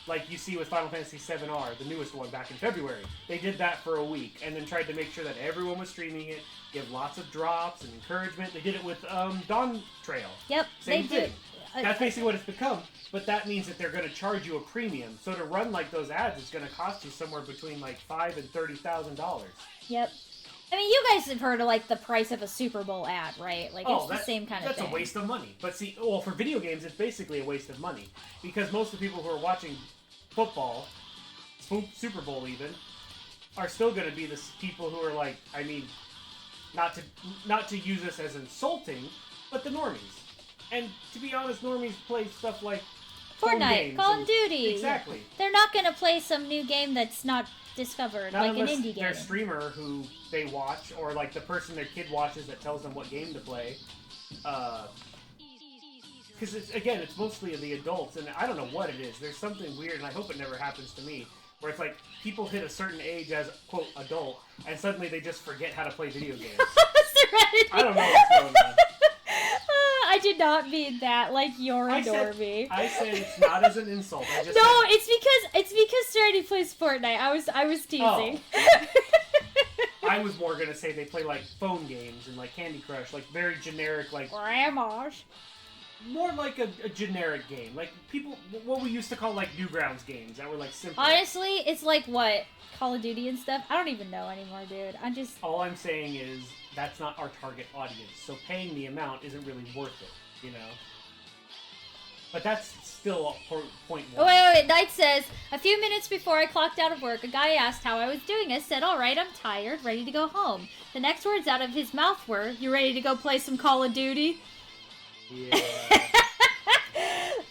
Like you see with Final Fantasy VII-R, the newest one back in February. They did that for a week and then tried to make sure that everyone was streaming it, give lots of drops and encouragement. They did it with Dawn Trail. Yep, Same they thing. do. That's basically what it's become, but that means that they're going to charge you a premium. So to run like those ads is going to cost you somewhere between like $5,000 and $30,000. Yep. I mean, you guys have heard of like the price of a Super Bowl ad, right? Like it's the same kind of thing. That's a waste of money. But see, well, for video games, it's basically a waste of money because most of the people who are watching football, Super Bowl even, are still going to be the people who are like, I mean, not to use this as insulting, but the normies. And to be honest, normies play stuff like phone Fortnite, games Call and- of Duty. Exactly. They're not gonna play some new game that's not discovered, Not like an unless indie game. their streamer who they watch, or like the person their kid watches that tells them what game to play. Because it's mostly the adults, and I don't know what it is. There's something weird, and I hope it never happens to me, where it's like people hit a certain age as quote adult, and suddenly they just forget how to play video games. Serenity. I don't know what's going on. I did not mean that. Like you're a I said normie. it's not as an insult. I just No, said, it's because Serenity plays Fortnite. I was teasing. I was more gonna say they play like phone games and like Candy Crush, like very generic, like Grandma's. more like a generic game, like what we used to call like Newgrounds games that were like simple. Honestly, it's like what Call of Duty and stuff. I don't even know anymore, dude. I just All I'm saying is that's not our target audience, so paying the amount isn't really worth it, you know? But that's still point Oh, one. wait. Knight says, a few minutes before I clocked out of work, a guy asked how I was doing. I said, alright, I'm tired, ready to go home. The next words out of his mouth were, you ready to go play some Call of Duty? Yeah.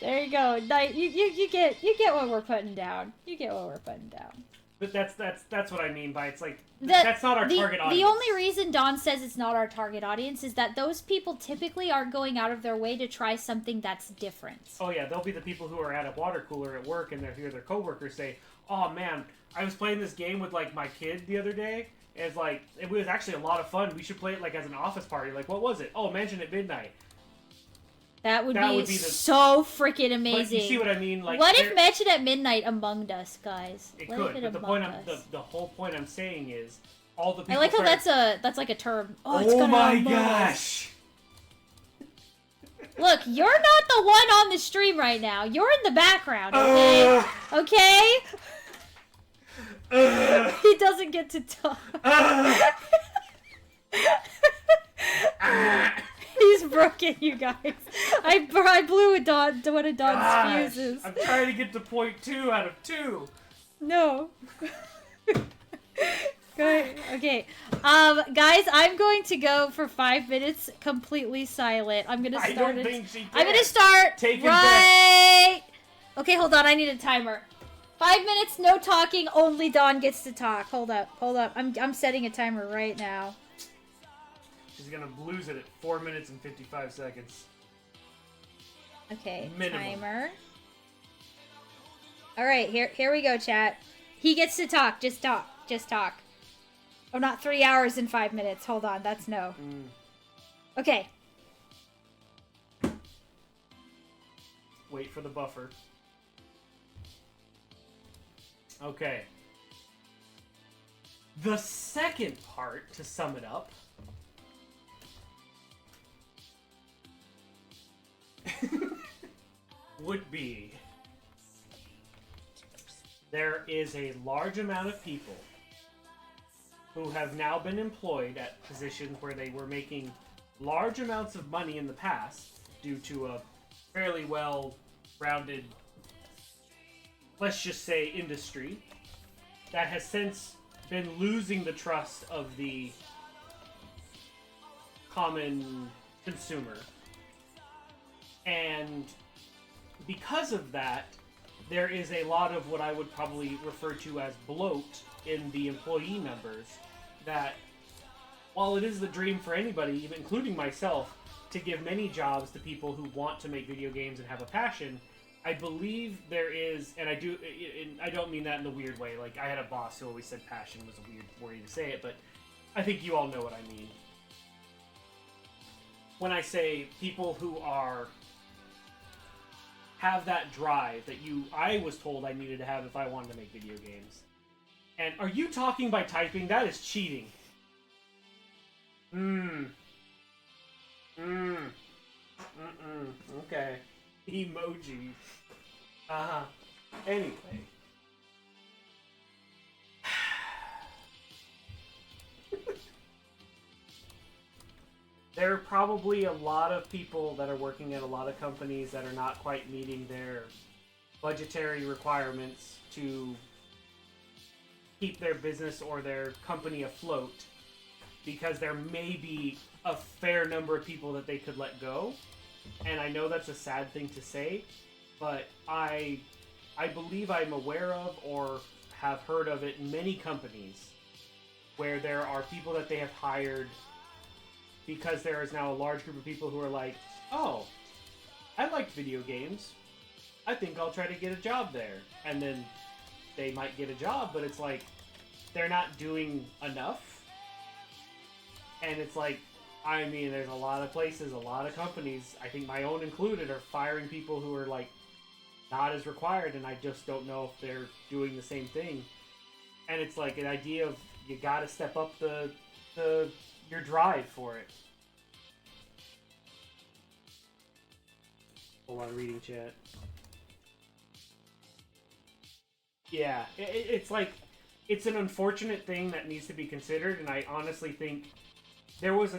There you go. Knight, you get what we're putting down. You get what we're putting down. But that's what I mean by it's like, The- that's not our the, target audience. The only reason Dawn says it's not our target audience is that those people typically aren't going out of their way to try something that's different. Oh yeah, they'll be the people who are at a water cooler at work and they hear their coworkers say, "Oh man, I was playing this game with like my kid the other day. And it's like it was actually a lot of fun. We should play it like as an office party. Like what was it? Oh, Mansion at Midnight. That would That be, would be the- so freaking But amazing. you see what I mean? Like what if they're- Mansion at Midnight Among Us, guys? It What could, if but the whole point I'm saying is all the people. I like how start- that's like a term. Oh, it's Oh gonna my Among Us. gosh! Look, you're not the one on the stream right now. You're in the background, okay? Okay? He doesn't get to talk. He's broken, you guys. I blew one of Dawn's Gosh, fuses. I'm trying to get to point 2 out of 2. No. Good. Okay. Guys, I'm going to go for 5 minutes completely silent. I'm gonna I start don't it. think she I'm can. gonna start Take it right. Okay, hold on. I need a timer. 5 minutes, no talking. Only Dawn gets to talk. Hold up. I'm setting a timer right now. She's gonna lose it at 4 minutes and 55 seconds. Okay, Minimum. timer. All right, here we go, chat. He gets to talk. Just talk. Oh, not 3 hours and 5 minutes. Hold on, that's no. Okay. Wait for the buffer. Okay. The second part, to sum it up, would be there is a large amount of people who have now been employed at positions where they were making large amounts of money in the past due to a fairly well-rounded, let's just say, industry that has since been losing the trust of the common consumer. And because of that, there is a lot of what I would probably refer to as bloat in the employee numbers, that while it is the dream for anybody, even including myself, to give many jobs to people who want to make video games and have a passion, I believe there is, and I don't mean that in the weird way. Like, I had a boss who always said passion was a weird way to say it, but I think you all know what I mean. When I say people who have that drive that I was told I needed to have if I wanted to make video games. And are you talking by typing? That is cheating. Okay. Emoji. Anyway. There are probably a lot of people that are working at a lot of companies that are not quite meeting their budgetary requirements to keep their business or their company afloat, because there may be a fair number of people that they could let go. And I know that's a sad thing to say, but I believe I'm aware of or have heard of it in many companies where there are people that they have hired because there is now a large group of people who are like, oh, I like video games. I think I'll try to get a job there. And then they might get a job, but it's like, they're not doing enough. And it's like, I mean, there's a lot of places, a lot of companies, I think my own included, are firing people who are like, not as required, and I just don't know if they're doing the same thing. And it's like an idea of, you gotta step up your drive for it. Hold on, reading chat. Yeah, it's like, it's an unfortunate thing that needs to be considered, and I honestly think there was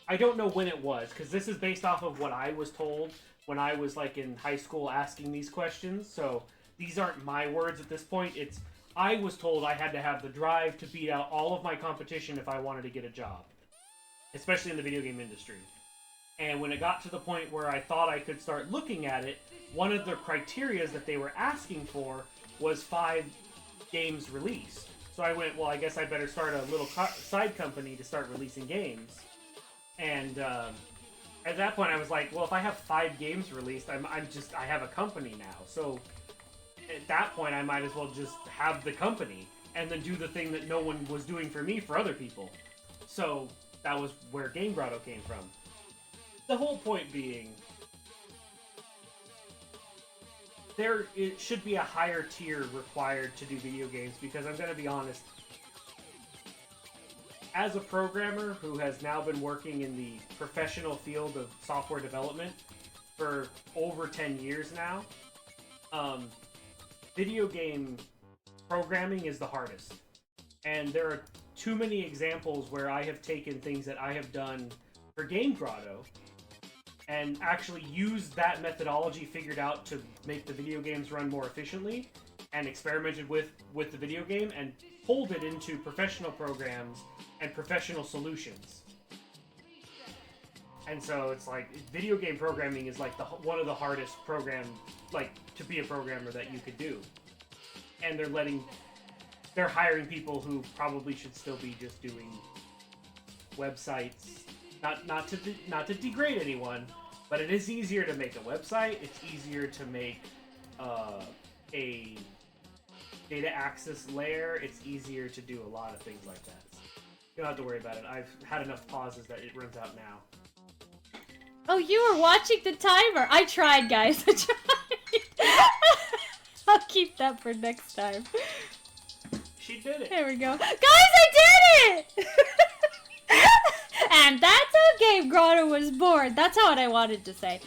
I don't know when it was, because this is based off of what I was told when I was like in high school asking these questions, so these aren't my words at this point. I was told I had to have the drive to beat out all of my competition if I wanted to get a job, especially in the video game industry. And when it got to the point where I thought I could start looking at it, one of the criteria that they were asking for was 5 games released. So I went, well, I guess I better start a little side company to start releasing games. And at that point I was like, well, if I have 5 games released, I have a company now. So at that point, I might as well just have the company and then do the thing that no one was doing for me for other people. So that was where Game Grotto came from. The whole point being, it should be a higher tier required to do video games, because I'm going to be honest, as a programmer who has now been working in the professional field of software development for over 10 years now, video game programming is the hardest. And there are too many examples where I have taken things that I have done for Game Grotto and actually used that methodology figured out to make the video games run more efficiently, and experimented with the video game and pulled it into professional programs and professional solutions. And so it's like, video game programming is like one of the hardest to be a programmer that you could do. And they're hiring people who probably should still be just doing websites. Not to degrade anyone, but it is easier to make a website. It's easier to make a data access layer. It's easier to do a lot of things like that. You don't have to worry about it. I've had enough pauses that it runs out now. Oh, you were watching the timer. I tried, guys. I tried. I'll keep that for next time. She did it. There we go. Guys, I did it! And that's how Game Grotto was born. That's how I wanted to say.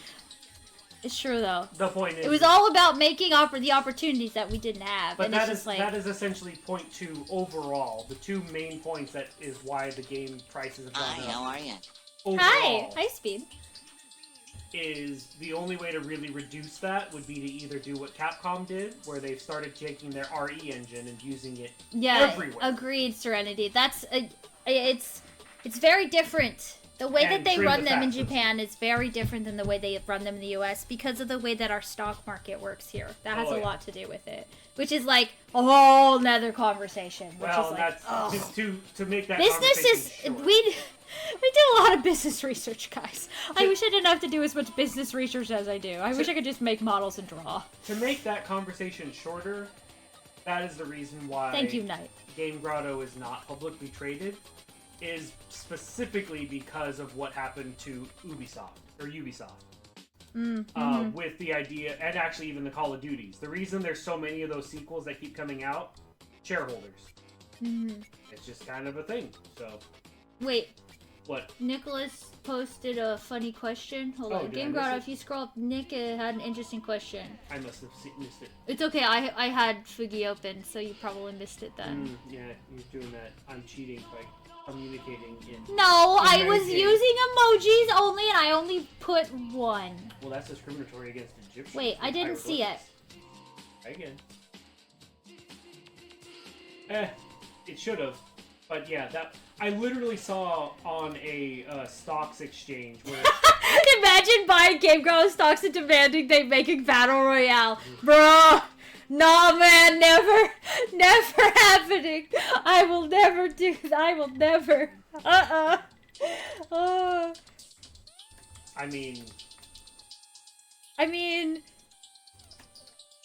It's true, though. The point is, it was all about making the opportunities that we didn't have. But and that is essentially point 2 overall. The 2 main points that is why the game prices have gone up. Hi, how are you? Hi. Hi, Speed. Is the only way to really reduce that would be to either do what Capcom did, where they've started taking their RE engine and using it everywhere. Agreed, Serenity. It's very different. The way that And they trim run the them in fat. Japan is very different than the way they run them in the US because of the way that our stock market works here. That has Oh, a yeah. lot to do with it. Which is like a whole nother conversation. Which Well, is like, that's ugh. just to make that Business conversation is short. we do a lot of business research, guys. I wish I didn't have to do as much business research as I do. I wish I could just make models and draw. To make that conversation shorter, that is the reason why Thank you, Knight. Game Grotto is not publicly traded, is specifically because of what happened to Ubisoft. With the idea, and actually even the Call of Duties. The reason there's so many of those sequels that keep coming out, shareholders. It's just kind of a thing. So, Wait, what? Nicholas posted a funny question. Hold Oh, on. did I Game miss Grotto, it? if you scroll up, Nick had an interesting question. I must have missed it. It's okay, I had Fugi open, so you probably missed it then. Yeah, you're doing that. I'm cheating by communicating in. No, I in was game. using emojis only, and I only put one. Well, that's discriminatory against Egyptians. Wait, I didn't see it. Try again. It should have. But yeah, that I literally saw on a stocks exchange where Imagine buying Game Grotto stocks and demanding they make a battle royale. Bruh! Nah, man, never happening. I will never do that. I will never. I mean,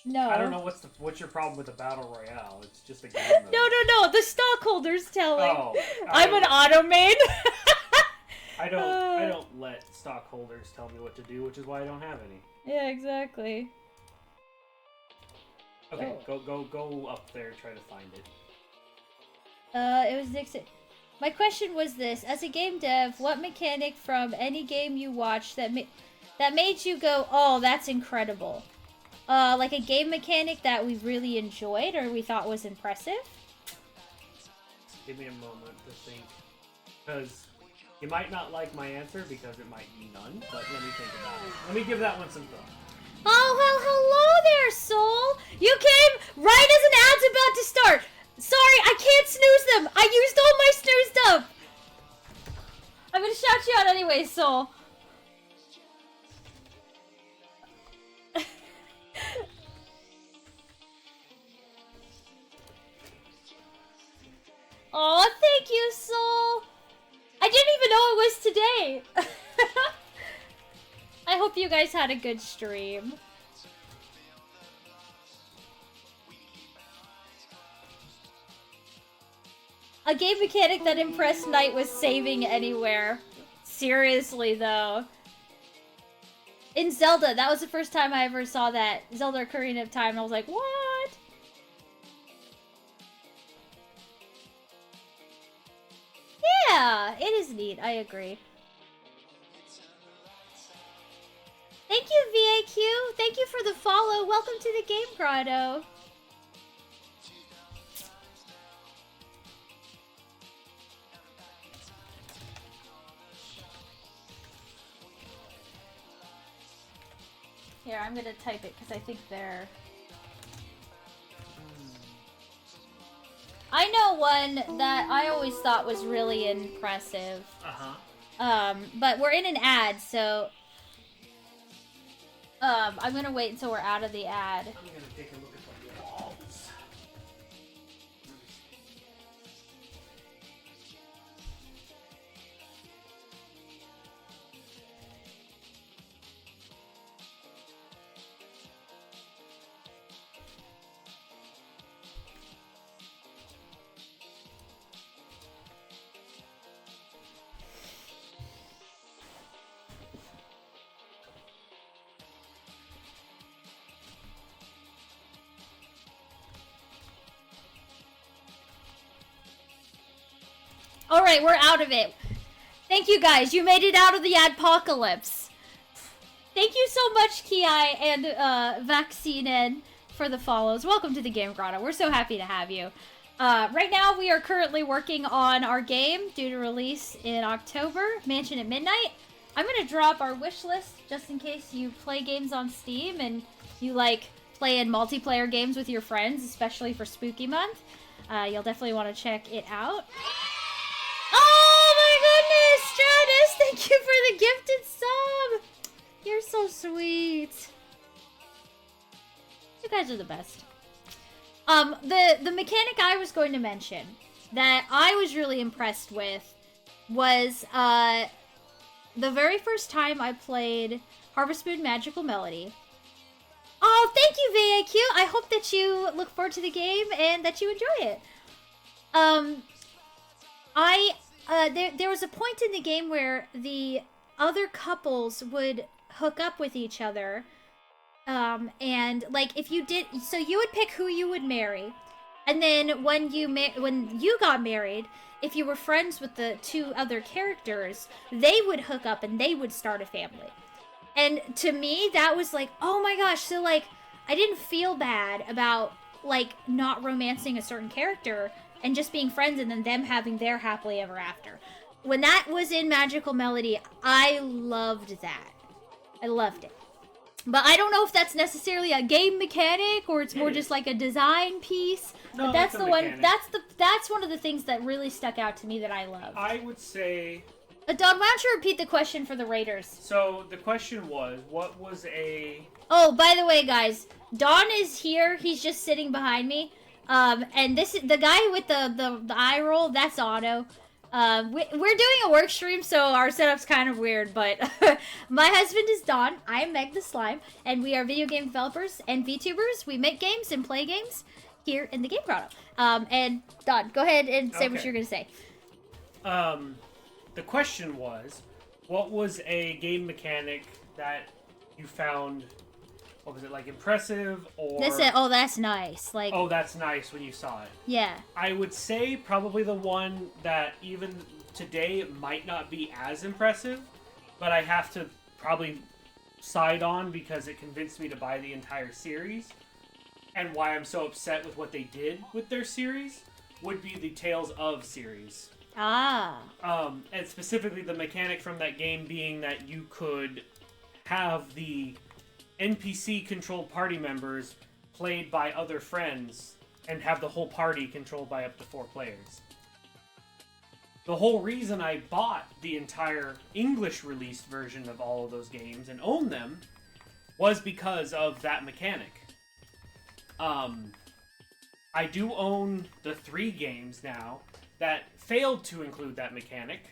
no. I don't know what's your problem with the battle royale. It's just a game mode. No. The stockholders telling. Oh, I'm an auto main. I don't let stockholders tell me what to do, which is why I don't have any. Yeah, exactly. Okay, go up there, try to find it. It was Nixon. My question was this: as a game dev, what mechanic from any game you watched that made you go, "Oh, that's incredible"? Like a game mechanic that we really enjoyed or we thought was impressive? Give me a moment to think, because you might not like my answer because it might be none. But let me think about it. Let me give that one some thought. Oh, well, hello there, Soul! You came right as an ad's about to start! Sorry, I can't snooze them! I used all my snoozed up! I'm gonna shout you out anyway, Soul. Oh, thank you, Soul! I didn't even know it was today! I hope you guys had a good stream. A game mechanic that impressed Knight was saving anywhere. Seriously, though. In Zelda, that was the first time I ever saw that. Zelda Ocarina of Time, and I was like, what? Yeah, it is neat. I agree. Thank you, VAQ. Thank you for the follow. Welcome to the Game Grotto. Here, I'm gonna type it because I think they're... I know one that I always thought was really impressive. But we're in an ad, so... I'm gonna wait until we're out of the ad. I'm gonna take a look at the walls. Alright, we're out of it. Thank you guys. You made it out of the adpocalypse. Thank you so much, Ki and Vaccine for the follows. Welcome to the Game Grotto. We're so happy to have you. Right now, we are currently working on our game due to release in October, Mansion at Midnight. I'm going to drop our wish list just in case you play games on Steam and you like playing multiplayer games with your friends, especially for Spooky Month. You'll definitely want to check it out. Oh my sweet. You guys are the best. The mechanic I was going to mention that I was really impressed with was the very first time I played Harvest Moon Magical Melody. Oh, thank you, VAQ. I hope that you look forward to the game and that you enjoy it. There was a point in the game where the other couples would hook up with each other. And like if you did, so you would pick who you would marry, and then when you got married, if you were friends with the two other characters, they would hook up and they would start a family. And to me, that was like, oh my gosh, so like I didn't feel bad about like not romancing a certain character and just being friends and then them having their happily ever after. When that was in Magical Melody, I loved that. I loved it. But I don't know if that's necessarily a game mechanic or it's more just like a design piece. No, but that's it's a the one. mechanic. That's one of the things that really stuck out to me that I love. I would say. Don, why don't you repeat the question for the Raiders? So the question was, what was a? Oh, by the way, guys, Don is here. He's just sitting behind me. And this is the guy with the eye roll. That's Otto. We're doing a work stream, so our setup's kind of weird, but my husband is Don. I am Meg the Slime, and we are video game developers and VTubers. We make games and play games here in the Game Grotto. And Don, go ahead and say what you're going to say. The question was, what was a game mechanic that you found, what was it, like impressive or... That's nice. Like, oh, that's nice when you saw it. Yeah. I would say probably the one that even today might not be as impressive, but I have to probably side on because it convinced me to buy the entire series, and why I'm so upset with what they did with their series, would be the Tales of series. Ah. And specifically the mechanic from that game being that you could have the NPC-controlled party members played by other friends and have the whole party controlled by up to 4 players. The whole reason I bought the entire English-released version of all of those games and own them was because of that mechanic. I do own the 3 games now that failed to include that mechanic,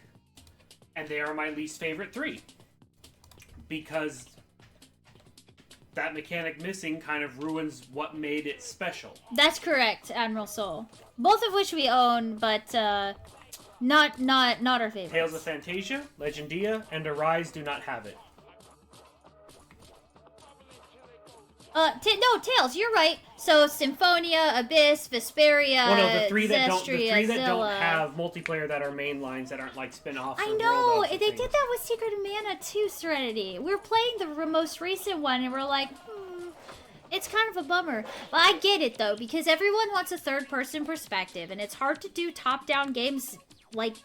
and they are my least favorite 3. Because that mechanic missing kind of ruins what made it special. That's correct, Admiral Soul. Both of which we own, but not our favorites. Tales of Fantasia, Legendia, and Arise do not have it. No, Tails, you're right. So Symphonia, Abyss, Vesperia, Well, no, the three that Zestria, don't have multiplayer that are main lines that aren't like spin-offs. I or know, rolled-ups they or did things. that with Secret of Mana too, Serenity. We're playing the most recent one, and we're like, it's kind of a bummer. But I get it, though, because everyone wants a third-person perspective, and it's hard to do top-down games like...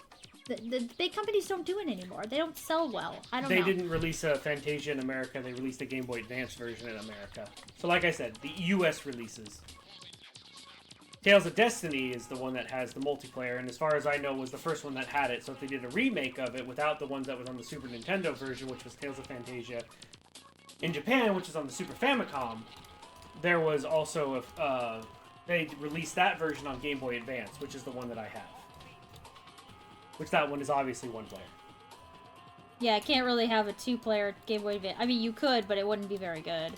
The big companies don't do it anymore. They don't sell well. I don't know. They didn't release a Fantasia in America. They released a Game Boy Advance version in America. So like I said, the US releases. Tales of Destiny is the one that has the multiplayer, and as far as I know, was the first one that had it. So if they did a remake of it without the ones that was on the Super Nintendo version, which was Tales of Fantasia, in Japan, which is on the Super Famicom, there was also they released that version on Game Boy Advance, which is the one that I have. Which that one is obviously 1 player. Yeah, I can't really have a 2-player Game Boy Advance. I mean, you could, but it wouldn't be very good.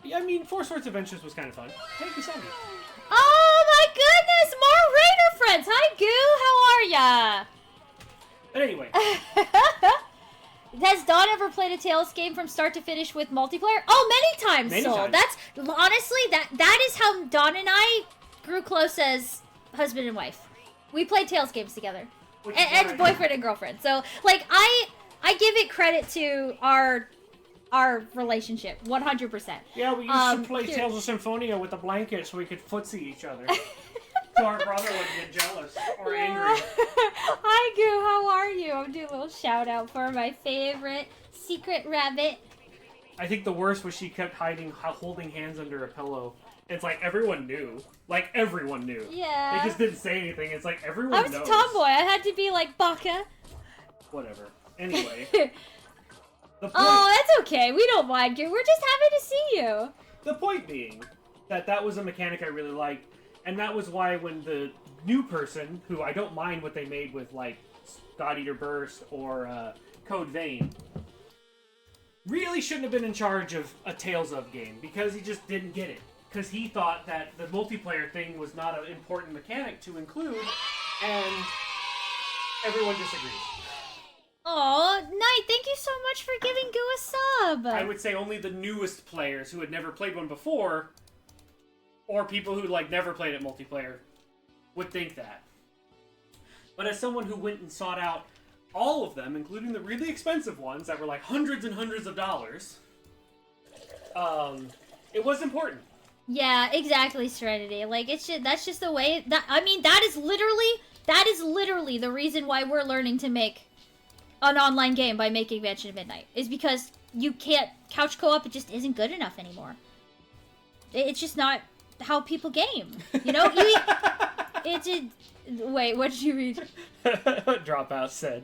Yeah, I mean, Four Swords Adventures was kind of fun. Thank you, Sammy. Oh my goodness! More Raider friends! Hi, Goo! How are ya? But anyway. Has Dawn ever played a Tales game from start to finish with multiplayer? Oh, many times, Many Soul. times. That's honestly that is how Dawn and I grew close as husband and wife. We played Tales games together, and boyfriend and girlfriend. So, like, I give it credit to our relationship, 100%. Yeah, we used to play Tales of Symphonia with a blanket so we could footsie each other. So our brother wouldn't get jealous or angry. Hi, Goo. How are you? I'm doing a little shout out for my favorite secret rabbit. I think the worst was she kept holding hands under a pillow. It's like everyone knew. Like everyone knew. Yeah. They just didn't say anything. It's like everyone I was knows. a tomboy. I had to be like Baka. Whatever. Anyway. The point, Oh, that's okay. We don't mind you. We're just happy to see you. the point being that was a mechanic I really liked, and that was why when the new person, who I don't mind what they made with like God Eater Burst or Code Vein, really shouldn't have been in charge of a Tales of game because he just didn't get it. Because he thought that the multiplayer thing was not an important mechanic to include, and everyone disagrees. Oh, Knight, thank you so much for giving Goo a sub. I would say only the newest players who had never played one before, or people who like never played it multiplayer, would think that. But as someone who went and sought out all of them, including the really expensive ones that were like hundreds and hundreds of dollars, it was important. Yeah, exactly, Serenity. Like, that's just the way that, I mean, that is literally the reason why we're learning to make an online game by making Mansion of Midnight, is because you can't couch co-op. It just isn't good enough anymore. It's just not how people game, you know? Wait, what did you read? Dropout said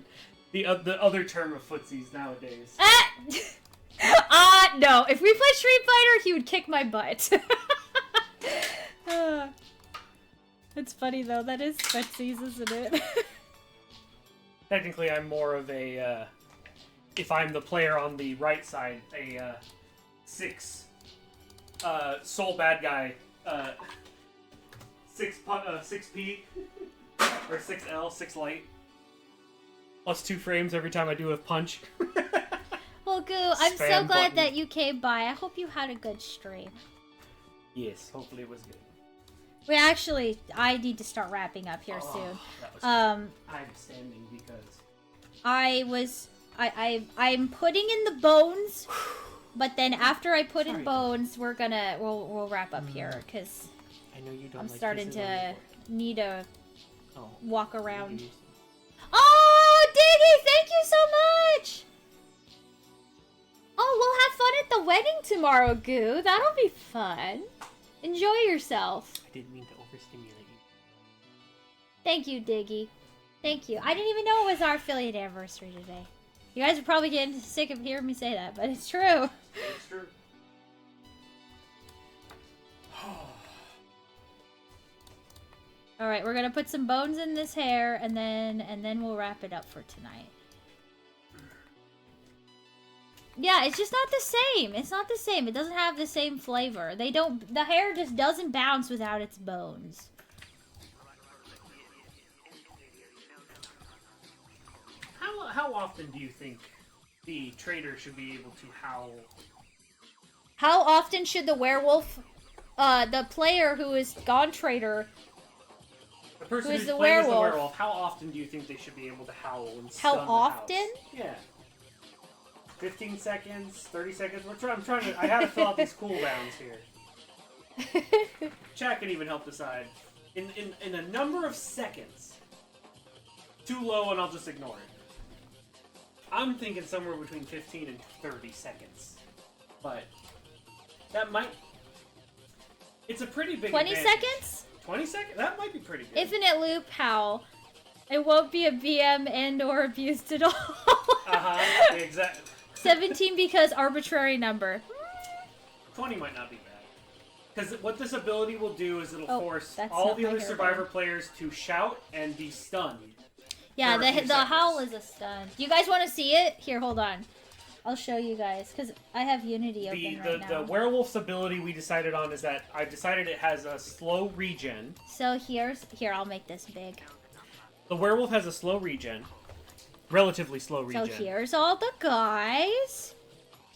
the other term of footsies nowadays. No. If we played Street Fighter, he would kick my butt. It's funny though. That is footsies, isn't it? Technically, I'm more of a, if I'm the player on the right side, a 6 soul bad guy, 6P, or 6L, 6 light. Plus 2 frames every time I do a punch. Well, Goo, I'm so Spam glad button. that you came by. I hope you had a good stream. Yes, hopefully it was good. I need to start wrapping up here soon. That was Um, I'm standing because... I'm putting in the bones, but then after I put in bones, we'll wrap up here, because I know you don't I'm like starting kisses on to your need to Oh. walk around. Maybe- Oh, Diggy, thank you so much! Oh, we'll have fun at the wedding tomorrow, Goo. That'll be fun. Enjoy yourself. I didn't mean to overstimulate you. Thank you, Diggy. Thank you. I didn't even know it was our affiliate anniversary today. You guys are probably getting sick of hearing me say that, but it's true. It's true. All right, we're gonna put some bones in this hair, and then we'll wrap it up for tonight. Yeah, it's just not the same. It's not the same. It doesn't have the same flavor. The hair just doesn't bounce without its bones. How often do you think the trader should be able to howl? How often should the werewolf, the player who is gone trader, The person Who is who's the playing as the werewolf? werewolf, how often do you think they should be able to howl and How stun the often? house? Yeah. 15 seconds, 30 seconds. I'm trying to. I have to fill out these cooldowns here. Chat can even help decide. In a number of seconds. Too low, and I'll just ignore it. I'm thinking somewhere between 15 and 30 seconds. But that might. It's a pretty big 20 advantage. seconds? 20 seconds? That might be pretty good. Infinite loop howl. It won't be a BM and or abused at all. Uh-huh, exactly. 17 because arbitrary number. 20 might not be bad. Because what this ability will do is it'll Oh, force that's all not the my other hair Survivor band. players to shout and be stunned. Yeah, for a few the seconds. howl is a stun. Do you guys want to see it? Here, hold on. I'll show you guys, because I have Unity open right now. The werewolf's ability we decided on is that I've decided it has a slow regen. So here, I'll make this big. The werewolf has a slow regen. Relatively slow regen. So here's all the guys.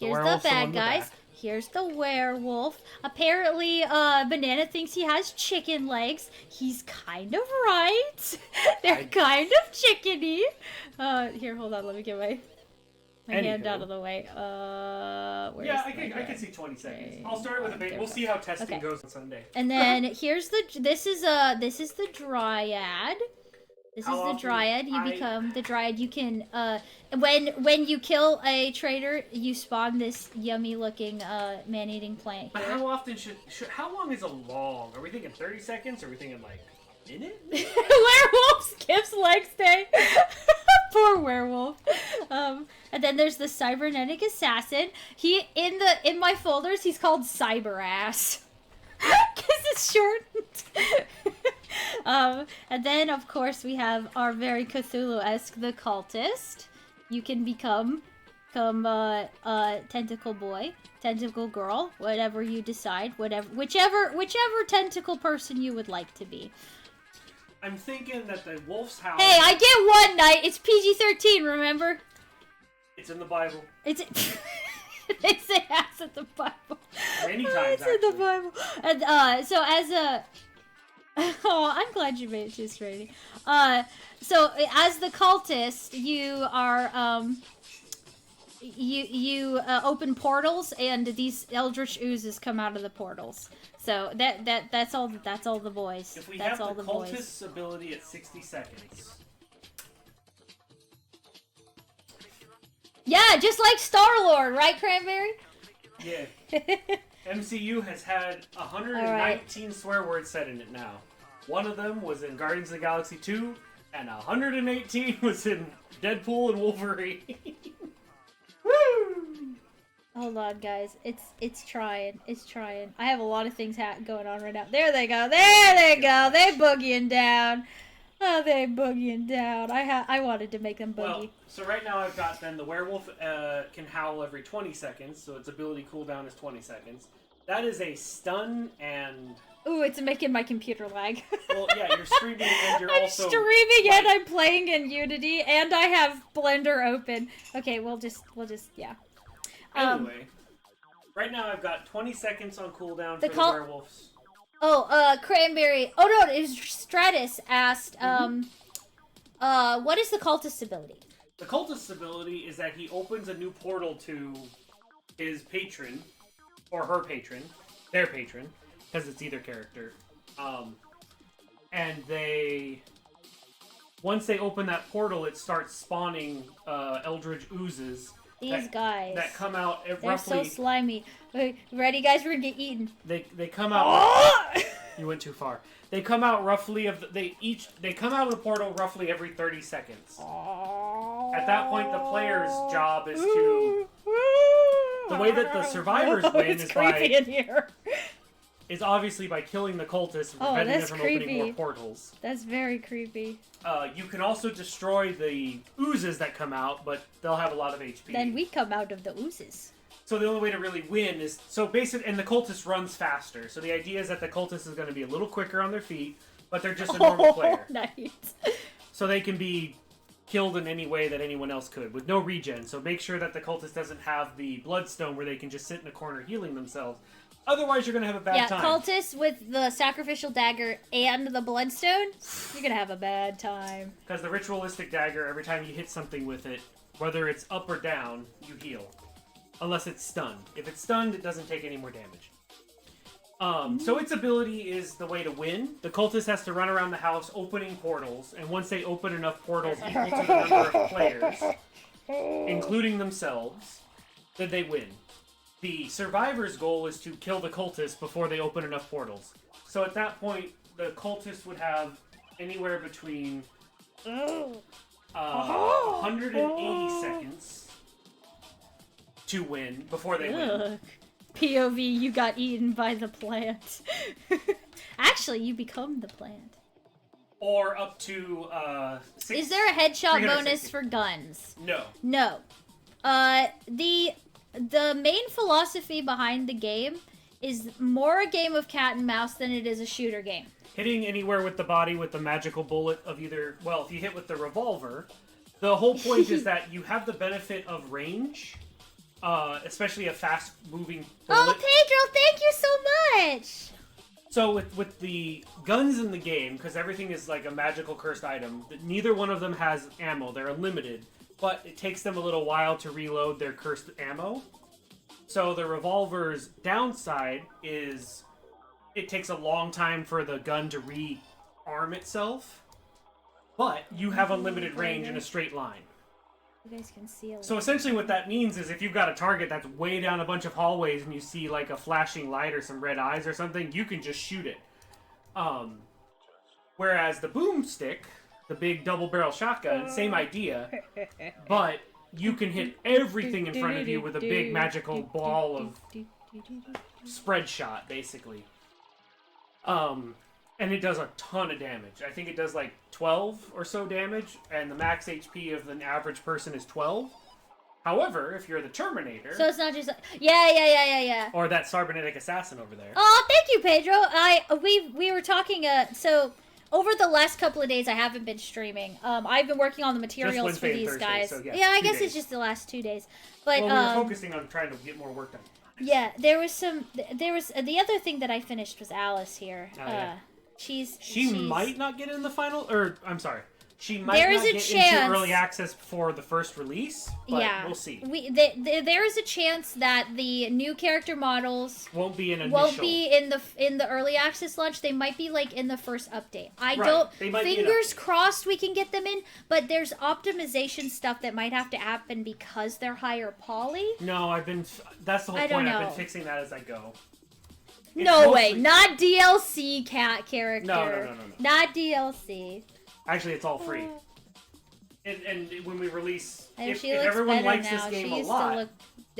Here's the werewolf's the one bad in the guys. back. Here's the werewolf. Apparently, Banana thinks he has chicken legs. He's kind of right. They're kind of chickeny. Here, hold on. Let me get my hand Anywho. out of the way. Where's Yeah, my I can hand? see 20 seconds. I'll start with a bait. There We'll we see how testing Okay. goes on Sunday. And then here's this is the dryad. This How is the often- dryad. You I- become the dryad. You can when you kill a traitor, you spawn this yummy looking man-eating plant But here. how often should how long is a long? Are we thinking 30 seconds? Or are we thinking like a minute? Werewolf skips leg day. Poor werewolf. And then there's the cybernetic assassin. He in my folders, he's called Cyber Ass. Because it's shortened. And then, of course, we have our very Cthulhu-esque, the cultist. You can become tentacle boy, tentacle girl, whatever you decide, whichever tentacle person you would like to be. I'm thinking that the wolf's house... Hey, I get one night. It's PG-13, remember? It's in the Bible. It's... They say ass in the Bible. Many times, it's in the Bible. And, so as a... Oh, I'm glad you made it to rating. So as the cultist, you are, you open portals, and these eldritch oozes come out of the portals. So that's all the boys. If we that's have all the the boys. cultist's ability at 60 seconds... Yeah, just like Star-Lord, right, Cranberry? Yeah. MCU has had 119 swear words said in it now. One of them was in Guardians of the Galaxy 2, and 118 was in Deadpool and Wolverine. Woo! Hold on, guys. It's trying. It's trying. I have a lot of things going on right now. There they go. There they go. They boogieing down. Oh, they boogieing down. I wanted to make them boogie. Well, so right now I've got then the werewolf can howl every 20 seconds, so its ability cooldown is 20 seconds. That is a stun and... Ooh, it's making my computer lag. Well, yeah, you're streaming and you're also... I'm streaming and I'm playing in Unity and I have Blender open. Okay, we'll just, yeah. Anyway, right now I've got 20 seconds on cooldown for the werewolves. Oh, Cranberry. Oh no, it was Stratus asked, what is the cultist ability? The cultist's ability is that he opens a new portal to his patron, or her patron, their patron, because it's either character. And once they open that portal, it starts spawning eldritch oozes. These guys. That come out They're roughly... so slimy. Okay, ready, guys? We're gonna get eaten. They come out... You went too far. They come out roughly they come out of the portal roughly every 30 seconds. At that point, the player's job is to... The way that the survivors win is creepy in here. Is obviously by killing the cultists and preventing them from opening more portals. That's very creepy. You can also destroy the oozes that come out, but they'll have a lot of HP. Then we come out of the oozes. So the only way to really win is... So basically... And the cultist runs faster. So the idea is that the cultist is going to be a little quicker on their feet, but they're just a normal player. Nice. So they can be killed in any way that anyone else could, with no regen. So make sure that the cultist doesn't have the bloodstone where they can just sit in a corner healing themselves. Otherwise, you're going to have a bad time. Yeah, cultists with the sacrificial dagger and the bloodstone, you're going to have a bad time. Because the ritualistic dagger, every time you hit something with it, whether it's up or down, you heal. Unless it's stunned. If it's stunned, it doesn't take any more damage. So its ability is the way to win. The cultist has to run around the house opening portals, and once they open enough portals equal to the number of players, including themselves, then they win. The survivor's goal is to kill the cultist before they open enough portals. So at that point, the cultist would have anywhere between 180 seconds to win before they win. POV, you got eaten by the plant. Actually, you become the plant. Or up to Is there a headshot bonus for guns? No. No. The main philosophy behind the game is more a game of cat and mouse than it is a shooter game. Hitting anywhere with the body with the magical bullet of either... Well, if you hit with the revolver, the whole point is that you have the benefit of range, especially a fast-moving bullet. Oh, Pedro, thank you so much! So with the guns in the game, because everything is like a magical cursed item, neither one of them has ammo. They're unlimited, but it takes them a little while to reload their cursed ammo. So the revolver's downside is it takes a long time for the gun to rearm itself, but you have unlimited range in a straight line. You guys can see a So essentially what that means is if you've got a target that's way down a bunch of hallways and you see like a flashing light or some red eyes or something, you can just shoot it. Whereas the boomstick, the big double barrel shotgun, same idea, but you can hit everything in front of you with a big magical ball of spread shot, basically. And it does a ton of damage. I think it does like 12 or so damage, and the max HP of an average person is 12. However, if you're the Terminator... So it's not just... Yeah. Or that cybernetic assassin over there. Oh, thank you, Pedro. We were talking, so... Over the last couple of days, I haven't been streaming. I've been working on the materials for these guys. So yeah, I guess 2 it's just the last 2 days. But well, we were focusing on trying to get more work done. Yeah, there was the other thing that I finished was Alice here. Oh, yeah. She's might not get in the final, or I'm sorry. She might there not is a get chance, into early access for the first release, but yeah, we'll see. There is a chance that the new character models won't be in the early access launch. They might be like in the first update. Fingers crossed we can get them in, but there's optimization stuff that might have to happen because they're higher poly. No, that's the whole point. I've been fixing that as I go. No way, not DLC cat character. No. Not DLC. Actually, it's all free. And when we release, if she looks everyone better likes now. this game She a used lot, to look...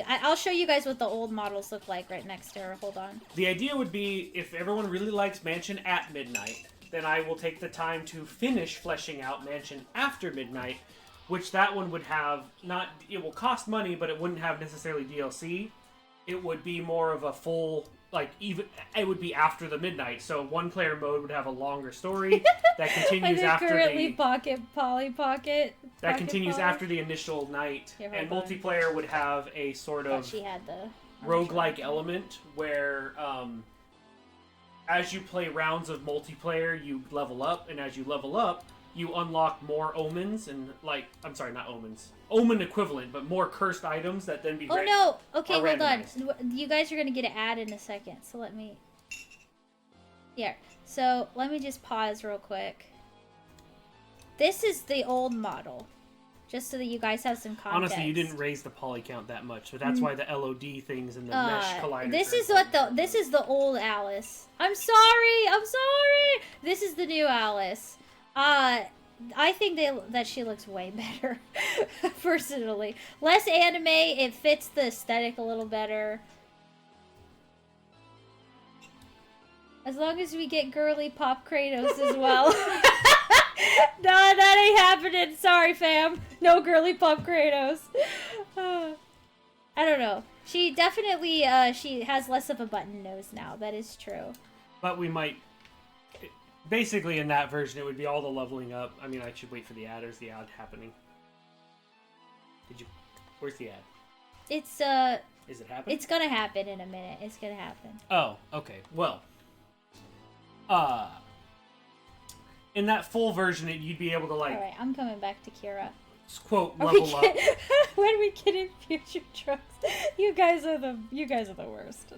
I'll show you guys what the old models look like right next to her. Hold on. the idea would be if everyone really likes Mansion at midnight, then I will take the time to finish fleshing out Mansion after midnight, which that one would have it will cost money, but it wouldn't have necessarily DLC. It would be more of a full, it would be after the midnight, so one player mode would have a longer story that continues after after the initial night, and multiplayer would have a sort of roguelike element where as you play rounds of multiplayer, you level up, and as you level up, you unlock more omens and not omens. Omen equivalent, but more cursed items that then be Okay, hold on. You guys are gonna get an ad in a second, so let me... Here. So, let me just pause real quick. This is the old model. Just so that you guys have some context. Honestly, you didn't raise the poly count that much, so that's why the LOD things and the mesh collider... This is the old Alice. I'm sorry! This is the new Alice. I think that she looks way better, personally. Less anime, it fits the aesthetic a little better. As long as we get girly Pop Kratos as well. No, that ain't happening. Sorry, fam. No girly Pop Kratos. I don't know. She definitely, she has less of a button nose now. That is true. But we might... Basically, in that version, it would be all the leveling up. I mean, I should wait for the ad. There's the ad happening. Where's the ad? Is it happening? It's gonna happen in a minute. It's gonna happen. Oh, okay. Well, in that full version, you'd be able to All right, I'm coming back to Kira. Quote level up. When we get in future trucks, you guys are the worst.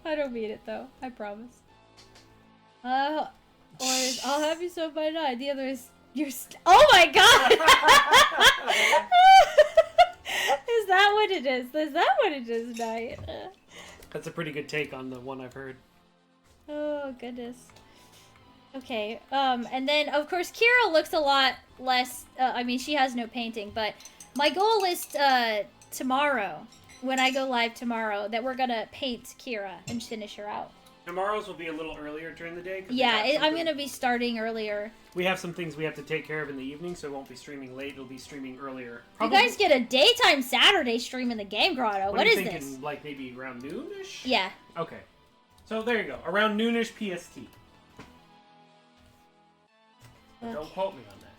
I don't mean it though. I promise. Or is, I'll have you so by 9. The other is oh my god! Is that what it is? Is that what it is, Night? That's a pretty good take on the one I've heard. Oh goodness. Okay. And then of course Kira looks a lot less. I mean, she has no painting, but my goal is tomorrow, when I go live tomorrow, that we're gonna paint Kira and finish her out. Tomorrow's will be a little earlier during the day. Yeah, I'm going to be starting earlier. We have some things we have to take care of in the evening, so it won't be streaming late. It'll be streaming earlier. You guys get a daytime Saturday stream in the Game Grotto. What is thinking, this? Like maybe around noonish? Yeah. Okay. So there you go. Around noonish PST. Okay. Don't quote me on that.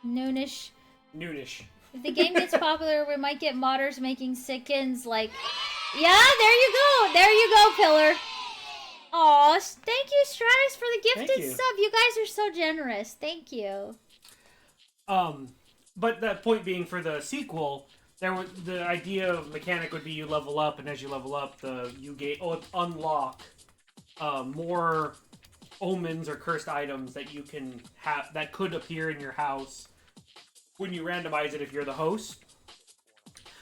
Noonish. Noonish. If the game gets popular, we might get modders making sickens like... Yeah, there you go. There you go, Pillar. Aw, thank you, Stratus, for the gifted sub. You guys are so generous. Thank you. But the point being, for the sequel, the idea of mechanic would be you level up, and as you level up, you unlock more omens or cursed items that you can have that could appear in your house when you randomize it if you're the host.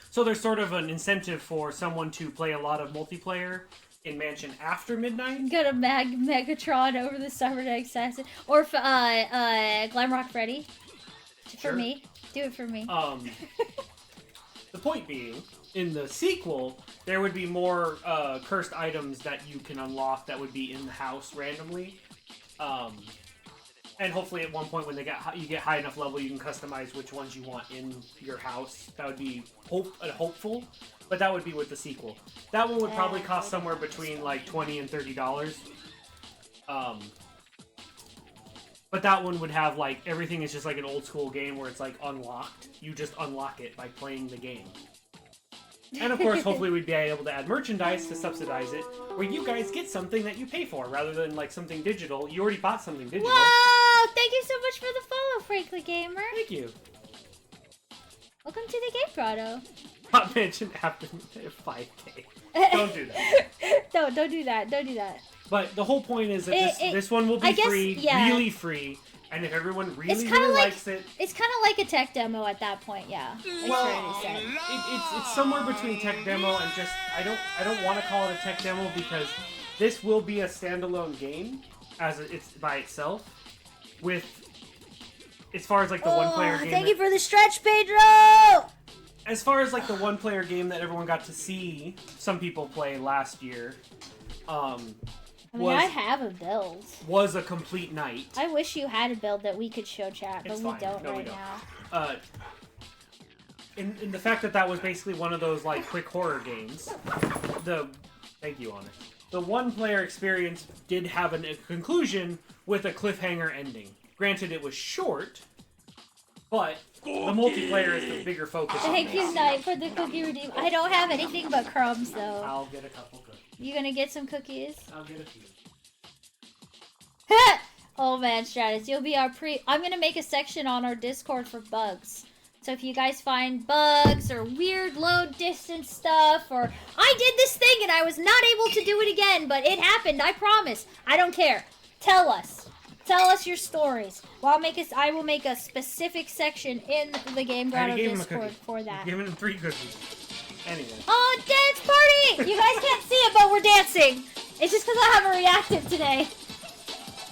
So there's sort of an incentive for someone to play a lot of multiplayer in Mansion after midnight. Got a Megatron over the Cybernetic Assassin. Or Glamrock Freddy. For Sure. me. Do it for me. The point being, in the sequel, there would be more cursed items that you can unlock that would be in the house randomly. And hopefully at one point when you get high enough level, you can customize which ones you want in your house. That would be hopeful, but that would be with the sequel. That one would probably cost somewhere between like $20 and $30. But that one would have like everything is just like an old school game where it's like unlocked. You just unlock it by playing the game. And of course, hopefully we'd be able to add merchandise to subsidize it, where you guys get something that you pay for rather than like something digital. You already bought something digital. Whoa! Thank you so much for the follow, Frankly Gamer. Thank you. Welcome to the Game Grotto. Not mentioned after 5K. Don't do that. Don't do that. Don't do that. But the whole point is that this one will be I guess, free, yeah. really free. And if everyone It's really, kind really of like likes it, it's kind of like a tech demo at that point. Yeah. It's fair to say. it's somewhere between tech demo and just I don't want to call it a tech demo because this will be a standalone game it's by itself. With as far as like the one player game. Thank you for the stretch, Pedro. As far as like the one player game that everyone got to see some people play last year, I mean, I have a build. Was a complete night. I wish you had a build that we could show chat, but It's we fine. don't No, we right don't. now. In the fact that was basically one of those like quick horror games. Thank you, Honest. The one player experience did have a conclusion with a cliffhanger ending. Granted, it was short, but the multiplayer is the bigger focus. Thank you, Knight, for the cookie redeem. I don't have anything but crumbs, though. I'll get a couple cookies. You gonna get some cookies? I'll get a few. Oh man, Stratus, you'll be our I'm gonna make a section on our Discord for bugs. So if you guys find bugs or weird load distance stuff, or I did this thing and I was not able to do it again, but it happened, I promise. I don't care. Tell us. Tell us your stories. Well, I will make a specific section in the Game Grotto Discord for that. Giving him 3 cookies. Anyway. Oh, dance party! You guys can't see it, but we're dancing. It's just because I have a reactive today.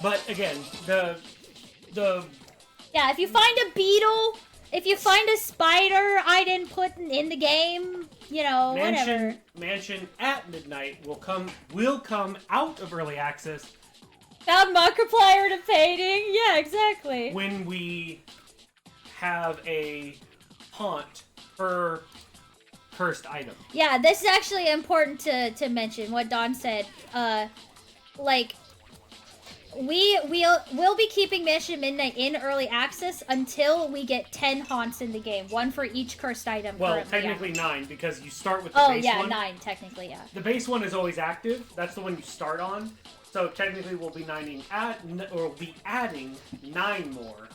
But again, yeah, if you find a beetle, if you find a spider I didn't put in the game, whatever. Mansion at Midnight will come out of early access. Found Markiplier to painting. Yeah, exactly. When we have a haunt per cursed item. Yeah, this is actually important to mention what Don said. We'll be keeping Mansion Midnight in early access until we get 10 haunts in the game, one for each cursed item. Well, currently, technically 9 because you start with the base one. 9 technically, yeah. The base one is always active. That's the one you start on. So technically, we'll be adding 9 more.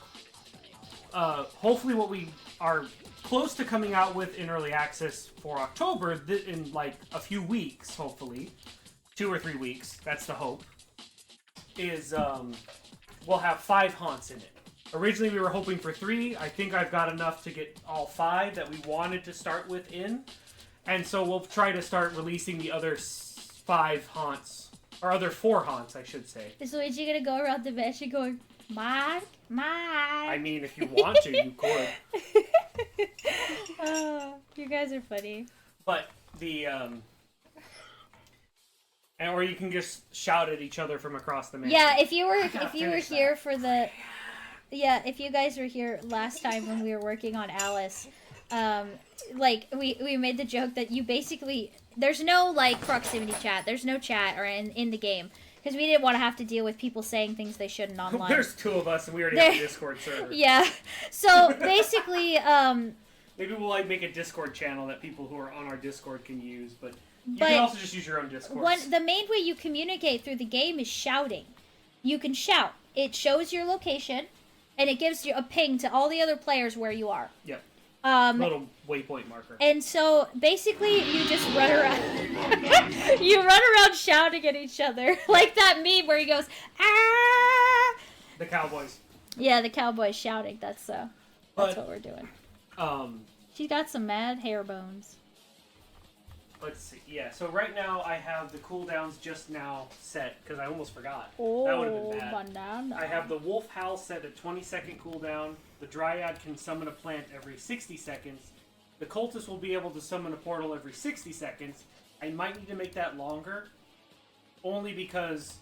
Hopefully, what we are close to coming out with in early access for October, in like a few weeks, hopefully, 2 or 3 weeks. That's the hope. Is we'll have 5 haunts in it. Originally, we were hoping for 3. I think I've got enough to get all 5 that we wanted to start with in, and so we'll try to start releasing the other 5 haunts. Or other 4 haunts, I should say. Is Luigi gonna go around the mansion going, Mike? I mean, if you want to, you could. Oh, you guys are funny. But or you can just shout at each other from across the mansion. Yeah, if you were here that. for the, if you guys were here last time when we were working on Alice, we made the joke that you basically there's no proximity chat, there's no chat or in the game because we didn't want to have to deal with people saying things they shouldn't online. There's 2 of us and we already have a Discord server. Yeah, so basically maybe we'll make a Discord channel that people who are on our Discord can use, but you can also just use your own Discord. The main way you communicate through the game is shouting. You can shout. It shows your location, and it gives you a ping to all the other players where you are. Yep. Little waypoint marker. And so basically, you just run around. You run around shouting at each other, like that meme where he goes, "Ah!" The cowboys. Yeah, the cowboys shouting. That's what we're doing. She's got some mad hair bones. Let's see. Yeah, so right now I have the cooldowns just now set, because I almost forgot. Oh, that would have been bad. banana. I have the Wolf Howl set at 20-second cooldown, the Dryad can summon a plant every 60 seconds. The Cultist will be able to summon a portal every 60 seconds. I might need to make that longer, only because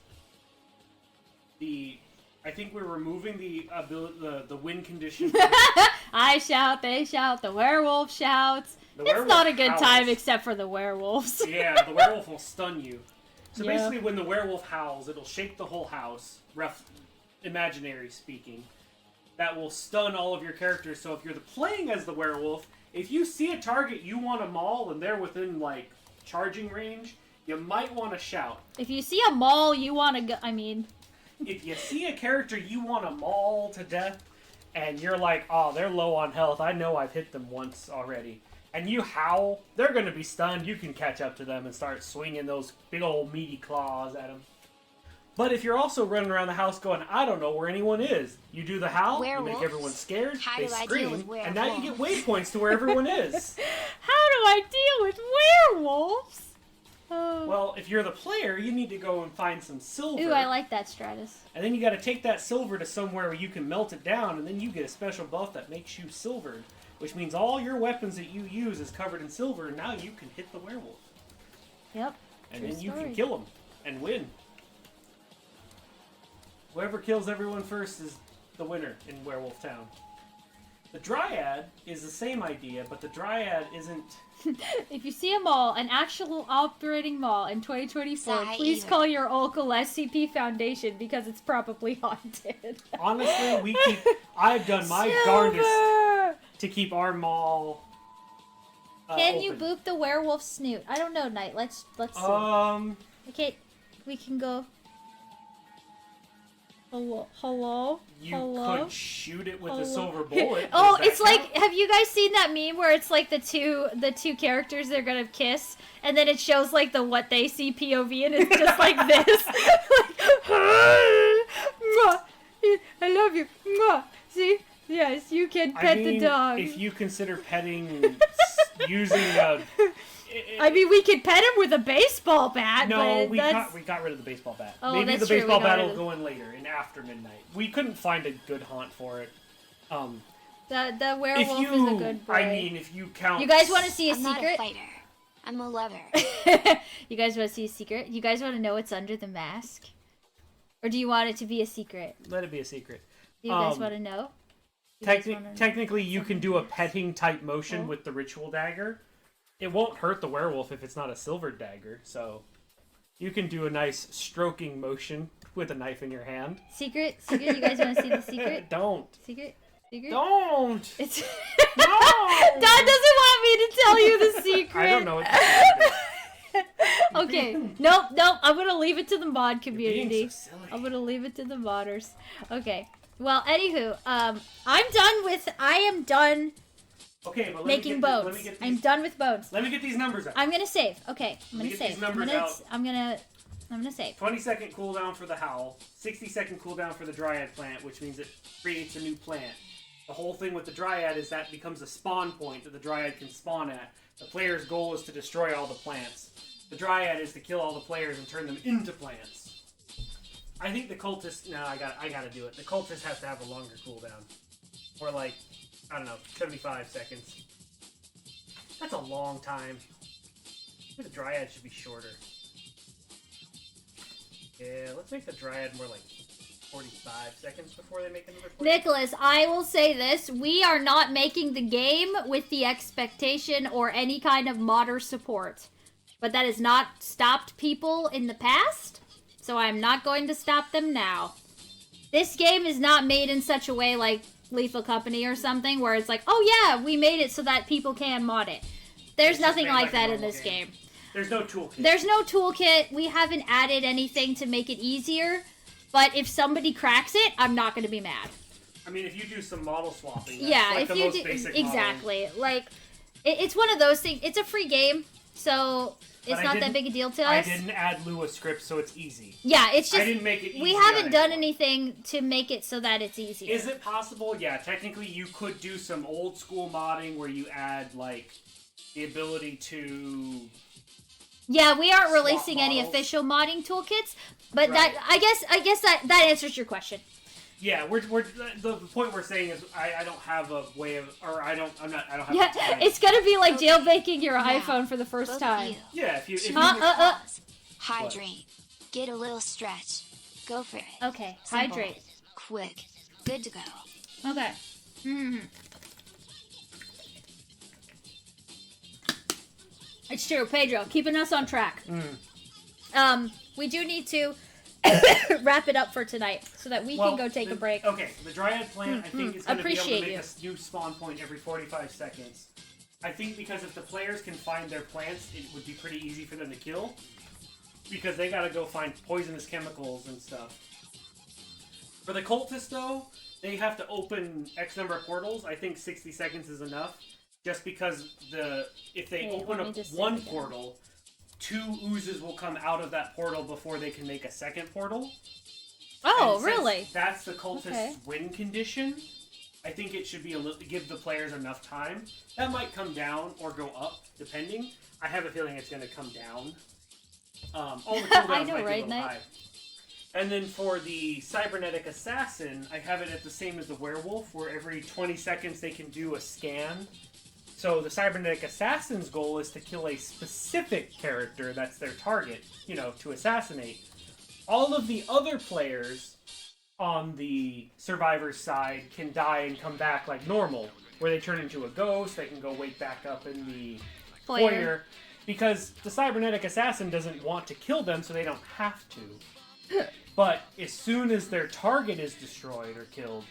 I think we're removing the win condition. I shout, they shout, the werewolf shouts. The It's werewolf not a good howls. time except for the werewolves. Yeah, the werewolf will stun you. So Yeah. basically, when the werewolf howls, it'll shake the whole house, imaginary speaking. That will stun all of your characters. So if you're playing as the werewolf, if you see a target you want to maul and they're within, like, charging range, you might want to shout. If you see a mall, you want to go. I mean, If you see a character you want to maul to death, and you're like, oh, they're low on health, I know I've hit them once already, and you howl, they're going to be stunned, you can catch up to them and start swinging those big old meaty claws at them. But if you're also running around the house going, I don't know where anyone is, you do the howl, you Werewolves? make everyone scared, How they do I deal scream, with and now you get werewolves? waypoints to where everyone is. how do I deal with werewolves? Oh. Well, if you're the player, you need to go and find some silver. Ooh, I like that, Stratus. And then you got to take that silver to somewhere where you can melt it down, and then you get a special buff that makes you silvered, which means all your weapons that you use is covered in silver, and now you can hit the werewolf. Yep. And True then you story. can kill him and win. Whoever kills everyone first is the winner in Werewolf Town. The Dryad is the same idea, but the Dryad isn't... If you see a mall, an actual operating mall in 2024, Sigh please either. call your local SCP Foundation because it's probably haunted. Honestly, I've done my darndest Silver! to keep our mall Can you open. boop the werewolf snoot? I don't know, Knight. Let's see. Okay, we can go. Hello? You Hello? could shoot it with Hello? a silver bullet. Oh, Does that it's like, count? have you guys seen that meme where it's like the two characters they're gonna kiss, and then it shows like the what they see POV, and it's just like this. Mwah. I love you. Mwah. See? Yes, you can pet the dog. If you consider petting using a... I mean, we could pet him with a baseball bat, No, but we that's... got rid of the baseball bat. Oh, Maybe that's the true, we baseball got bat rid will of- go in later, in after midnight. We couldn't find a good haunt for it. The werewolf If you, is a good boy. I mean, if you count... You guys want to see a I'm not a secret? fighter. I'm a lover. You guys want to see a secret? You guys want to know what's under the mask? Or do you want it to be a secret? Let it be a secret. Do you guys want to know? Technically, you can do a petting type motion Oh. with the ritual dagger. It won't hurt the werewolf if it's not a silver dagger, so you can do a nice stroking motion with a knife in your hand. Secret? Secret? You guys want to see the secret? Don't. Secret? Secret? Don't! It's No! Dad doesn't want me to tell you the secret. I don't know what the secret is. Okay. Nope. I'm gonna leave it to the mod Being community. so silly. I'm gonna leave it to the modders. Okay. Well, anywho, I am done Okay, but making bones. I'm done with bones. Let me get these numbers out. I'm gonna save. Okay, I'm Let me gonna get these save. numbers out. I'm gonna save. 20-second cooldown for the Howl, 60-second cooldown for the Dryad plant, which means it creates a new plant. The whole thing with the Dryad is that becomes a spawn point that the Dryad can spawn at. The player's goal is to destroy all the plants. The Dryad is to kill all the players and turn them into plants. I think the Cultist... No, I gotta do it. The Cultist has to have a longer cooldown. Or like, I don't know, 75 seconds. That's a long time. I think the Dryad should be shorter. Yeah, let's make the Dryad more like 45 seconds before they make another play. Nicholas, I will say this. We are not making the game with the expectation or any kind of modder support. But that has not stopped people in the past, so I'm not going to stop them now. This game is not made in such a way like Lethal Company or something, where it's like, oh yeah, we made it so that people can mod it. There's It's just nothing made like like a that in normal this game. game. There's no toolkit. There's no toolkit. We haven't added anything to make it easier. But if somebody cracks it, I'm not going to be mad. I mean, if you do some model swapping, that's Yeah, like if the you most do basic exactly, like it's one of those things. It's a free game, so it's But I not that didn't- big a deal to I us. didn't add Lua script, so it's easy. Yeah, it's just I didn't make it easy we on haven't done anyone. anything to make it so that it's easier. Is it possible? Yeah, technically you could do some old school modding where you add like the ability to... Yeah, we aren't Swap releasing any models. official modding toolkits, but Right. that I guess that answers your question. Yeah, we're the point we're saying is I don't have a way of, or I don't have Yeah, the time. it's gonna be like Okay. jailbreaking your Now, iPhone for the first both time. of you. Yeah, if you Pause. Hydrate. Get a little stretch. Go for it. Okay, Simple. hydrate. Quick. Good to go. Okay. Mm-hmm. It's true, Pedro, keeping us on track. We do need to wrap it up for tonight so that we can go take a break. Okay, the Dryad plant, I think, is going to be able to Appreciate make you. a new spawn point every 45 seconds. I think because if the players can find their plants, it would be pretty easy for them to kill. Because they got to go find poisonous chemicals and stuff. For the cultists, though, they have to open X number of portals. I think 60 seconds is enough. Just because if they Okay, open let me up just say one it again. portal, 2 oozes will come out of that portal before they can make a second portal. Oh, And since really? That's the cultist's Okay. win condition. I think it should be give the players enough time. That might come down or go up, depending. I have a feeling it's going to come down. All the cooldowns I know, might be a right, little Knight? high. And then for the cybernetic assassin, I have it at the same as the werewolf, where every 20 seconds they can do a scan. So the cybernetic assassin's goal is to kill a specific character that's their target, to assassinate. All of the other players on the survivor's side can die and come back like normal, where they turn into a ghost, they can go wake back up in the foyer, because the cybernetic assassin doesn't want to kill them, so they don't have to. But as soon as their target is destroyed or killed,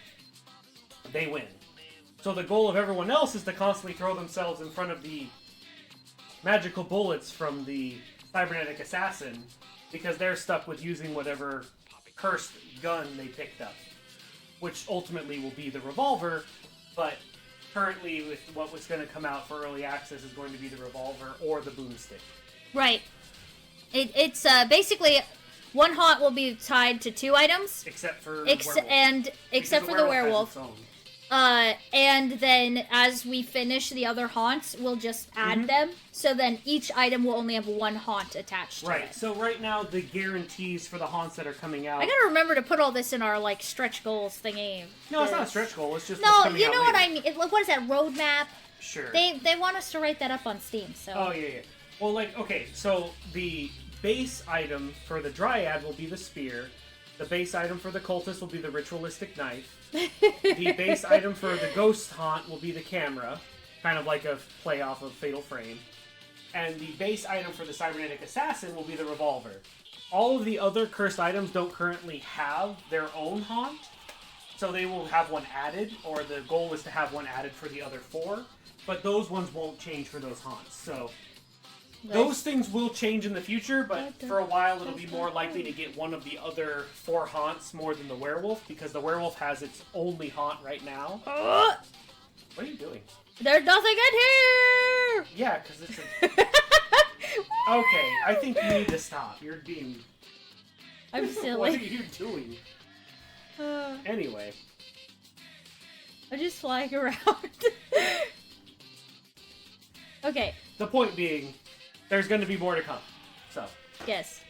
they win. So the goal of everyone else is to constantly throw themselves in front of the magical bullets from the cybernetic assassin, because they're stuck with using whatever cursed gun they picked up, which ultimately will be the revolver, but currently with what was going to come out for early access is going to be the revolver or the boomstick. Right. It's basically one haunt will be tied to 2 items, Except for except Because for the werewolf. has its own. And then as we finish the other haunts, we'll just add them. So then each item will only have 1 haunt attached to Right, it. so right now the guarantees for the haunts that are coming out... I gotta remember to put all this in our like stretch goals thingy. No, it's not a stretch goal, it's just No, what's coming you out know what later. I mean. What is that roadmap? Sure. They want us to write that up on Steam. So. Oh, yeah. Well, okay, so the base item for the Dryad will be the spear. The base item for the cultist will be the ritualistic knife. The base item for the ghost haunt will be the camera, kind of like a play off of Fatal Frame. And the base item for the cybernetic assassin will be the revolver. All of the other cursed items don't currently have their own haunt, so they will have one added, or the goal is to have one added for the other 4. But those ones won't change for those haunts, so... Those things will change in the future, but for a while it'll be more likely to get one of the other 4 haunts more than the werewolf, because the werewolf has its only haunt right now. What are you doing? There's nothing in here! Yeah, because it's a... Okay, I think you need to stop. You're being... I'm What are silly. you doing? Anyway. I'm just flying around. Okay, The point being, there's going to be more to come. So, yes.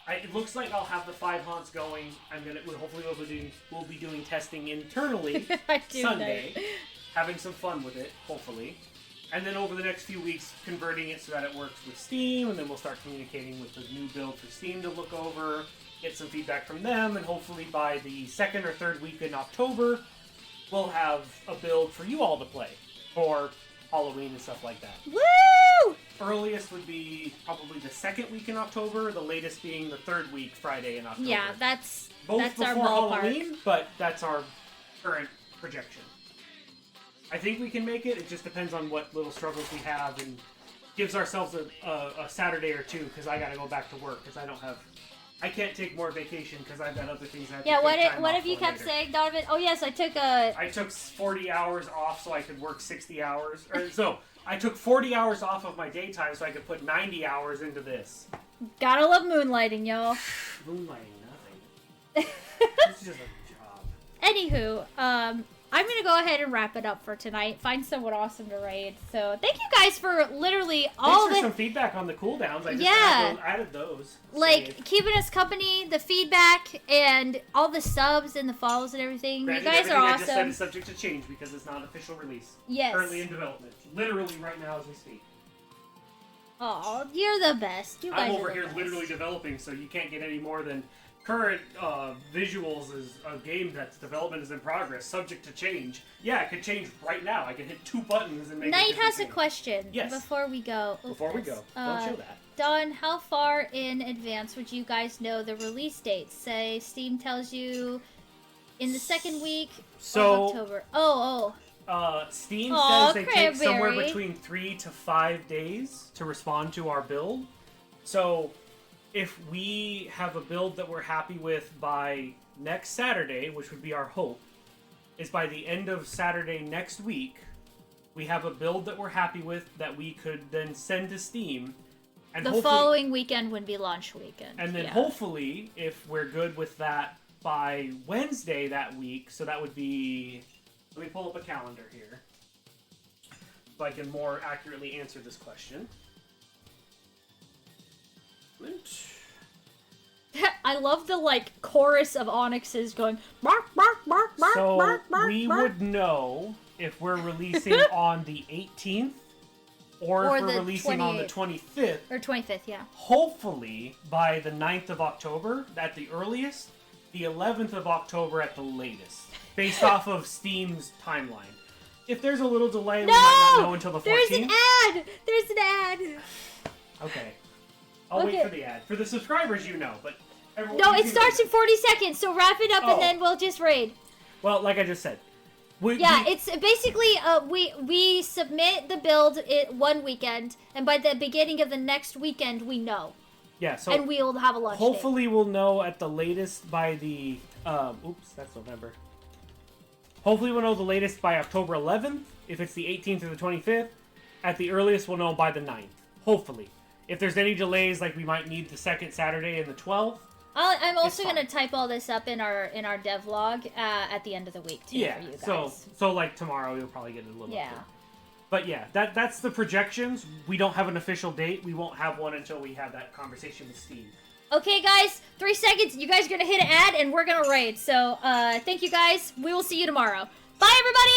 it looks like I'll have the 5 haunts going. Hopefully we'll be doing testing internally I do Sunday, know. having some fun with it, hopefully. And then over the next few weeks, converting it so that it works with Steam, and then we'll start communicating with the new build for Steam to look over, get some feedback from them, and hopefully by the 2nd or 3rd week in October, we'll have a build for you all to play for Halloween and stuff like that. Woo! Earliest would be probably the 2nd week in October, the latest being the 3rd week Friday in October. Yeah, that's Both our before ballpark. Halloween, but that's our current projection. I think we can make it. It just depends on what little struggles we have, and gives ourselves a Saturday or 2, because I got to go back to work, because I can't take more vacation because I've got other things I have to Yeah, take time what off have you for kept later. saying, Donovan? Oh yes, I took I took 40 hours off so I could work 60 hours. So I took 40 hours off of my daytime so I could put 90 hours into this. gotta love moonlighting, y'all. Moonlighting, nothing. It's just a job. Anywho, I'm gonna go ahead and wrap it up for tonight. Find someone awesome to raid. So thank you guys for literally all Thanks for the some feedback on the cooldowns. I just Yeah. added those. like Saved. keeping us company, the feedback, and all the subs and the follows and everything. Granted, you guys everything are I just said awesome. is subject to change because it's not an official release. Yes. Currently in development. Literally right now as we speak. Oh, you're the best. You guys I'm over are the here best. literally developing, so you can't get any more than current visuals is a game that's development is in progress, subject to change. Yeah, it could change right now. I can hit 2 buttons and make Knight different has a game. question. Yes. Before we go. Oh, Before we yes. go, don't show that. Don, how far in advance would you guys know the release dates? Say Steam tells you in the second week So- of October. Oh. Steam Aw, says they take somewhere Cranberry. between 3 to 5 days to respond to our build. So, if we have a build that we're happy with by next Saturday, which would be our hope, is by the end of Saturday next week, we have a build that we're happy with that we could then send to Steam. And The hopefully- following weekend would be launch weekend. And then yeah. hopefully, if we're good with that by Wednesday that week, so that would be... Let me pull up a calendar here, so I can more accurately answer this question. I love the like chorus of onyxes going bark bark bark bark So bark bark. we bark. would know if we're releasing on the 18th or Or if we're the releasing on the 25th. Or 25th, yeah. Hopefully by the 9th of October at the earliest, the 11th of October at the latest, based off of Steam's timeline. If there's a little delay, we might not know until the 14th. There's an ad! There's an ad! Okay. I'll wait Okay. for the ad. For the subscribers, you know, but everyone... No, you it can- starts in 40 seconds, so wrap it up Oh. and then we'll just raid. Well, like I just said. Yeah, it's basically we submit the build one weekend, and by the beginning of the next weekend we know, Yeah, so and we'll have a launch date. hopefully we'll know at the latest by the... oops, that's November. Hopefully we'll know the latest by October 11th, if it's the 18th or the 25th. At the earliest, we'll know by the 9th. Hopefully. If there's any delays, like we might need the second Saturday and the 12th. I'm also fine. gonna type all this up in our devlog at the end of the week too Yeah, for you guys. so like tomorrow you'll probably get it a little Yeah. bit. But yeah, that's the projections. We don't have an official date. We won't have one until we have that conversation with Steve. Okay, guys, 3 seconds. You guys are gonna hit an ad, and we're gonna raid. So, thank you guys. We will see you tomorrow. Bye, everybody.